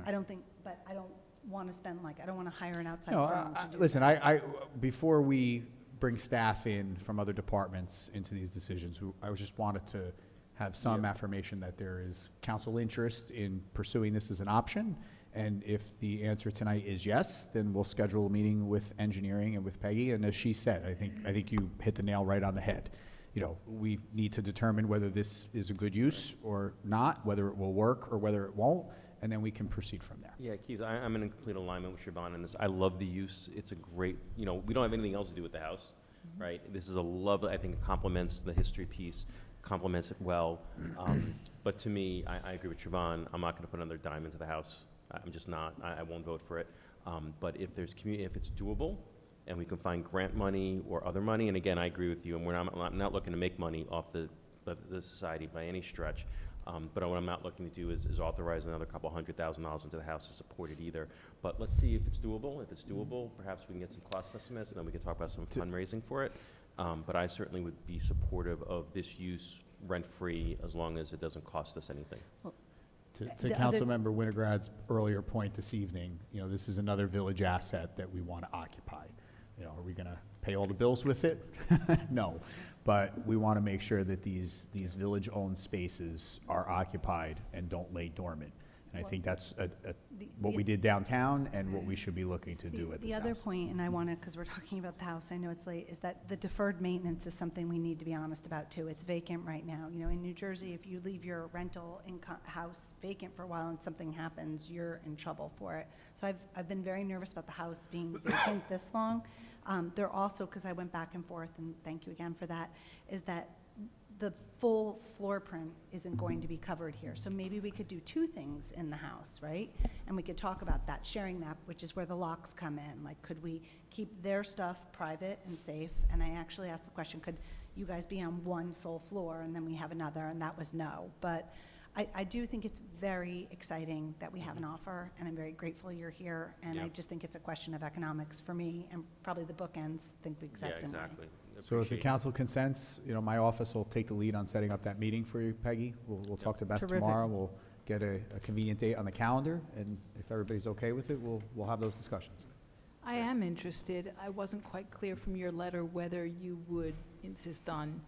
I don't think, but I don't want to spend, I don't want to hire an outside firm to do Listen, that. before we bring staff in from other departments into these decisions, I just wanted to have some affirmation that there is council interest in pursuing this as an option. And if the answer tonight is yes, then we'll schedule a meeting with engineering and with Peggy. And as she said, I think you hit the nail right on the head. You know, we need to determine whether this is a good use or not, whether it will work or whether it won't, and then we can proceed from there. Yeah, Keith, I'm in complete alignment with Siobhan on this. I love the use. It's a great, we don't have anything else to do with the house, right? This is a lovely, I think it complements the history piece, complements it well. But to me, I agree with Siobhan. I'm not going to put another dime into the house. I'm just not. I won't vote for it. But if there's if it's doable, and we can find grant money or other money, and again, I agree with you, and I'm not looking to make money off the society by any stretch. But what I'm not looking to do is authorize another couple $100,000 into the house to support it either. But let's see if it's doable. If it's doable, perhaps we can get some cost estimates, and then we can talk about some fundraising for it. But I certainly would be supportive of this use rent-free as long as it doesn't cost us anything. To Councilmember Winograd's earlier point this evening, this is another village asset that we want to occupy. Are we going to pay all the bills with it? No. But we want to make sure that these village-owned spaces are occupied and don't lay dormant. And I think that's what we did downtown and what we should be looking to do at this house. The other point, and I want to, because we're talking about the house, I know it's late, is that the deferred maintenance is something we need to be honest about too. It's vacant right now. In New Jersey, if you leave your rental house vacant for a while and something happens, you're in trouble for it. So I've been very nervous about the house being vacant this long. There also, because I went back and forth, and thank you again for that, is that the full floor print isn't going to be covered here. So maybe we could do two things in the house, right? And we could talk about that, sharing that, which is where the locks come in. Could we keep their stuff private and safe? And I actually asked the question, could you guys be on one sole floor and then we have another? And that was no. But I do think it's very exciting that we have an offer, and I'm very grateful you're here. And I just think it's a question of economics for me, and probably the bookends think the exact same way. Yeah, exactly. So if the council consents, my office will take the lead on setting up that meeting for you, Peggy. We'll talk to Beth Terrific. tomorrow. We'll get a convenient date on the calendar, and if everybody's okay with it, we'll have those discussions. I am interested. I wasn't quite clear from your letter whether you would insist on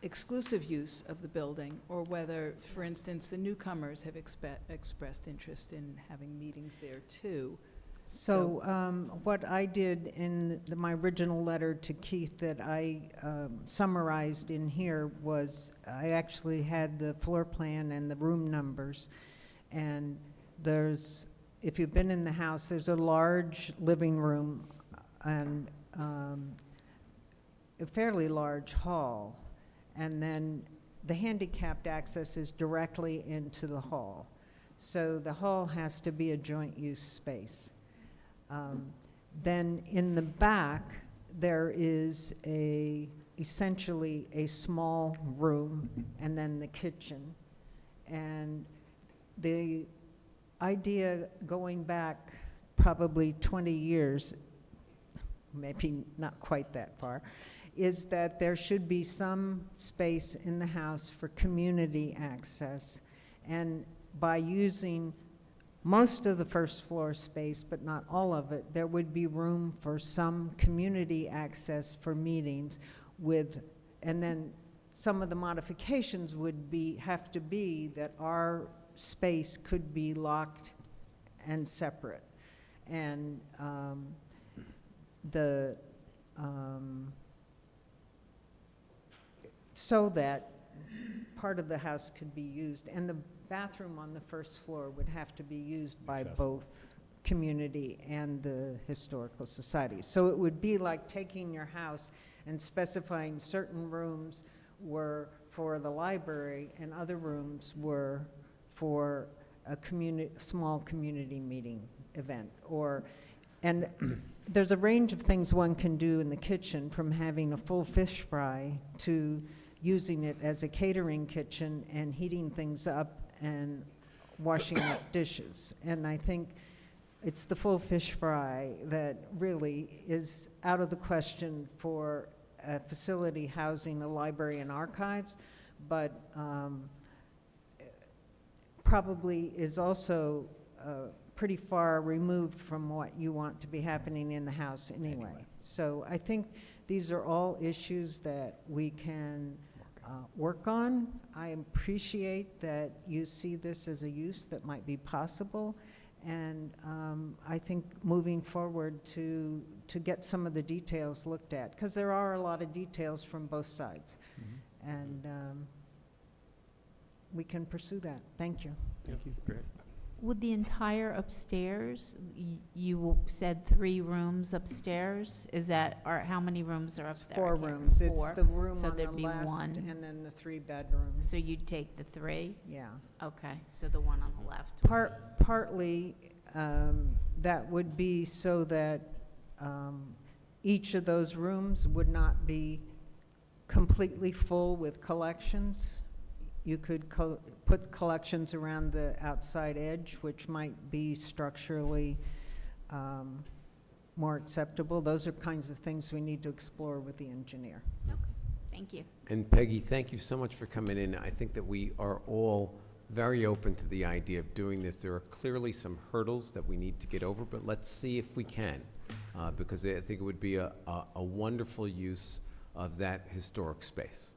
exclusive use of the building, or whether, for instance, the newcomers have expressed interest in having meetings there too. So what I did in my original letter to Keith that I summarized in here was I actually had the floor plan and the room numbers. And if you've been in the house, there's a large living room and a fairly large hall. And then the handicapped access is directly into the hall. So the hall has to be a joint use space. Then in the back, there is essentially a small room and then the kitchen. And the idea going back probably 20 years, maybe not quite that far, is that there should be some space in the house for community access. And by using most of the first floor space, but not all of it, there would be room for some community access for meetings and then some of the modifications would have to be that our space could be locked and separate. And so that part of the house could be used, and the bathroom on the first floor would have to be used by Accessible. both community and the Historical Society. So it would be like taking your house and specifying certain rooms were for the library and other rooms were for a small community meeting event. And there's a range of things one can do in the kitchen, from having a full fish fry to using it as a catering kitchen and heating things up and washing up dishes. And I think it's the full fish fry that really is out of the question for a facility housing a library and archives, but probably is also pretty far removed from what you want to be happening in the house anyway. So I think these are all issues that we can work on. I appreciate that you see this as a use that might be possible, and I think moving forward to get some of the details looked at, because there are a lot of details from both sides. And we can pursue that. Thank you. Thank you. Great. Would the entire upstairs, you said 3 rooms upstairs, is that, or how many rooms are up there? 4 I can't- rooms. It's 4. the room So on the there'd be left, one. and then the 3 bedrooms. So you'd take the 3? Yeah. Okay, so the one on the left. would be- Partly, that would be so that each of those rooms would not be completely full with collections. You could put collections around the outside edge, which might be structurally more acceptable. Those are kinds of things we need to explore with the engineer. Okay, thank you. And Peggy, thank you so much for coming in. I think that we are all very open to the idea of doing this. There are clearly some hurdles that we need to get over, but let's see if we can, because I think it would be a wonderful use of that historic space.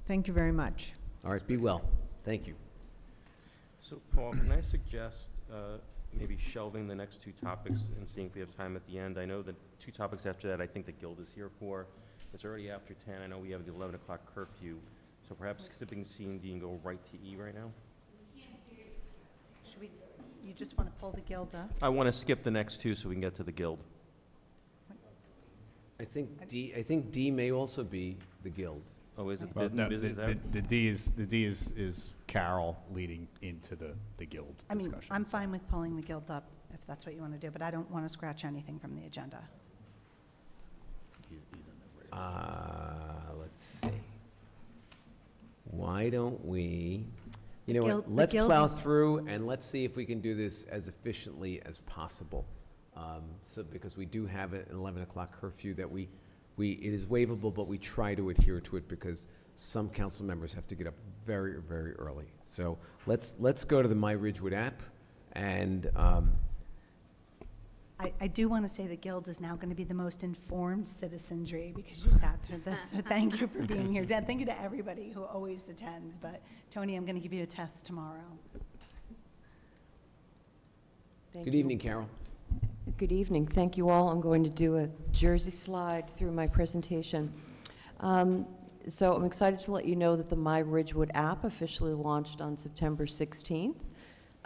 Thank you very much. All right, be well. Thank you. So, Paul, can I suggest maybe shelving the next 2 topics and seeing if we have time at the end? I know the 2 topics after that I think the Guild is here for. It's already after 10. I know we have the 11 o'clock curfew. So perhaps skipping C and D and go right to E right now? Should we, you just want to pull the Guild up? I want to skip the next 2 so we can get to the Guild. I think D may also be the Guild. Oh, is it Well, the no, business there? the D is Carol leading into the guild I mean, discussion. I'm fine with pulling the Guild up if that's what you want to do, but I don't want to scratch anything from the agenda. Let's see. Why don't we, you know Guild- what, the let's Guild plow is- through and let's see if we can do this as efficiently as possible. So, because we do have an 11 o'clock curfew that it is waivable, but we try to adhere to it because some council members have to get up very, very early. So let's go to the My Ridgewood app, and I do want to say the Guild is now going to be the most informed citizenry because you sat through this, so thank you for being here. Thank you to everybody who always attends, but Tony, I'm going to give you a test tomorrow. good evening, Carol. Good evening. Thank you all. I'm going to do a Jersey slide through my presentation. So I'm excited to let you know that the My Ridgewood app officially launched on September 16th.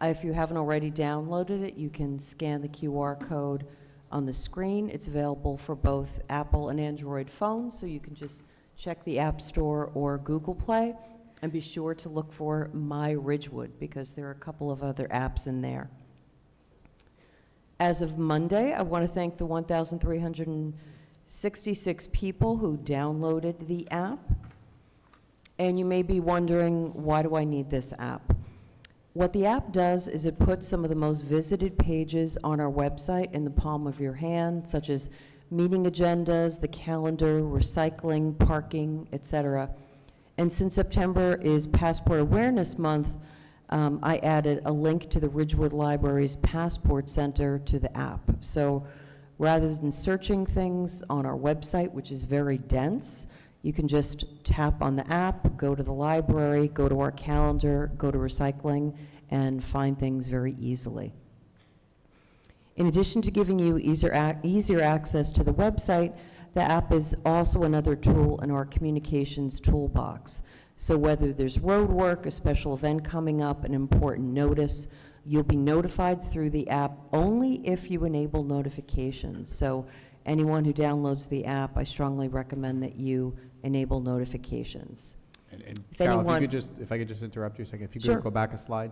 If you haven't already downloaded it, you can scan the QR code on the screen. It's available for both Apple and Android phones, so you can just check the App Store or Google Play, and be sure to look for My Ridgewood because there are a couple of other apps in there. As of Monday, I want to thank the 1,366 people who downloaded the app. And you may be wondering, why do I need this app? What the app does is it puts some of the most visited pages on our website in the palm of your hand, such as meeting agendas, the calendar, recycling, parking, etc. And since September is Passport Awareness Month, I added a link to the Ridgewood Library's Passport Center to the app. So rather than searching things on our website, which is very dense, you can just tap on the app, go to the library, go to our calendar, go to recycling, and find things very easily. In addition to giving you easier access to the website, the app is also another tool in our communications toolbox. So whether there's road work, a special event coming up, an important notice, you'll be notified through the app only if you enable notifications. So anyone who downloads the app, I strongly recommend that you enable notifications. And If Carol, anyone- if I could just interrupt you a second, if you Sure. could go back a slide.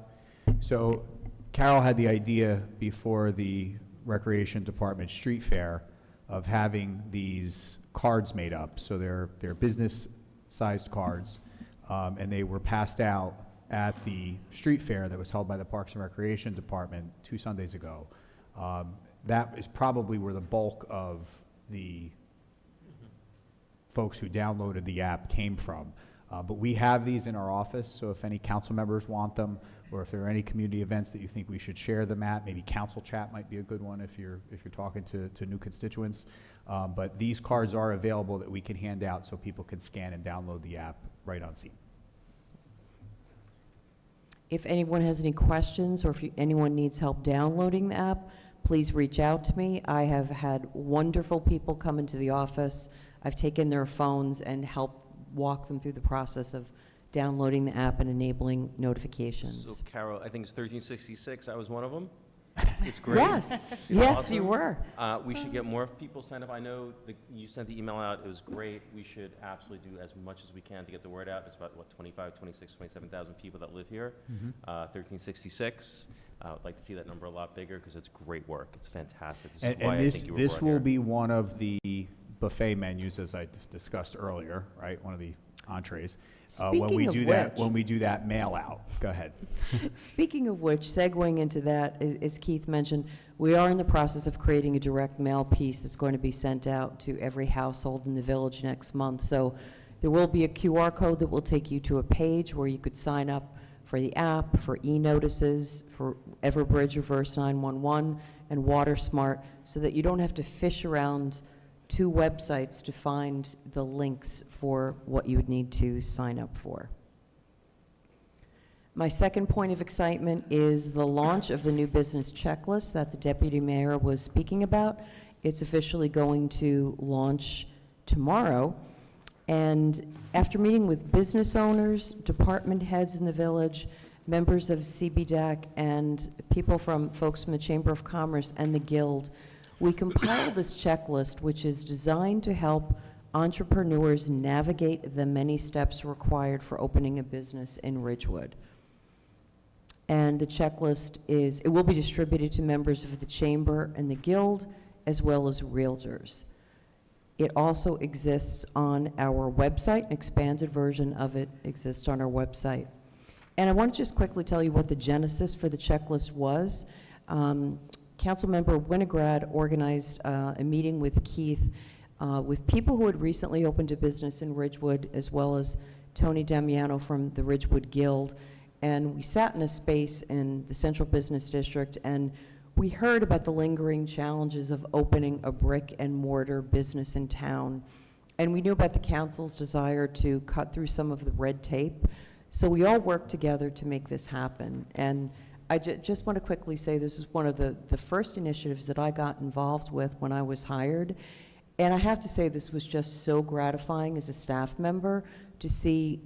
So Carol had the idea before the Recreation Department Street Fair of having these cards made up. So they're business-sized cards, and they were passed out at the street fair that was held by the Parks and Recreation Department 2 Sundays ago. That is probably where the bulk of the folks who downloaded the app came from. But we have these in our office, so if any council members want them, or if there are any community events that you think we should share them at, maybe council chat might be a good one if you're talking to new constituents. But these cards are available that we can hand out so people can scan and download the app right on scene. If anyone has any questions, or if anyone needs help downloading the app, please reach out to me. I have had wonderful people come into the office. I've taken their phones and helped walk them through the process of downloading the app and enabling notifications. So Carol, I think it's 1366, I was one of them. It's great. Yes, It's yes, you awesome. were. We should get more people signed up. I know you sent the email out, it was great. We should absolutely do as much as we can to get the word out. It's about, 25, 26, 27,000 people that live here. 1366. I'd like to see that number a lot bigger because it's great work. It's fantastic. This is why I think you were This brought will here. be one of the buffet menus, as I discussed earlier, right? One of the entrees. When we Speaking of do that, which- when we do that mail out, go ahead. Speaking of which, segueing into that, as Keith mentioned, we are in the process of creating a direct mail piece that's going to be sent out to every household in the village next month. So there will be a QR code that will take you to a page where you could sign up for the app, for e-notices, for Everbridge Reverse 911, and WaterSmart, so that you don't have to fish around 2 websites to find the links for what you would need to sign up for. My second point of excitement is the launch of the new business checklist that the Deputy Mayor was speaking about. It's officially going to launch tomorrow. And after meeting with business owners, department heads in the village, members of CBDAC, and people folks from the Chamber of Commerce and the Guild, we compiled this checklist, which is designed to help entrepreneurs navigate the many steps required for opening a business in Ridgewood. And the checklist it will be distributed to members of the Chamber and the Guild, as well as realtors. It also exists on our website. An expanded version of it exists on our website. And I want to just quickly tell you what the genesis for the checklist was. Councilmember Winograd organized a meeting with Keith with people who had recently opened a business in Ridgewood, as well as Tony Damiano from the Ridgewood Guild. And we sat in a space in the Central Business District, and we heard about the lingering challenges of opening a brick and mortar business in town. And we knew about the council's desire to cut through some of the red tape. So we all worked together to make this happen. And I just want to quickly say this is one of the first initiatives that I got involved with when I was hired. And I have to say this was just so gratifying as a staff member to see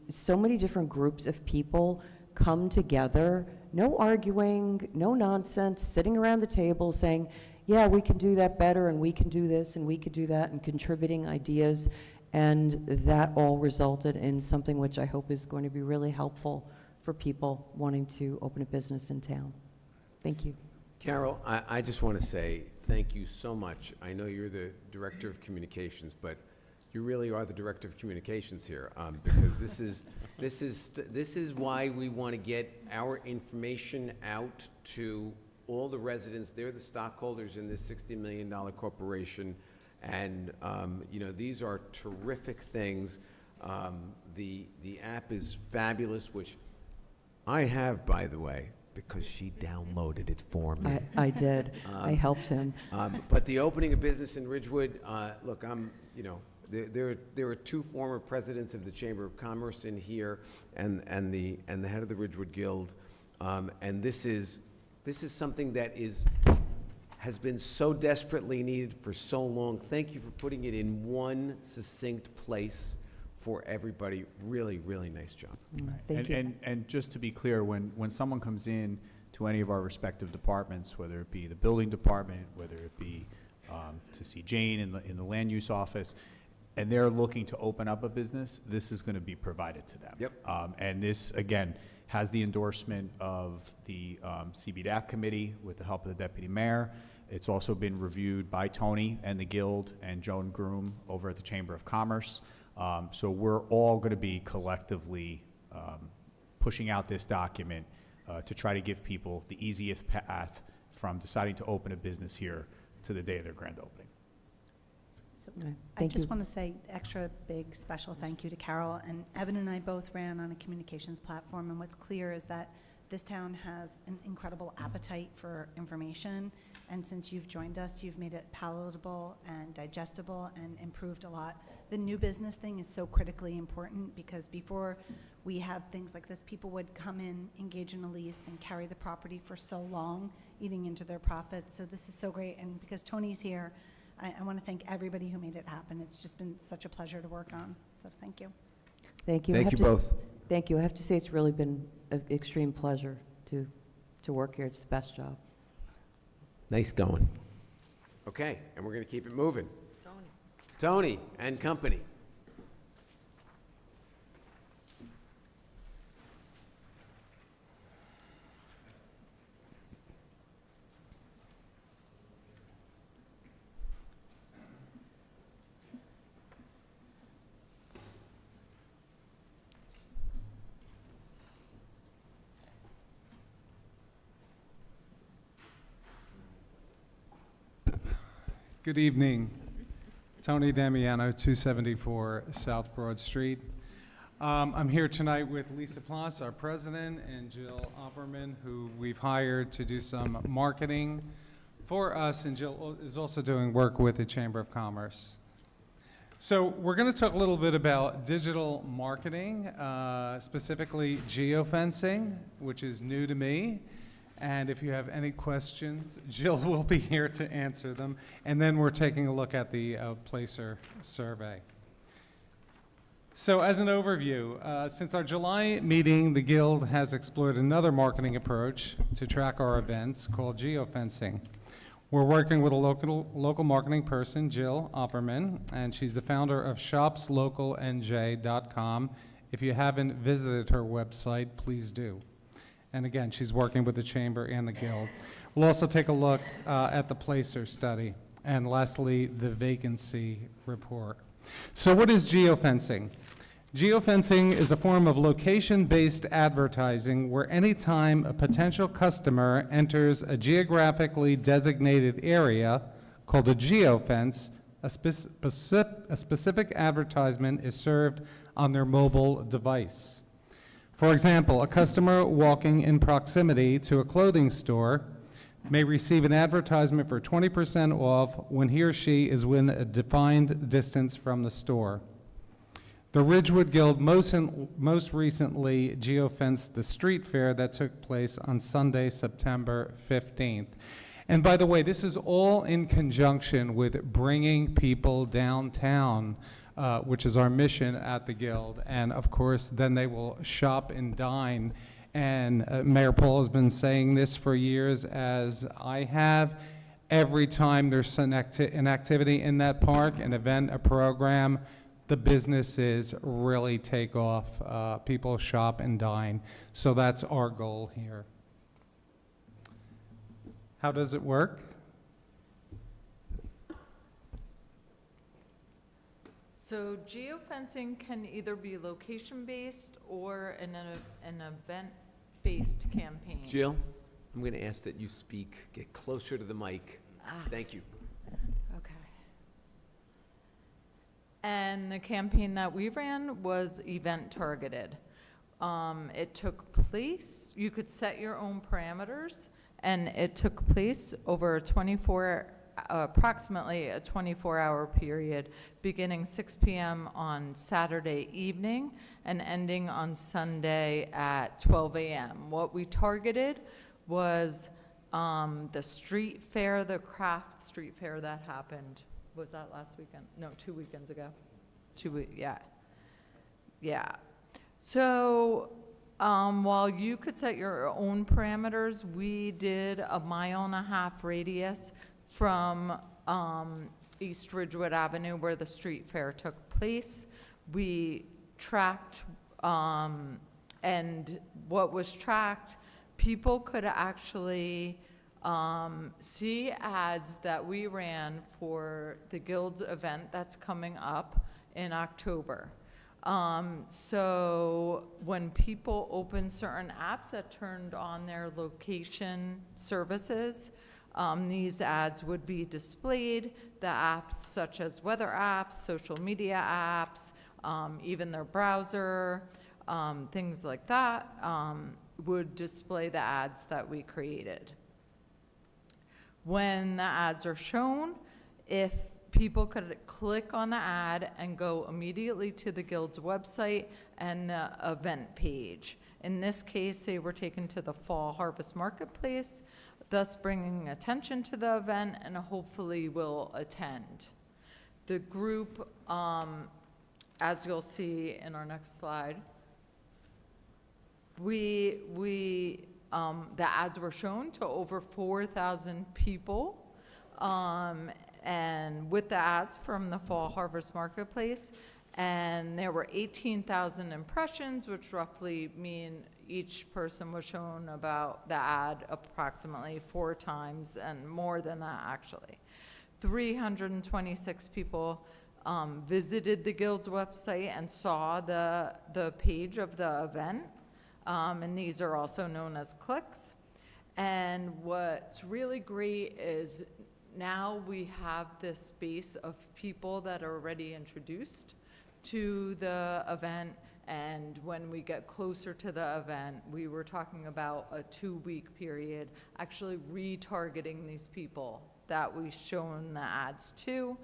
so many different groups of people come together, no arguing, no nonsense, sitting around the table saying, yeah, we can do that better, and we can do this, and we could do that, and contributing ideas. And that all resulted in something which I hope is going to be really helpful for people wanting to open a business in town. Thank you. Carol, I just want to say thank you so much. I know you're the Director of Communications, but you really are the Director of Communications here, because this is why we want to get our information out to all the residents. They're the stockholders in this $60 million corporation, and these are terrific things. The app is fabulous, which I have, by the way, because she downloaded it for me. I did. I helped him. But the opening of business in Ridgewood, look, there are 2 former presidents of the Chamber of Commerce in here, and the head of the Ridgewood Guild, and this is something that has been so desperately needed for so long. Thank you for putting it in one succinct place for everybody. Really, really nice job. Thank you. And just to be clear, when someone comes in to any of our respective departments, whether it be the building department, whether it be to see Jane in the land use office, and they're looking to open up a business, this is going to be provided to them. Yep. And this, again, has the endorsement of the CBDAC committee with the help of the deputy mayor. It's also been reviewed by Tony and the Guild and Joan Groom over at the Chamber of Commerce. So we're all going to be collectively pushing out this document to try to give people the easiest path from deciding to open a business here to the day of their grand opening. So Right. I Thank just you. want to say extra big special thank you to Carol. And Evan and I both ran on a communications platform, and what's clear is that this town has an incredible appetite for information, and since you've joined us, you've made it palatable and digestible and improved a lot. The new business thing is so critically important, because before we have things like this, people would come in, engage in a lease, and carry the property for so long, eating into their profits. So this is so great, and because Tony's here, I want to thank everybody who made it happen. It's just been such a pleasure to work on, so thank you. Thank you. I Thank have you to both. Thank you. I have to say, it's really been an extreme pleasure to work here. It's the best job. Nice going. Okay, and we're going to keep it moving. Tony and company. Good evening. Tony Damiano, 274 South Broad Street. I'm here tonight with Lisa Plas, our president, and Jill Opperman, who we've hired to do some marketing for us, and Jill is also doing work with the Chamber of Commerce. So we're going to talk a little bit about digital marketing, specifically geofencing, which is new to me. And if you have any questions, Jill will be here to answer them. And then we're taking a look at the Placer survey. So as an overview, since our July meeting, the Guild has explored another marketing approach to track our events called geofencing. We're working with a local marketing person, Jill Opperman, and she's the founder of shopslocalnj.com. If you haven't visited her website, please do. And again, she's working with the Chamber and the Guild. We'll also take a look at the Placer study. And lastly, the vacancy report. So what is geofencing? Geofencing is a form of location-based advertising where anytime a potential customer enters a geographically designated area called a geofence, a specific advertisement is served on their mobile device. For example, a customer walking in proximity to a clothing store may receive an advertisement for 20% off when he or she is within a defined distance from the store. The Ridgewood Guild most recently geofenced the street fair that took place on Sunday, September 15th. And by the way, this is all in conjunction with bringing people downtown, which is our mission at the Guild. And of course, then they will shop and dine. And Mayor Paul has been saying this for years, as I have. Every time there's an activity in that park, an event, a program, the businesses really take off. People shop and dine. So that's our goal here. How does it work? So geofencing can either be location-based or an event-based campaign. Jill, I'm going to ask that you speak, get closer to the mic. Thank you. Okay. And the campaign that we ran was event-targeted. It took place, you could set your own parameters, and it took place over approximately a 24-hour period, beginning 6 p.m. on Saturday evening and ending on Sunday at 12 a.m. What we targeted was the street fair, the craft street fair that happened. Was that last weekend? No, 2 weekends ago. Yeah. Yeah. So, while you could set your own parameters, we did a 1.5 mile radius from, East Ridgewood Avenue where the street fair took place. We tracked, and what was tracked, people could actually, see ads that we ran for the Guild's event that's coming up in October. So when people open certain apps that turned on their location services, these ads would be displayed. The apps such as weather apps, social media apps, even their browser, things like that, would display the ads that we created. When the ads are shown, if people could click on the ad and go immediately to the Guild's website and the event page. In this case, they were taken to the Fall Harvest Marketplace, thus bringing attention to the event and hopefully will attend. The group, as you'll see in our next slide, the ads were shown to over 4,000 people. And with the ads from the Fall Harvest Marketplace, and there were 18,000 impressions, which roughly mean each person was shown about the ad approximately 4 times, and more than that actually. 326 people visited the Guild's website and saw the page of the event, and these are also known as clicks. And what's really great is now we have this base of people that are already introduced to the event, and when we get closer to the event, we were talking about a 2-week period, actually retargeting these people that we've shown the ads to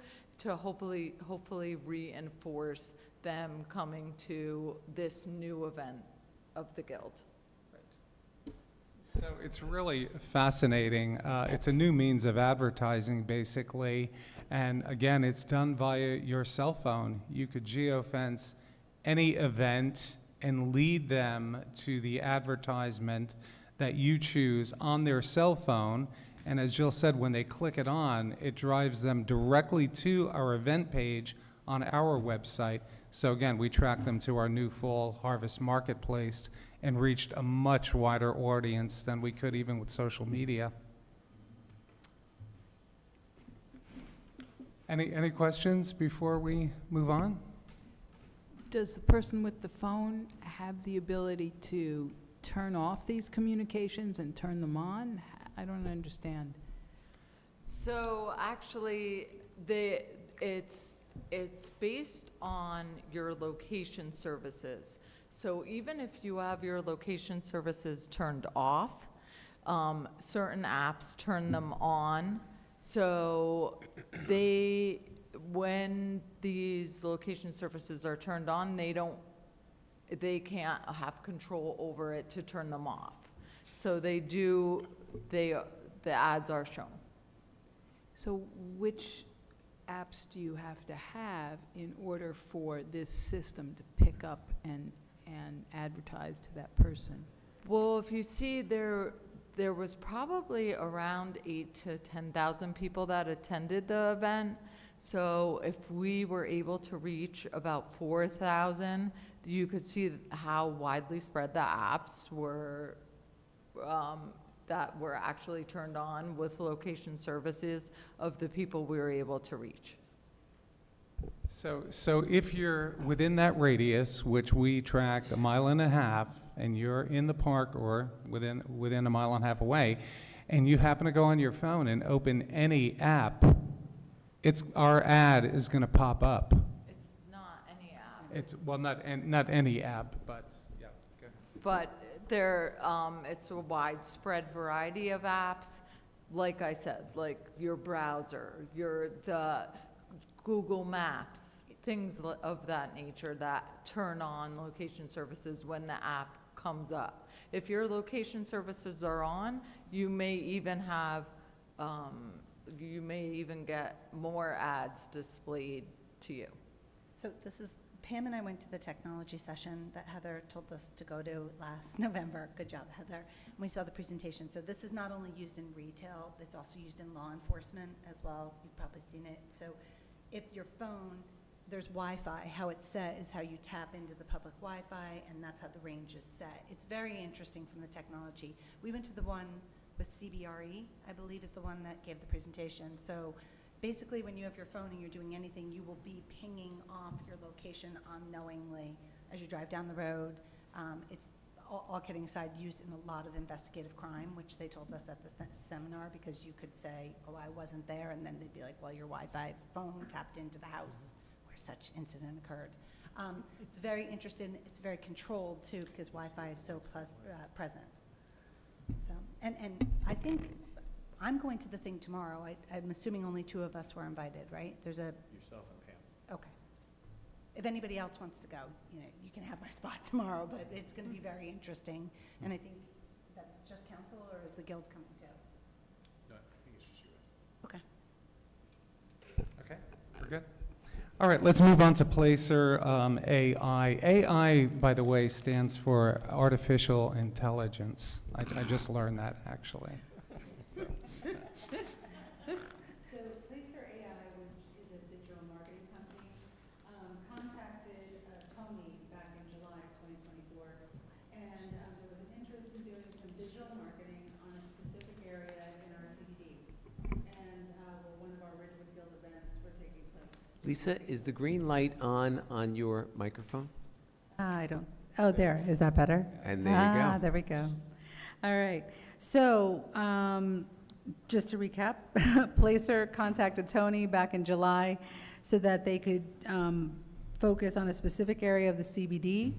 hopefully reinforce them coming to this new event of the Guild. So it's really fascinating. It's a new means of advertising, basically. And again, it's done via your cell phone. You could geofence any event and lead them to the advertisement that you choose on their cell phone. And as Jill said, when they click it on, it drives them directly to our event page on our website. So again, we track them to our new Fall Harvest Marketplace and reached a much wider audience than we could even with social media. Any questions before we move on? Does the person with the phone have the ability to turn off these communications and turn them on? I don't understand. So actually, it's based on your location services. So even if you have your location services turned off, certain apps turn them on. So when these location services are turned on, they can't have control over it to turn them off. So the ads are shown. So which apps do you have to have in order for this system to pick up and advertise to that person? Well, if you see there was probably around 8,000 to 10,000 people that attended the event. So if we were able to reach about 4,000, you could see how widely spread the apps were that were actually turned on with location services of the people we were able to reach. So if you're within that radius, which we tracked 1.5 miles, and you're in the park or within 1.5 miles away, and you happen to go on your phone and open any app, our ad is going to pop up. It's not any app. Well, not any app, but yeah. Go ahead. But it's a widespread variety of apps. Like I said, like your browser, the Google Maps, things of that nature that turn on location services when the app comes up. If your location services are on, you may even get more ads displayed to you. So this is Pam and I went to the technology session that Heather told us to go to last November. Good job, Heather. And we saw the presentation. So this is not only used in retail, it's also used in law enforcement as well. You've probably seen it. So if your phone, there's Wi-Fi, how it's set is how you tap into the public Wi-Fi, and that's how the range is set. It's very interesting from the technology. We went to the one with CBRE, I believe is the one that gave the presentation. So basically, when you have your phone and you're doing anything, you will be pinging off your location unknowingly as you drive down the road. It's, all kidding aside, used in a lot of investigative crime, which they told us at the seminar, because you could say, oh, I wasn't there, and then they'd be like, well, your Wi-Fi phone tapped into the house where such incident occurred. It's very interesting. It's very controlled, too, because Wi-Fi is so present. So, and I think I'm going to the thing tomorrow. I'm assuming only 2 of us were invited, right? There's a... Yourself and Pam. Okay. If anybody else wants to go, you can have my spot tomorrow, but it's going to be very interesting. And I think that's just council, or is the guild coming too? No, I think it's just you guys. Okay. Okay, we're good. All right, let's move on to Placer AI. AI, by the way, stands for Artificial Intelligence. I just learned that, actually. So Placer AI, which is a digital marketing company, contacted Tony back in July of 2024, and there was an interest in doing some digital marketing on a specific area in our CBD, and one of our Ridgewood Guild events were taking place. Lisa, is the green light on your microphone? I don't, oh, there, is that better? And there you go. There we go. All right, so just to recap, Placer contacted Tony back in July so that they could focus on a specific area of the CBD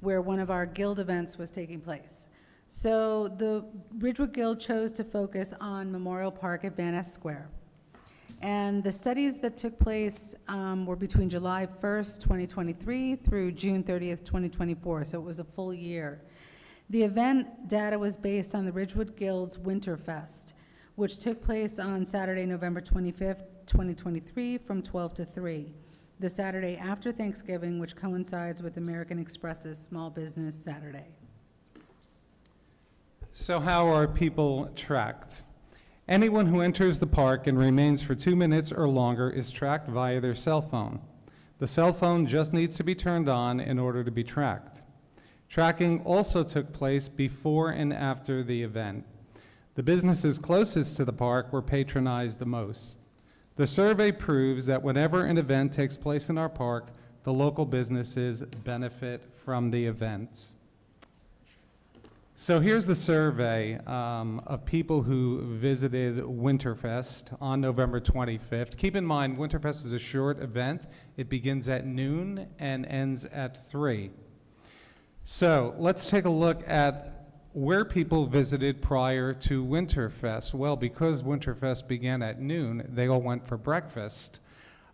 where one of our guild events was taking place. So the Ridgewood Guild chose to focus on Memorial Park at Van Ness Square. And the studies that took place were between July 1st, 2023 through June 30th, 2024, so it was a full year. The event data was based on the Ridgewood Guild's Winterfest, which took place on Saturday, November 25th, 2023 from 12 to 3, the Saturday after Thanksgiving, which coincides with American Express's Small Business Saturday. So how are people tracked? Anyone who enters the park and remains for 2 minutes or longer is tracked via their cell phone. The cell phone just needs to be turned on in order to be tracked. Tracking also took place before and after the event. The businesses closest to the park were patronized the most. The survey proves that whenever an event takes place in our park, the local businesses benefit from the events. So here's the survey of people who visited Winterfest on November 25th. Keep in mind, Winterfest is a short event. It begins at noon and ends at 3. So let's take a look at where people visited prior to Winterfest. Well, because Winterfest began at noon, they all went for breakfast.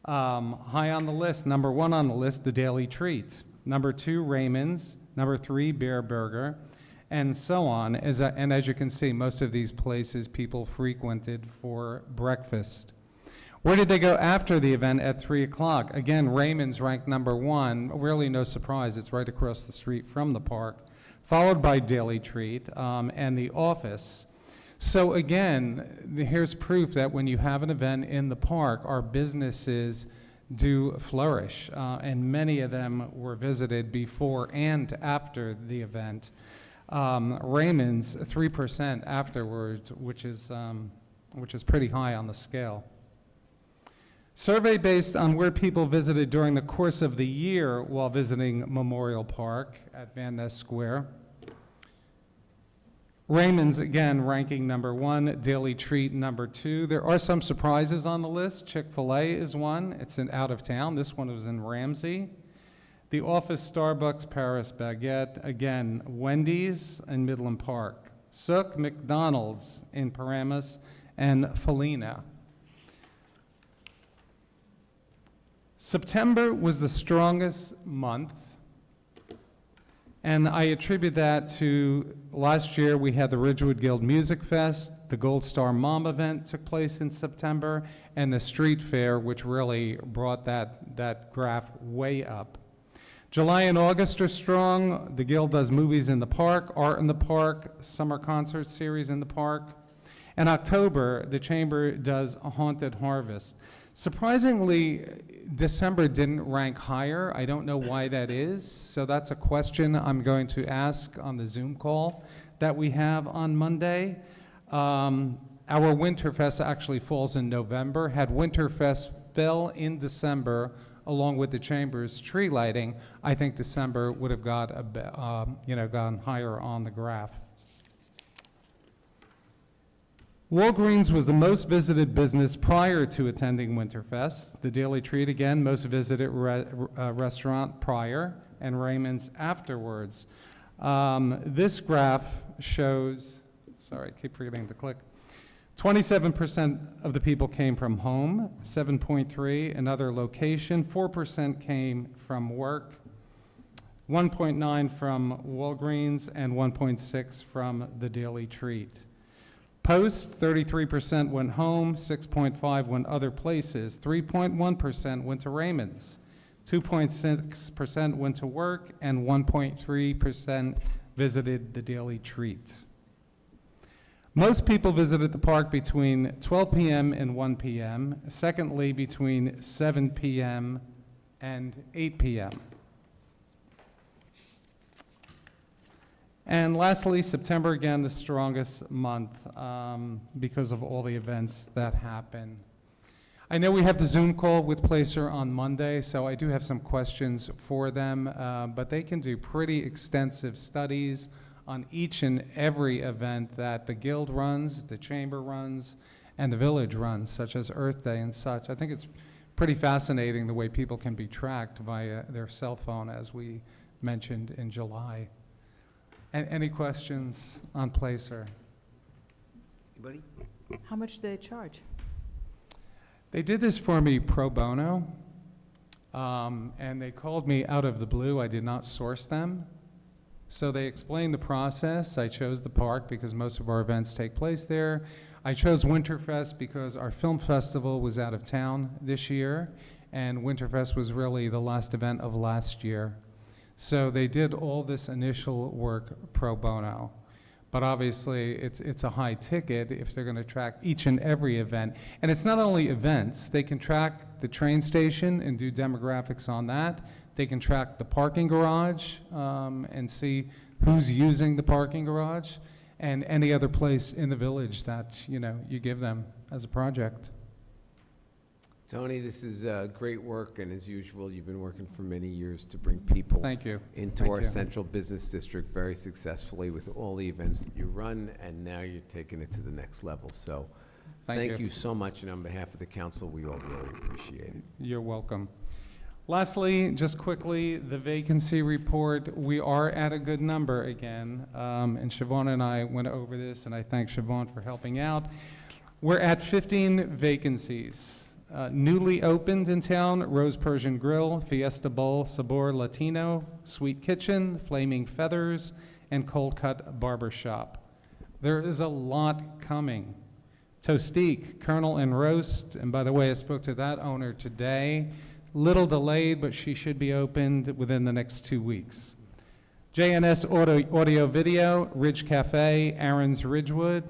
High on the list, number 1 on the list, the Daily Treat. Number 2, Raymond's. Number 3, Bear Burger. And so on. And as you can see, most of these places people frequented for breakfast. Where did they go after the event at 3 o'clock? Again, Raymond's ranked number 1. Really no surprise, it's right across the street from the park, followed by Daily Treat and the Office. So again, here's proof that when you have an event in the park, our businesses do flourish, and many of them were visited before and after the event. Raymond's 3% afterwards, which is pretty high on the scale. Survey based on where people visited during the course of the year while visiting Memorial Park at Van Ness Square. Raymond's, again, ranking number 1, Daily Treat number 2. There are some surprises on the list. Chick-fil-A is one. It's out of town. This one was in Ramsey. The Office, Starbucks, Paris Baguette. Again, Wendy's in Midland Park. Sook, McDonald's in Paramus, and Felina. September was the strongest month, and I attribute that to last year we had the Ridgewood Guild Music Fest, the Gold Star Mom event took place in September, and the street fair, which really brought that graph way up. July and August are strong. The Guild does movies in the park, art in the park, summer concert series in the park. In October, the Chamber does a haunted harvest. Surprisingly, December didn't rank higher. I don't know why that is. So that's a question I'm going to ask on the Zoom call that we have on Monday. Our Winterfest actually falls in November. Had Winterfest fell in December, along with the Chamber's tree lighting, I think December would have got gone higher on the graph. Walgreens was the most visited business prior to attending Winterfest. The Daily Treat, again, most visited restaurant prior, and Raymond's afterwards. This graph shows, sorry, I keep forgetting to click. 27% of the people came from home, 7.3% another location, 4% came from work, 1.9% from Walgreens, and 1.6% from the Daily Treat. Post, 33% went home, 6.5% went other places, 3.1% went to Raymond's, 2.6% went to work, and 1.3% visited the Daily Treat. Most people visited the park between 12 p.m. and 1 p.m., secondly between 7 p.m. and 8 p.m. And lastly, September, again, the strongest month because of all the events that happen. I know we have the Zoom call with Placer on Monday, so I do have some questions for them, but they can do pretty extensive studies on each and every event that the Guild runs, the Chamber runs, and the Village runs, such as Earth Day and such. I think it's pretty fascinating the way people can be tracked via their cell phone, as we mentioned in July. Any questions on Placer? Anybody? How much do they charge? They did this for me pro bono, and they called me out of the blue. I did not source them. So they explained the process. I chose the park because most of our events take place there. I chose Winterfest because our film festival was out of town this year, and Winterfest was really the last event of last year. So they did all this initial work pro bono. But obviously, it's a high ticket if they're going to track each and every event. And it's not only events. They can track the train station and do demographics on that. They can track the parking garage and see who's using the parking garage, and any other place in the village that you give them as a project. Tony, this is great work, and as usual, you've been working for many years to bring people Thank you. into Thank our you. central business district very successfully with all the events that you run, and now you're taking it to the next level. So thank you so much, and on behalf of the council, we all really appreciate it. You're welcome. Lastly, just quickly, the vacancy report. We are at a good number again, and Siobhan and I went over this, and I thank Siobhan for helping out. We're at 15 vacancies. Newly opened in town: Rose Persian Grill, Fiesta Bowl, Sabor Latino, Sweet Kitchen, Flaming Feathers, and Cold Cut Barbershop. There is a lot coming. Toastique, Colonel and Roast, and by the way, I spoke to that owner today. Little delayed, but she should be opened within the next 2 weeks. JNS Audio Video, Ridge Cafe, Aaron's Ridgewood,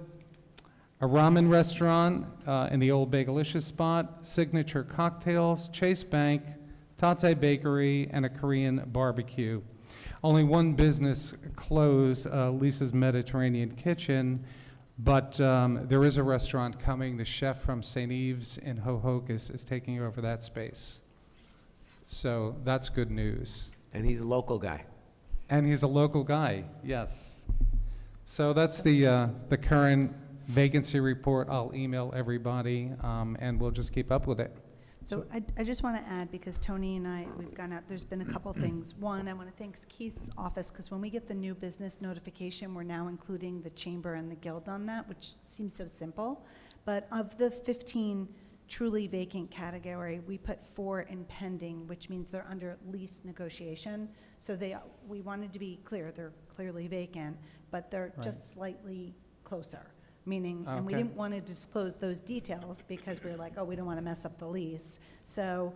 a ramen restaurant in the old Bagelicious spot, Signature Cocktails, Chase Bank, Tate Bakery, and a Korean barbecue. Only one business closed, Lisa's Mediterranean Kitchen, but there is a restaurant coming. The chef from St. Eve's in Hohokus is taking over that space. So that's good news. And he's a local guy. And he's a local guy, yes. So that's the current vacancy report. I'll email everybody, and we'll just keep up with it. So I just want to add, because Tony and I, we've gone out, there's been a couple things. One, I want to thank Keith's office, because when we get the new business notification, we're now including the Chamber and the Guild on that, which seems so simple. But of the 15 truly vacant category, we put 4 in pending, which means they're under lease negotiation. So we wanted to be clear, they're clearly vacant, but they're just slightly closer. Meaning, and we Okay. didn't want to disclose those details because we were like, oh, we don't want to mess up the lease. So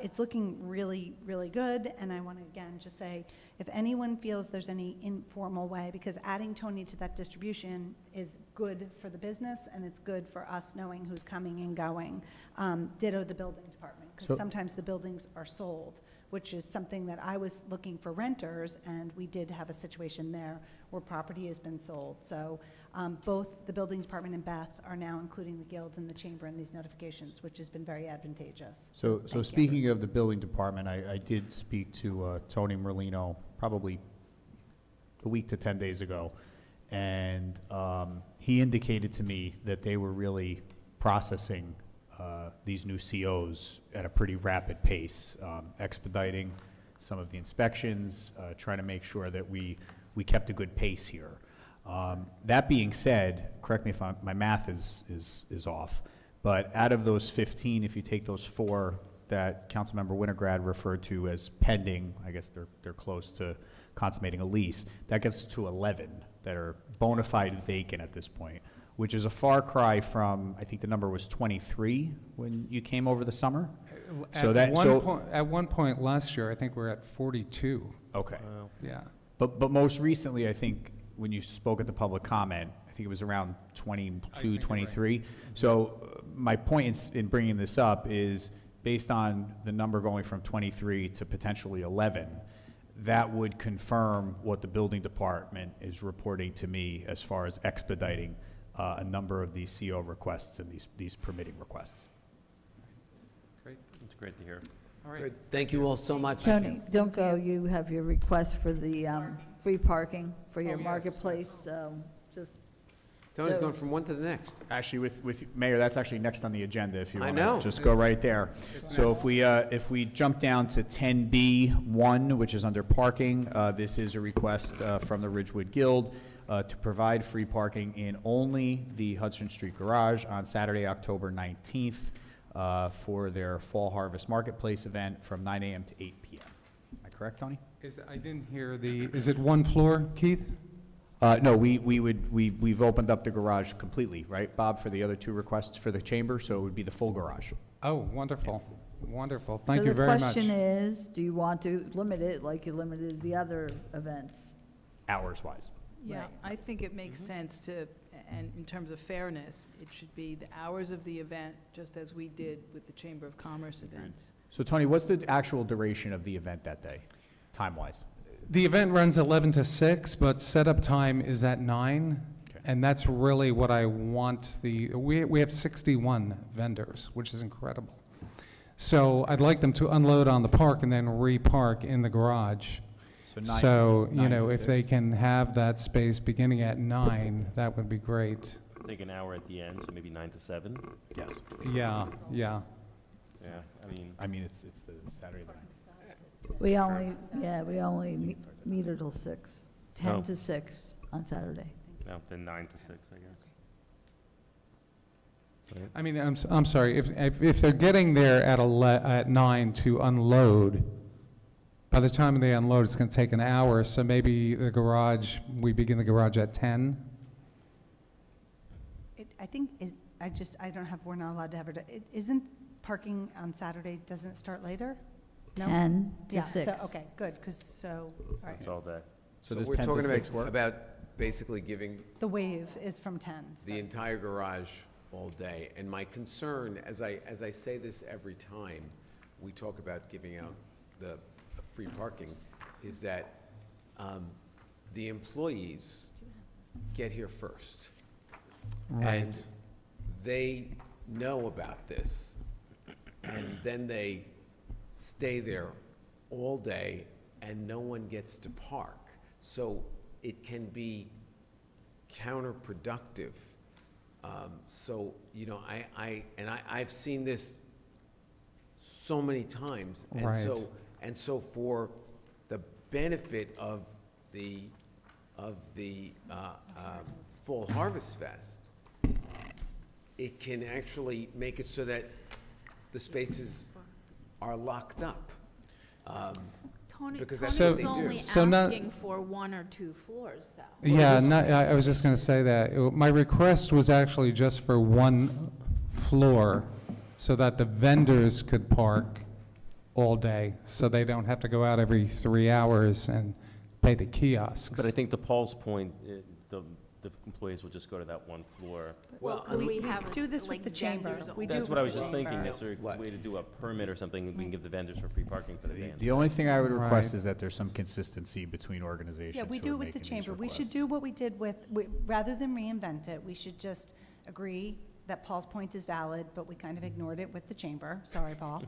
it's looking really, really good, and I want to again just say, if anyone feels there's any informal way, because adding Tony to that distribution is good for the business, and it's good for us knowing who's coming and going. Ditto the building department, because So- sometimes the buildings are sold, which is something that I was looking for renters, and we did have a situation there where property has been sold. So both the building department and Beth are now including the guild and the chamber in these notifications, which has been very advantageous. So thank you. speaking of the building department, I did speak to Tony Merlino probably a week to 10 days ago, and he indicated to me that they were really processing these new COs at a pretty rapid pace, expediting some of the inspections, trying to make sure that we kept a good pace here. That being said, correct me if my math is off, but out of those 15, if you take those 4 that Councilmember Winograd referred to as pending, I guess they're close to consummating a lease, that gets to 11 that are bona fide vacant at this point, which is a far cry from, I think the number was 23 when you came over the summer. At one point last year, I think we're at 42. Okay. Yeah. But most recently, I think, when you spoke at the public comment, I think it was around 22, 23. So my point in bringing this up is, based on the number going from 23 to potentially 11, that would confirm what the building department is reporting to me as far as expediting a number of these CO requests and these permitting requests. Great. It's great to hear. All right. Good. Thank you all so much. Tony, don't go, you have your request for the free parking for your yes. marketplace, just. Tony's so- going from one to the next. Actually, with Mayor, that's actually next on the agenda if you I want know. to just go right there. So if we jump down to 10B1, which is under parking, this is a request from the Ridgewood Guild to provide free parking in only the Hudson Street Garage on Saturday, October 19th for their Fall Harvest Marketplace event from 9 a.m. to 8 p.m. Am I correct, Tony? I didn't hear is it one floor, Keith? No, we've opened up the garage completely, right, Bob, for the other 2 requests for the chamber, so it would be the full garage. Oh, wonderful. Wonderful. Thank you So very the much. question is, do you want to limit it like you limited the other events? Hours-wise. Yeah, Right. I think it makes sense to, and in terms of fairness, it should be the hours of the event, just as we did with the Chamber of Commerce events. So, Tony, what's the actual duration of the event that day, time-wise? The event runs 11 to 6, but setup time is at 9, Okay. and that's really what I want. We have 61 vendors, which is incredible. So I'd like them to unload on the park and then re-park in the garage. So, nine to if they 6. can have that space beginning at 9, that would be great. Take an hour at the end, so maybe 9 to 7. Yes. Yeah. Yeah, I mean, it's the Saturday night. We only meter till 6, 10 Oh. to 6 on Saturday. no, then 9 to 6, I guess. Right. I mean, I'm sorry, if they're getting there at 9 to unload, by the time they unload, it's going to take an hour, so maybe we begin the garage at 10? I think, we're not allowed to have it, isn't parking on Saturday, doesn't it start later? No? 10 to Yeah, so, 6. okay, good, all right. It's all day. So So does we're 10 to talking 6 work? about basically giving The wave is from 10. so- the entire garage all day. And my concern, as I say this every time we talk about giving out the free parking, is that the employees get here first. And they know about this, and then they stay there all day, and no one gets to park. So it can be counterproductive. So, I've seen this so many times. Right. And so for the benefit of the Fall Harvest Fest, it can actually make it so that the spaces are locked up. Tony, Because Tony's that's what they do. only So not- asking for 1 or 2 floors, though. Yeah, I was just going to say that. My request was actually just for 1 floor, so that the vendors could park all day, so they don't have to go out every 3 hours and pay the kiosks. But I think to Paul's point, the employees will just go to that one floor. Well, Could we have do this with the chamber. We do That's it what I with was just the thinking, chamber. is there a way to do a permit or something, we can give the vendors for free parking for the vans? The only thing I would request Right. is that there's some consistency between organizations Yeah, we who do are it with the making these chamber. We should requests. do what we did with, rather than reinvent it, we should just agree that Paul's point is valid, but we kind of ignored it with the chamber. Sorry, Paul.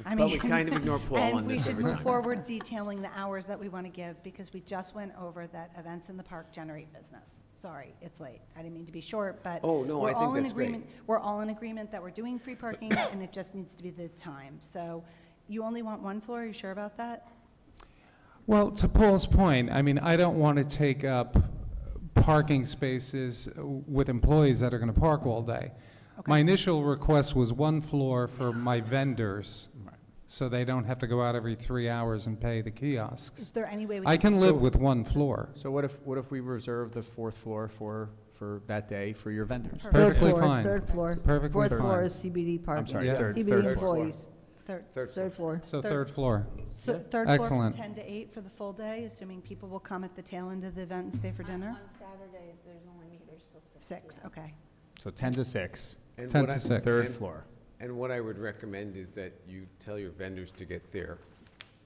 I But mean, we kind of ignore Paul on and we this should every move time. forward detailing the hours that we want to give, because we just went over that events in the park generate business. Sorry, it's late. I didn't mean to be short, but Oh, no, I we're think all in that's great. agreement. We're all in agreement that we're doing free parking, and it just needs to be the time. So you only want one floor? Are you sure about that? Well, to Paul's point, I mean, I don't want to take up parking spaces with employees that are going to park all day. My initial request was one floor for my vendors, so they don't have to go out every 3 hours and pay the kiosks. Is there any way we I can? can live with one floor. So what if we reserve the 4th floor for that day for your vendors? Third Perfectly floor, fine. third floor. Perfectly Fourth fine. floor is CBD parking. I'm sorry, Yeah. third CBD floor. employees. Third Floor. So Third- third floor. Third floor from Excellent. 10 to 8 for the full day, assuming people will come at the tail end of the event and stay for dinner? On Saturday, there's only meters till 6. 6, okay. So 10 to 6, And 10 what to I- 6. third And- floor. And what I would recommend is that you tell your vendors to get there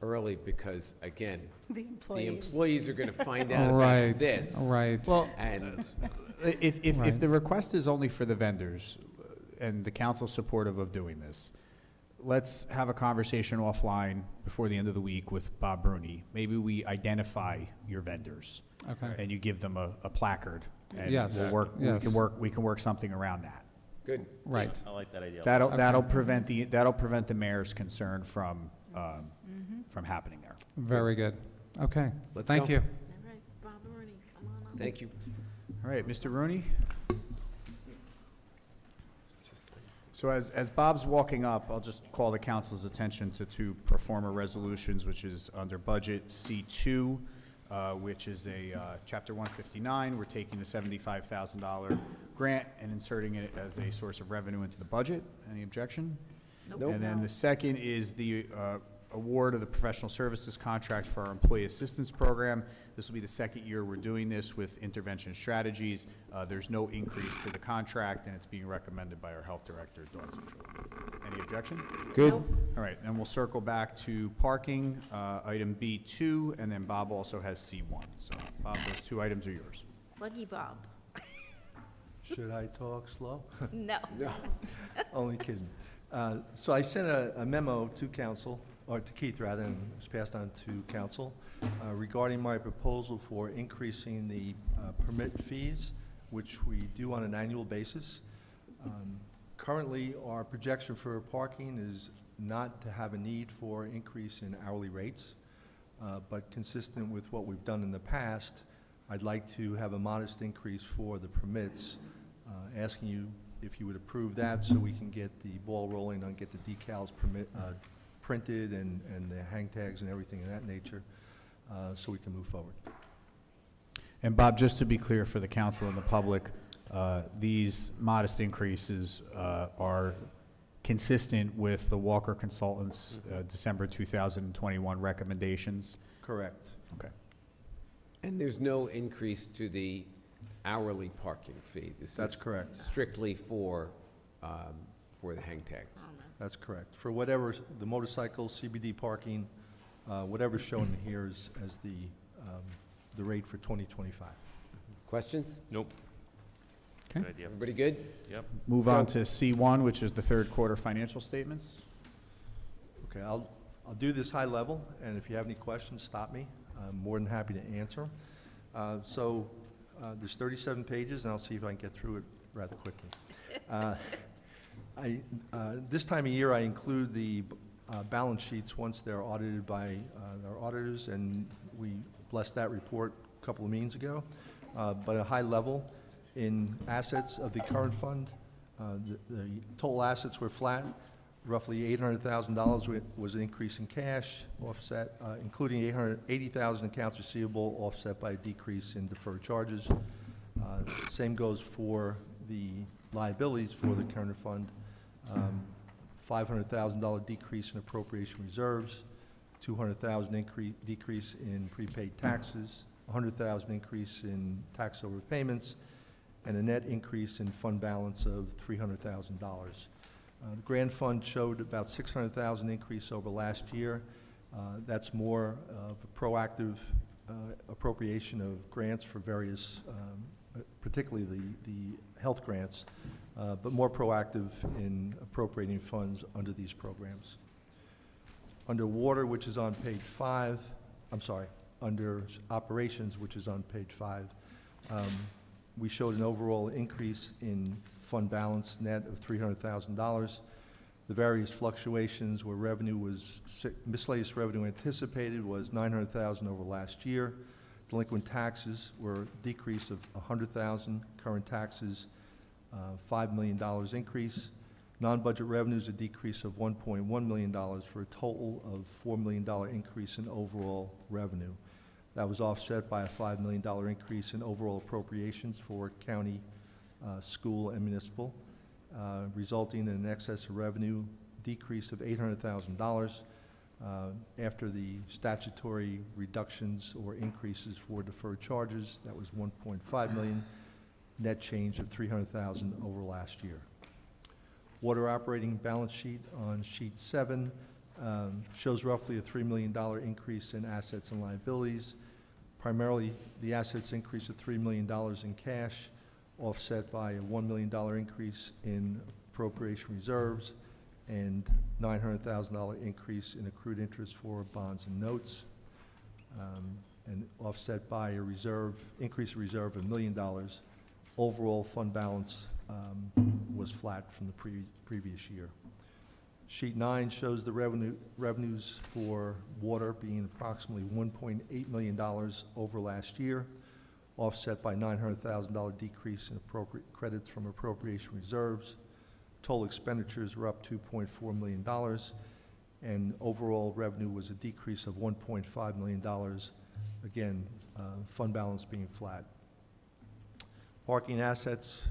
early, because, again, The the employees. employees are going to find out Right, about this. right. Well, And if Right. the request is only for the vendors, and the council's supportive of doing this, let's have a conversation offline before the end of the week with Bob Bruni. Maybe we identify your vendors, Okay. and you give them a placard, and Yes. we'll work, Yes. we can work something around that. good. Right. I like that idea. That'll prevent the mayor's concern from happening there. Very good. Okay. Let's Thank go. you. All right, Bob Rooney, come on up. Thank you. All right, Mr. Rooney? So as Bob's walking up, I'll just call the council's attention to two pro forma resolutions, which is under budget C2, which is a Chapter 159. We're taking the $75,000 grant and inserting it as a source of revenue into the budget. Any objection? Nope. And then the second is the award of the professional services contract for our employee assistance program. This will be the second year we're doing this with Intervention Strategies. There's no increase to the contract, and it's being recommended by our health director, Dawn Central. Any objection? Good. All right, and we'll circle back to parking, item B2, and then Bob also has C1. So, Bob, those two items are yours. Lucky Bob. Should I talk slow? No. Only kidding. So I sent a memo to council, or to Keith rather, and it was passed on to council regarding my proposal for increasing the permit fees, which we do on an annual basis. Currently, our projection for parking is not to have a need for increase in hourly rates, but consistent with what we've done in the past, I'd like to have a modest increase for the permits, asking you if you would approve that so we can get the ball rolling and get the decals printed and the hang tags and everything of that nature, so we can move forward. And Bob, just to be clear for the council and the public, these modest increases are consistent with the Walker Consultants' December 2021 recommendations? Correct. Okay. And there's no increase to the hourly parking fee? That's correct. Strictly for the hang tags? That's correct. For whatever, the motorcycle, CBD parking, whatever's shown here is as the rate for 2025. Questions? Nope. Okay. Good idea. Everybody good? Yep. Move Let's on go. to C1, which is the third quarter financial statements. Okay, I'll do this high level, and if you have any questions, stop me. I'm more than happy to answer. So there's 37 pages, and I'll see if I can get through it rather quickly. This time of year, I include the balance sheets once they're audited by our auditors, and we blessed that report a couple of meetings ago. But at a high level, in assets of the current fund, the total assets were flat. Roughly $800,000 was an increase in cash, offset, including $880,000 accounts receivable, offset by a decrease in deferred charges. Same goes for the liabilities for the current fund. $500,000 decrease in appropriation reserves, $200,000 decrease in prepaid taxes, $100,000 increase in tax overpayments, and a net increase in fund balance of $300,000. The grant fund showed about $600,000 increase over last year. That's more of a proactive appropriation of grants for various, particularly the health grants, but more proactive in appropriating funds under these programs. Under water, which is on page 5, under operations, which is on page 5, we showed an overall increase in fund balance net of $300,000. The various fluctuations where revenue was, miscellaneous revenue anticipated was $900,000 over last year. Delinquent taxes were a decrease of $100,000. Current taxes, $5 million increase. Non-budget revenues, a decrease of $1.1 million for a total of $4 million increase in overall revenue. That was offset by a $5 million increase in overall appropriations for county, school, and municipal, resulting in an excess of revenue decrease of $800,000 after the statutory reductions or increases for deferred charges. That was $1.5 million, net change of $300,000 over last year. Water operating balance sheet on sheet 7 shows roughly a $3 million increase in assets and liabilities. Primarily, the assets increase of $3 million in cash, offset by a $1 million increase in appropriation reserves and $900,000 increase in accrued interest for bonds and notes, and offset by a increase in reserve of $1 million. Overall fund balance was flat from the previous year. Sheet 9 shows the revenues for water being approximately $1.8 million over last year, offset by $900,000 decrease in appropriate credits from appropriation reserves. Total expenditures were up $2.4 million, and overall revenue was a decrease of $1.5 million. Again, fund balance being flat. Parking assets,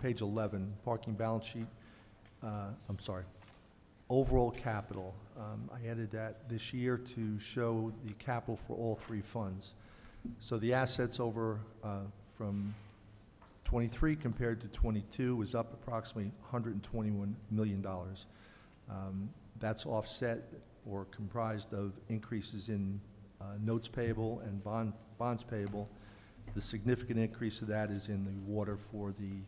page 11, parking balance sheet, overall capital. I added that this year to show the capital for all three funds. So the assets over from 23 compared to 22 was up approximately $121 million. That's offset or comprised of increases in notes payable and bonds payable. The significant increase of that is in the water for the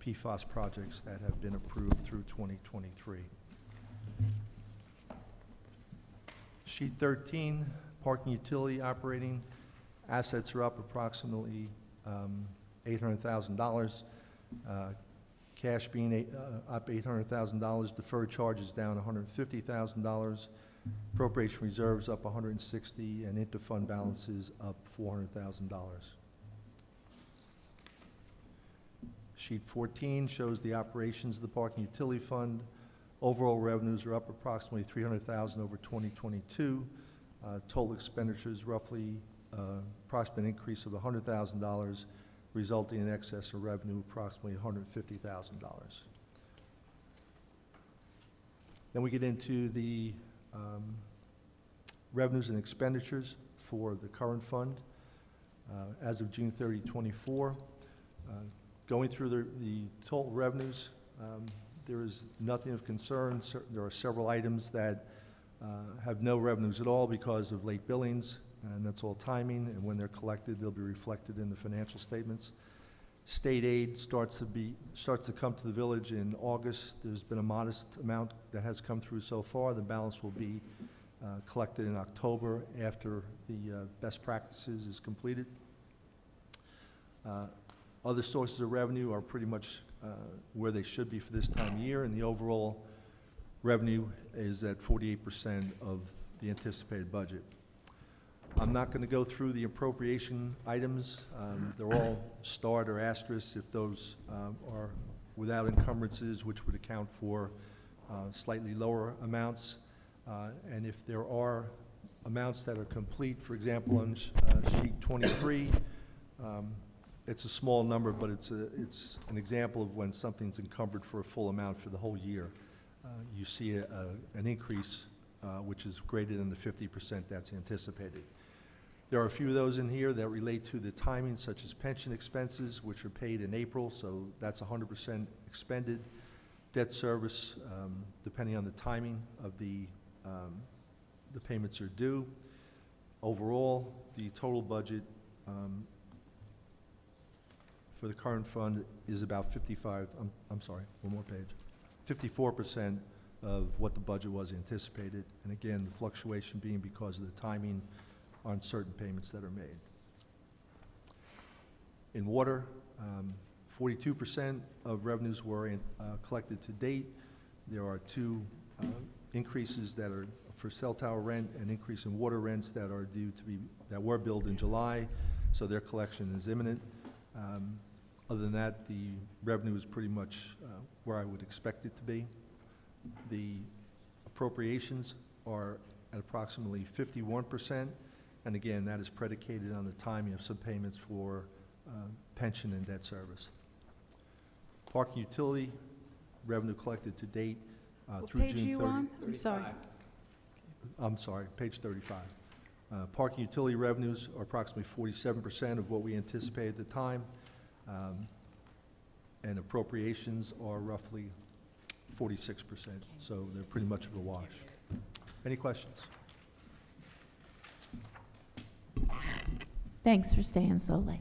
PFAS projects that have been approved through 2023. Sheet 13, parking utility operating. Assets are up approximately $800,000. Cash being up $800,000. Deferred charges down $150,000. Appropriation reserves up $160,000, and interfund balances up $400,000. Sheet 14 shows the operations of the parking utility fund. Overall revenues are up approximately $300,000 over 2022. Total expenditures roughly approximate increase of $100,000, resulting in excess of revenue approximately $150,000. Then we get into the revenues and expenditures for the current fund. As of June 30, 24, going through the total revenues, there is nothing of concern. There are several items that have no revenues at all because of late billings, and that's all timing, and when they're collected, they'll be reflected in the financial statements. State aid starts to come to the village in August. There's been a modest amount that has come through so far. The balance will be collected in October after the best practices is completed. Other sources of revenue are pretty much where they should be for this time of year, and the overall revenue is at 48% of the anticipated budget. I'm not going to go through the appropriation items. They're all starred or asterisks if those are without encumbrances, which would account for slightly lower amounts. And if there are amounts that are complete, for example, on sheet 23, it's a small number, but it's an example of when something's encumbered for a full amount for the whole year. you see an increase which is greater than the 50% that's anticipated. There are a few of those in here that relate to the timing, such as pension expenses, which are paid in April, so that's 100% expended. Debt service, depending on the timing of the payments are due. Overall, the total budget for the current fund is about 54% of what the budget was anticipated. And again, the fluctuation being because of the timing on certain payments that are made. In water, 42% of revenues were collected to date. There are two increases that are for cell tower rent, an increase in water rents that are that were billed in July, so their collection is imminent. Other than that, the revenue is pretty much where I would expect it to be. The appropriations are at approximately 51%, and again, that is predicated on the timing of some payments for pension and debt service. Parking utility revenue collected to date through June 30. What page are you on? I'm sorry. I'm sorry, page 35. Parking utility revenues are approximately 47% of what we anticipated at the time, and appropriations are roughly 46%, so they're pretty much of a wash. Any questions? Thanks for staying so late.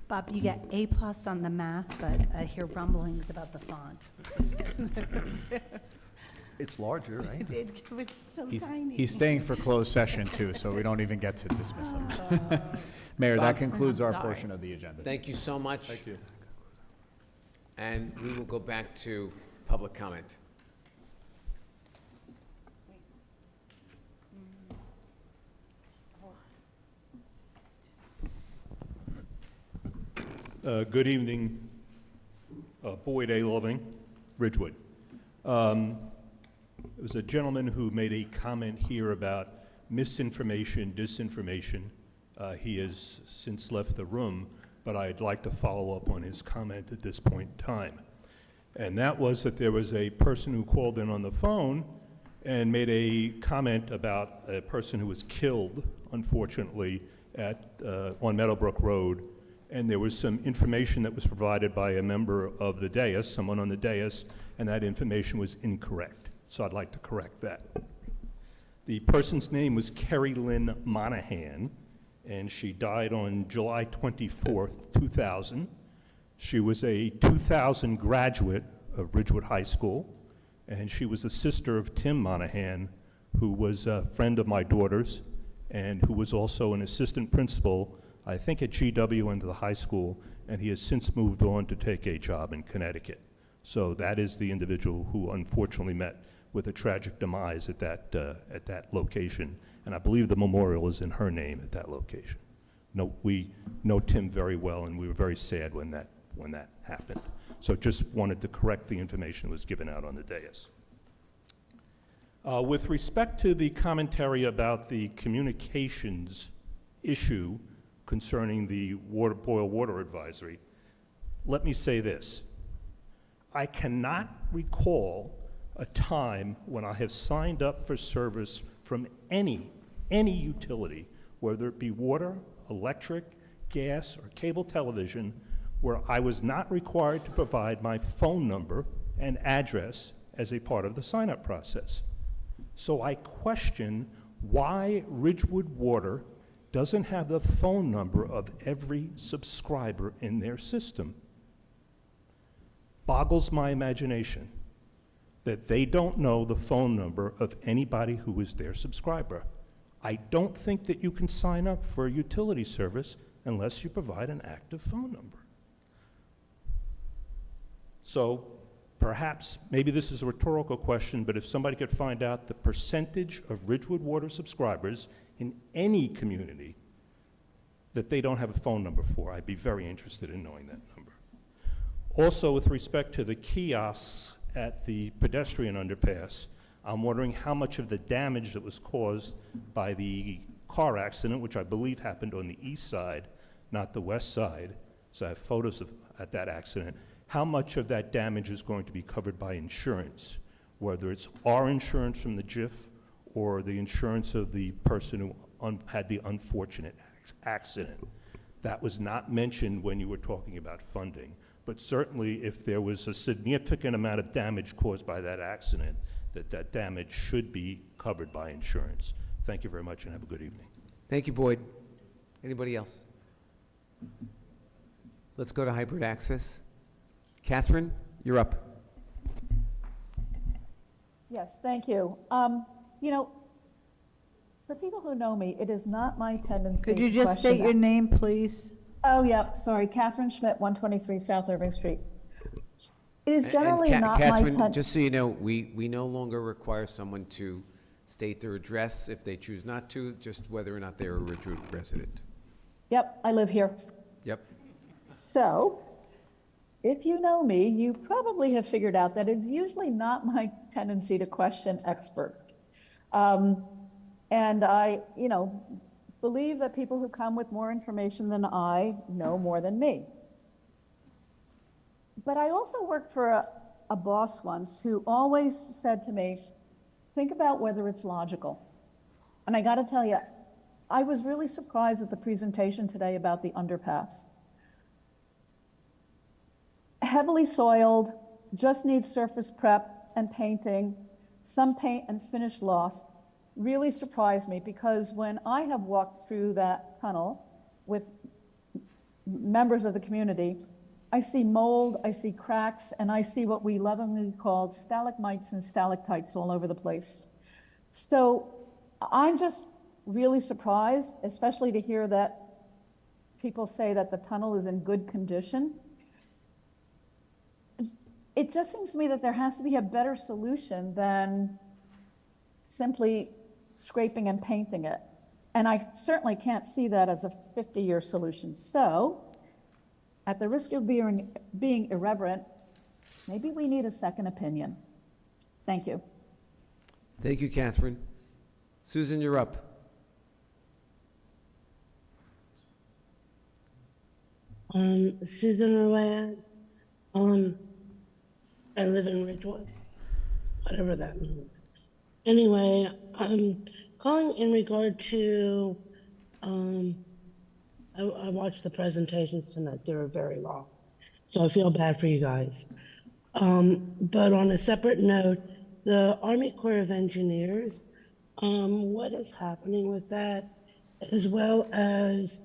Bob, you get A+ on the math, but I hear rumblings about the font. It's larger, right? It's so tiny. He's staying for closed session too, so we don't even get to dismiss him. Mayor, that concludes our Sorry. portion of the agenda. Thank you so much. Thank you. And we will go back to public comment. Good evening, Boyd A. Loving, Ridgewood. There was a gentleman who made a comment here about misinformation, disinformation. He has since left the room, but I'd like to follow up on his comment at this point in time. And that was that there was a person who called in on the phone and made a comment about a person who was killed, unfortunately, on Meadowbrook Road. And there was some information that was provided by a member of the dais, someone on the dais, and that information was incorrect. So I'd like to correct that. The person's name was Carrie Lynn Monahan, and she died on July 24th, 2000. She was a 2000 graduate of Ridgewood High School, and she was the sister of Tim Monahan, who was a friend of my daughter's, and who was also an assistant principal, I think at GW and the high school, and he has since moved on to take a job in Connecticut. So that is the individual who unfortunately met with a tragic demise at that location, and I believe the memorial is in her name at that location. No, we know Tim very well, and we were very sad when that happened. So just wanted to correct the information that was given out on the dais. With respect to the commentary about the communications issue concerning the boil water advisory, let me say this. I cannot recall a time when I have signed up for service from any utility, whether it be water, electric, gas, or cable television, where I was not required to provide my phone number and address as a part of the sign-up process. So I question why Ridgewood Water doesn't have the phone number of every subscriber in their system. Boggles my imagination that they don't know the phone number of anybody who is their subscriber. I don't think that you can sign up for a utility service unless you provide an active phone number. So perhaps, maybe this is a rhetorical question, but if somebody could find out the percentage of Ridgewood Water subscribers in any community that they don't have a phone number for, I'd be very interested in knowing that number. Also, with respect to the kiosks at the pedestrian underpass, I'm wondering how much of the damage that was caused by the car accident, which I believe happened on the east side, not the west side, so I have photos at that accident, how much of that damage is going to be covered by insurance, whether it's our insurance from the JIF or the insurance of the person who had the unfortunate accident. That was not mentioned when you were talking about funding, but certainly if there was a significant amount of damage caused by that accident, that damage should be covered by insurance. Thank you very much and have a good evening. Thank you, Boyd. Anybody else? Let's go to hybrid access. Catherine, you're up. Yes, thank you. You know, for people who know me, it is not my tendency Could you to just question state your name, please? Oh, yeah, sorry, Catherine Schmidt, 123 South Irving Street. It is generally not my Catherine, just so you know, we no longer require someone to state their address if they choose not to, just whether or not they're a Ridgewood resident. Yep, I live here. Yep. So, if you know me, you probably have figured out that it's usually not my tendency to question experts. And I, you know, believe that people who come with more information than I know more than me. But I also worked for a boss once who always said to me, think about whether it's logical. And I got to tell you, I was really surprised at the presentation today about the underpass. Heavily soiled, just needs surface prep and painting, some paint and finish loss, really surprised me because when I have walked through that tunnel with members of the community, I see mold, I see cracks, and I see what we lovingly called stalagmites and stalactites all over the place. So I'm just really surprised, especially to hear that people say that the tunnel is in good condition. It just seems to me that there has to be a better solution than simply scraping and painting it. And I certainly can't see that as a 50-year solution. So, at the risk of being irreverent, maybe we need a second opinion. Thank you. Thank you, Catherine. Susan, you're up. Susan Rowan. I live in Ridgewood, whatever that means. Anyway, I'm calling in regard to, I watched the presentations tonight. They were very long, so I feel bad for you guys. But on a separate note, the Army Corps of Engineers, what is happening with that, as well as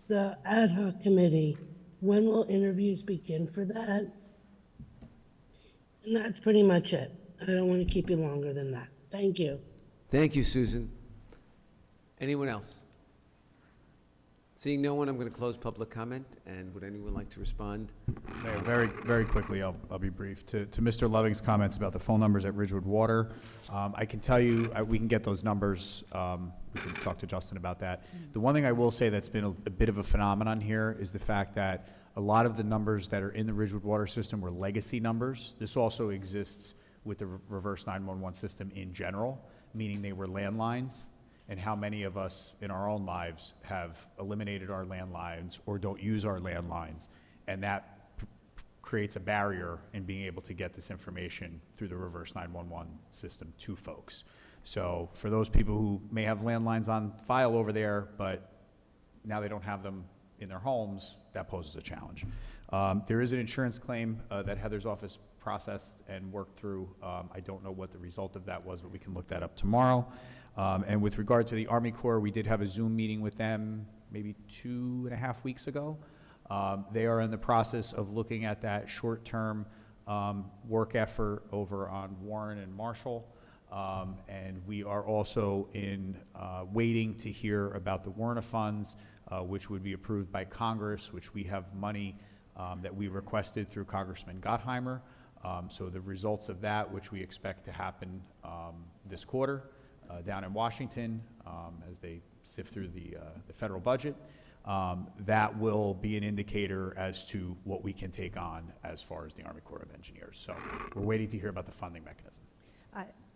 the ad hoc committee? When will interviews begin for that? And that's pretty much it. I don't want to keep you longer than that. Thank you. Thank you, Susan. Anyone else? Seeing no one, I'm going to close public comment, and would anyone like to respond? Mayor, very quickly, I'll be brief. To Mr. Loving's comments about the phone numbers at Ridgewood Water, I can tell you, we can get those numbers. We can talk to Justin about that. The one thing I will say that's been a bit of a phenomenon here is the fact that a lot of the numbers that are in the Ridgewood Water system were legacy numbers. This also exists with the reverse 911 system in general, meaning they were landlines. And how many of us in our own lives have eliminated our landlines or don't use our landlines, and that creates a barrier in being able to get this information through the reverse 911 system to folks. So for those people who may have landlines on file over there, but now they don't have them in their homes, that poses a challenge. There is an insurance claim that Heather's office processed and worked through. I don't know what the result of that was, but we can look that up tomorrow. And with regard to the Army Corps, we did have a Zoom meeting with them maybe 2.5 weeks ago. They are in the process of looking at that short-term work effort over on Warren and Marshall. And we are also waiting to hear about the WRNA funds, which would be approved by Congress, which we have money that we requested through Congressman Gottheimer. So the results of that, which we expect to happen this quarter down in Washington as they sift through the federal budget, that will be an indicator as to what we can take on as far as the Army Corps of Engineers. So we're waiting to hear about the funding mechanism.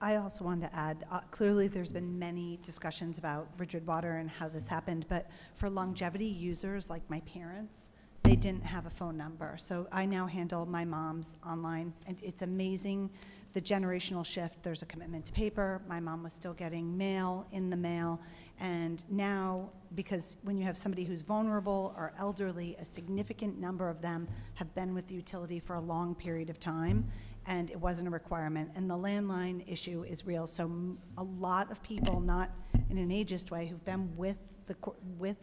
I also wanted to add, clearly there's been many discussions about Ridgewood Water and how this happened, but for longevity users like my parents, they didn't have a phone number. So I now handle my mom's online, and it's amazing the generational shift. There's a commitment to paper. My mom was still getting mail in the mail. And now, because when you have somebody who's vulnerable or elderly, a significant number of them have been with the utility for a long period of time, and it wasn't a requirement. And the landline issue is real. So a lot of people, not in an ageist way, who've been with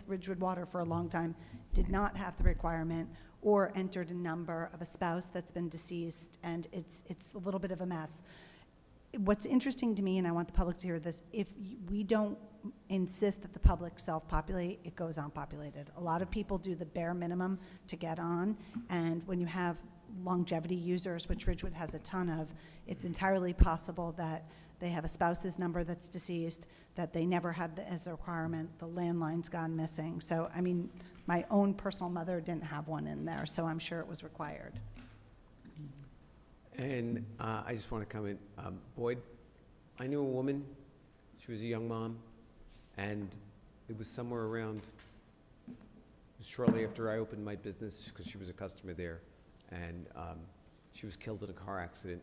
Ridgewood Water for a long time, did not have the requirement or entered a number of a spouse that's been deceased, and it's a little bit of a mess. What's interesting to me, and I want the public to hear this, if we don't insist that the public self-populate, it goes unpopulated. A lot of people do the bare minimum to get on, and when you have longevity users, which Ridgewood has a ton of, it's entirely possible that they have a spouse's number that's deceased, that they never had as a requirement, the landline's gone missing. So, I mean, my own personal mother didn't have one in there, so I'm sure it was required. And I just want to comment, Boyd, I knew a woman, she was a young mom, and it was somewhere around, it was shortly after I opened my business, because she was a customer there, and she was killed in a car accident.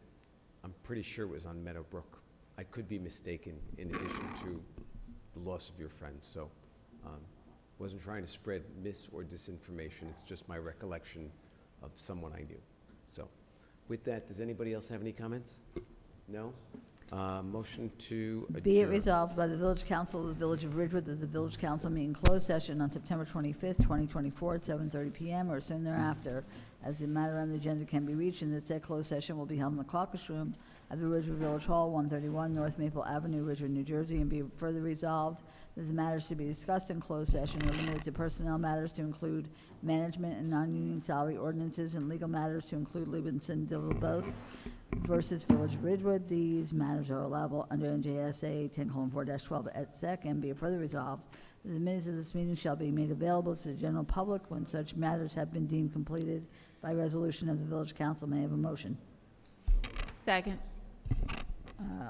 I'm pretty sure it was on Meadowbrook. I could be mistaken in addition to the loss of your friend, so wasn't trying to spread mis or disinformation. It's just my recollection of someone I knew. So with that, does anybody else have any comments? No? Motion to adjourn. Be it resolved by the Village Council of the Village of Ridgewood that the Village Council meet in closed session on September 25th, 2024 at 7:30 PM or soon thereafter, as the matter on the agenda can be reached, and that said closed session will be held in the caucus room at the Ridgewood Village Hall, 131 North Maple Avenue, Ridgewood, New Jersey, and be further resolved that the matters to be discussed in closed session are limited to personnel matters to include management and non-union salary ordinances, and legal matters to include Livingston Dilbos versus Village of Ridgewood. These matters are allowable under NJSA 10:4-12 et sec, and be further resolved that the minutes of this meeting shall be made available to the general public when such matters have been deemed completed by resolution of the Village Council. May I have a motion? Second.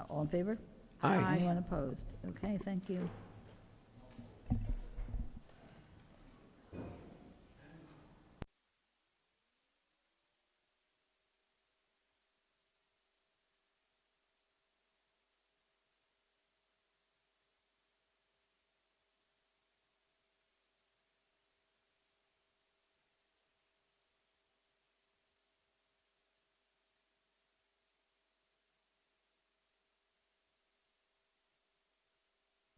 All in favor? Aye. Anyone opposed? Okay, thank you.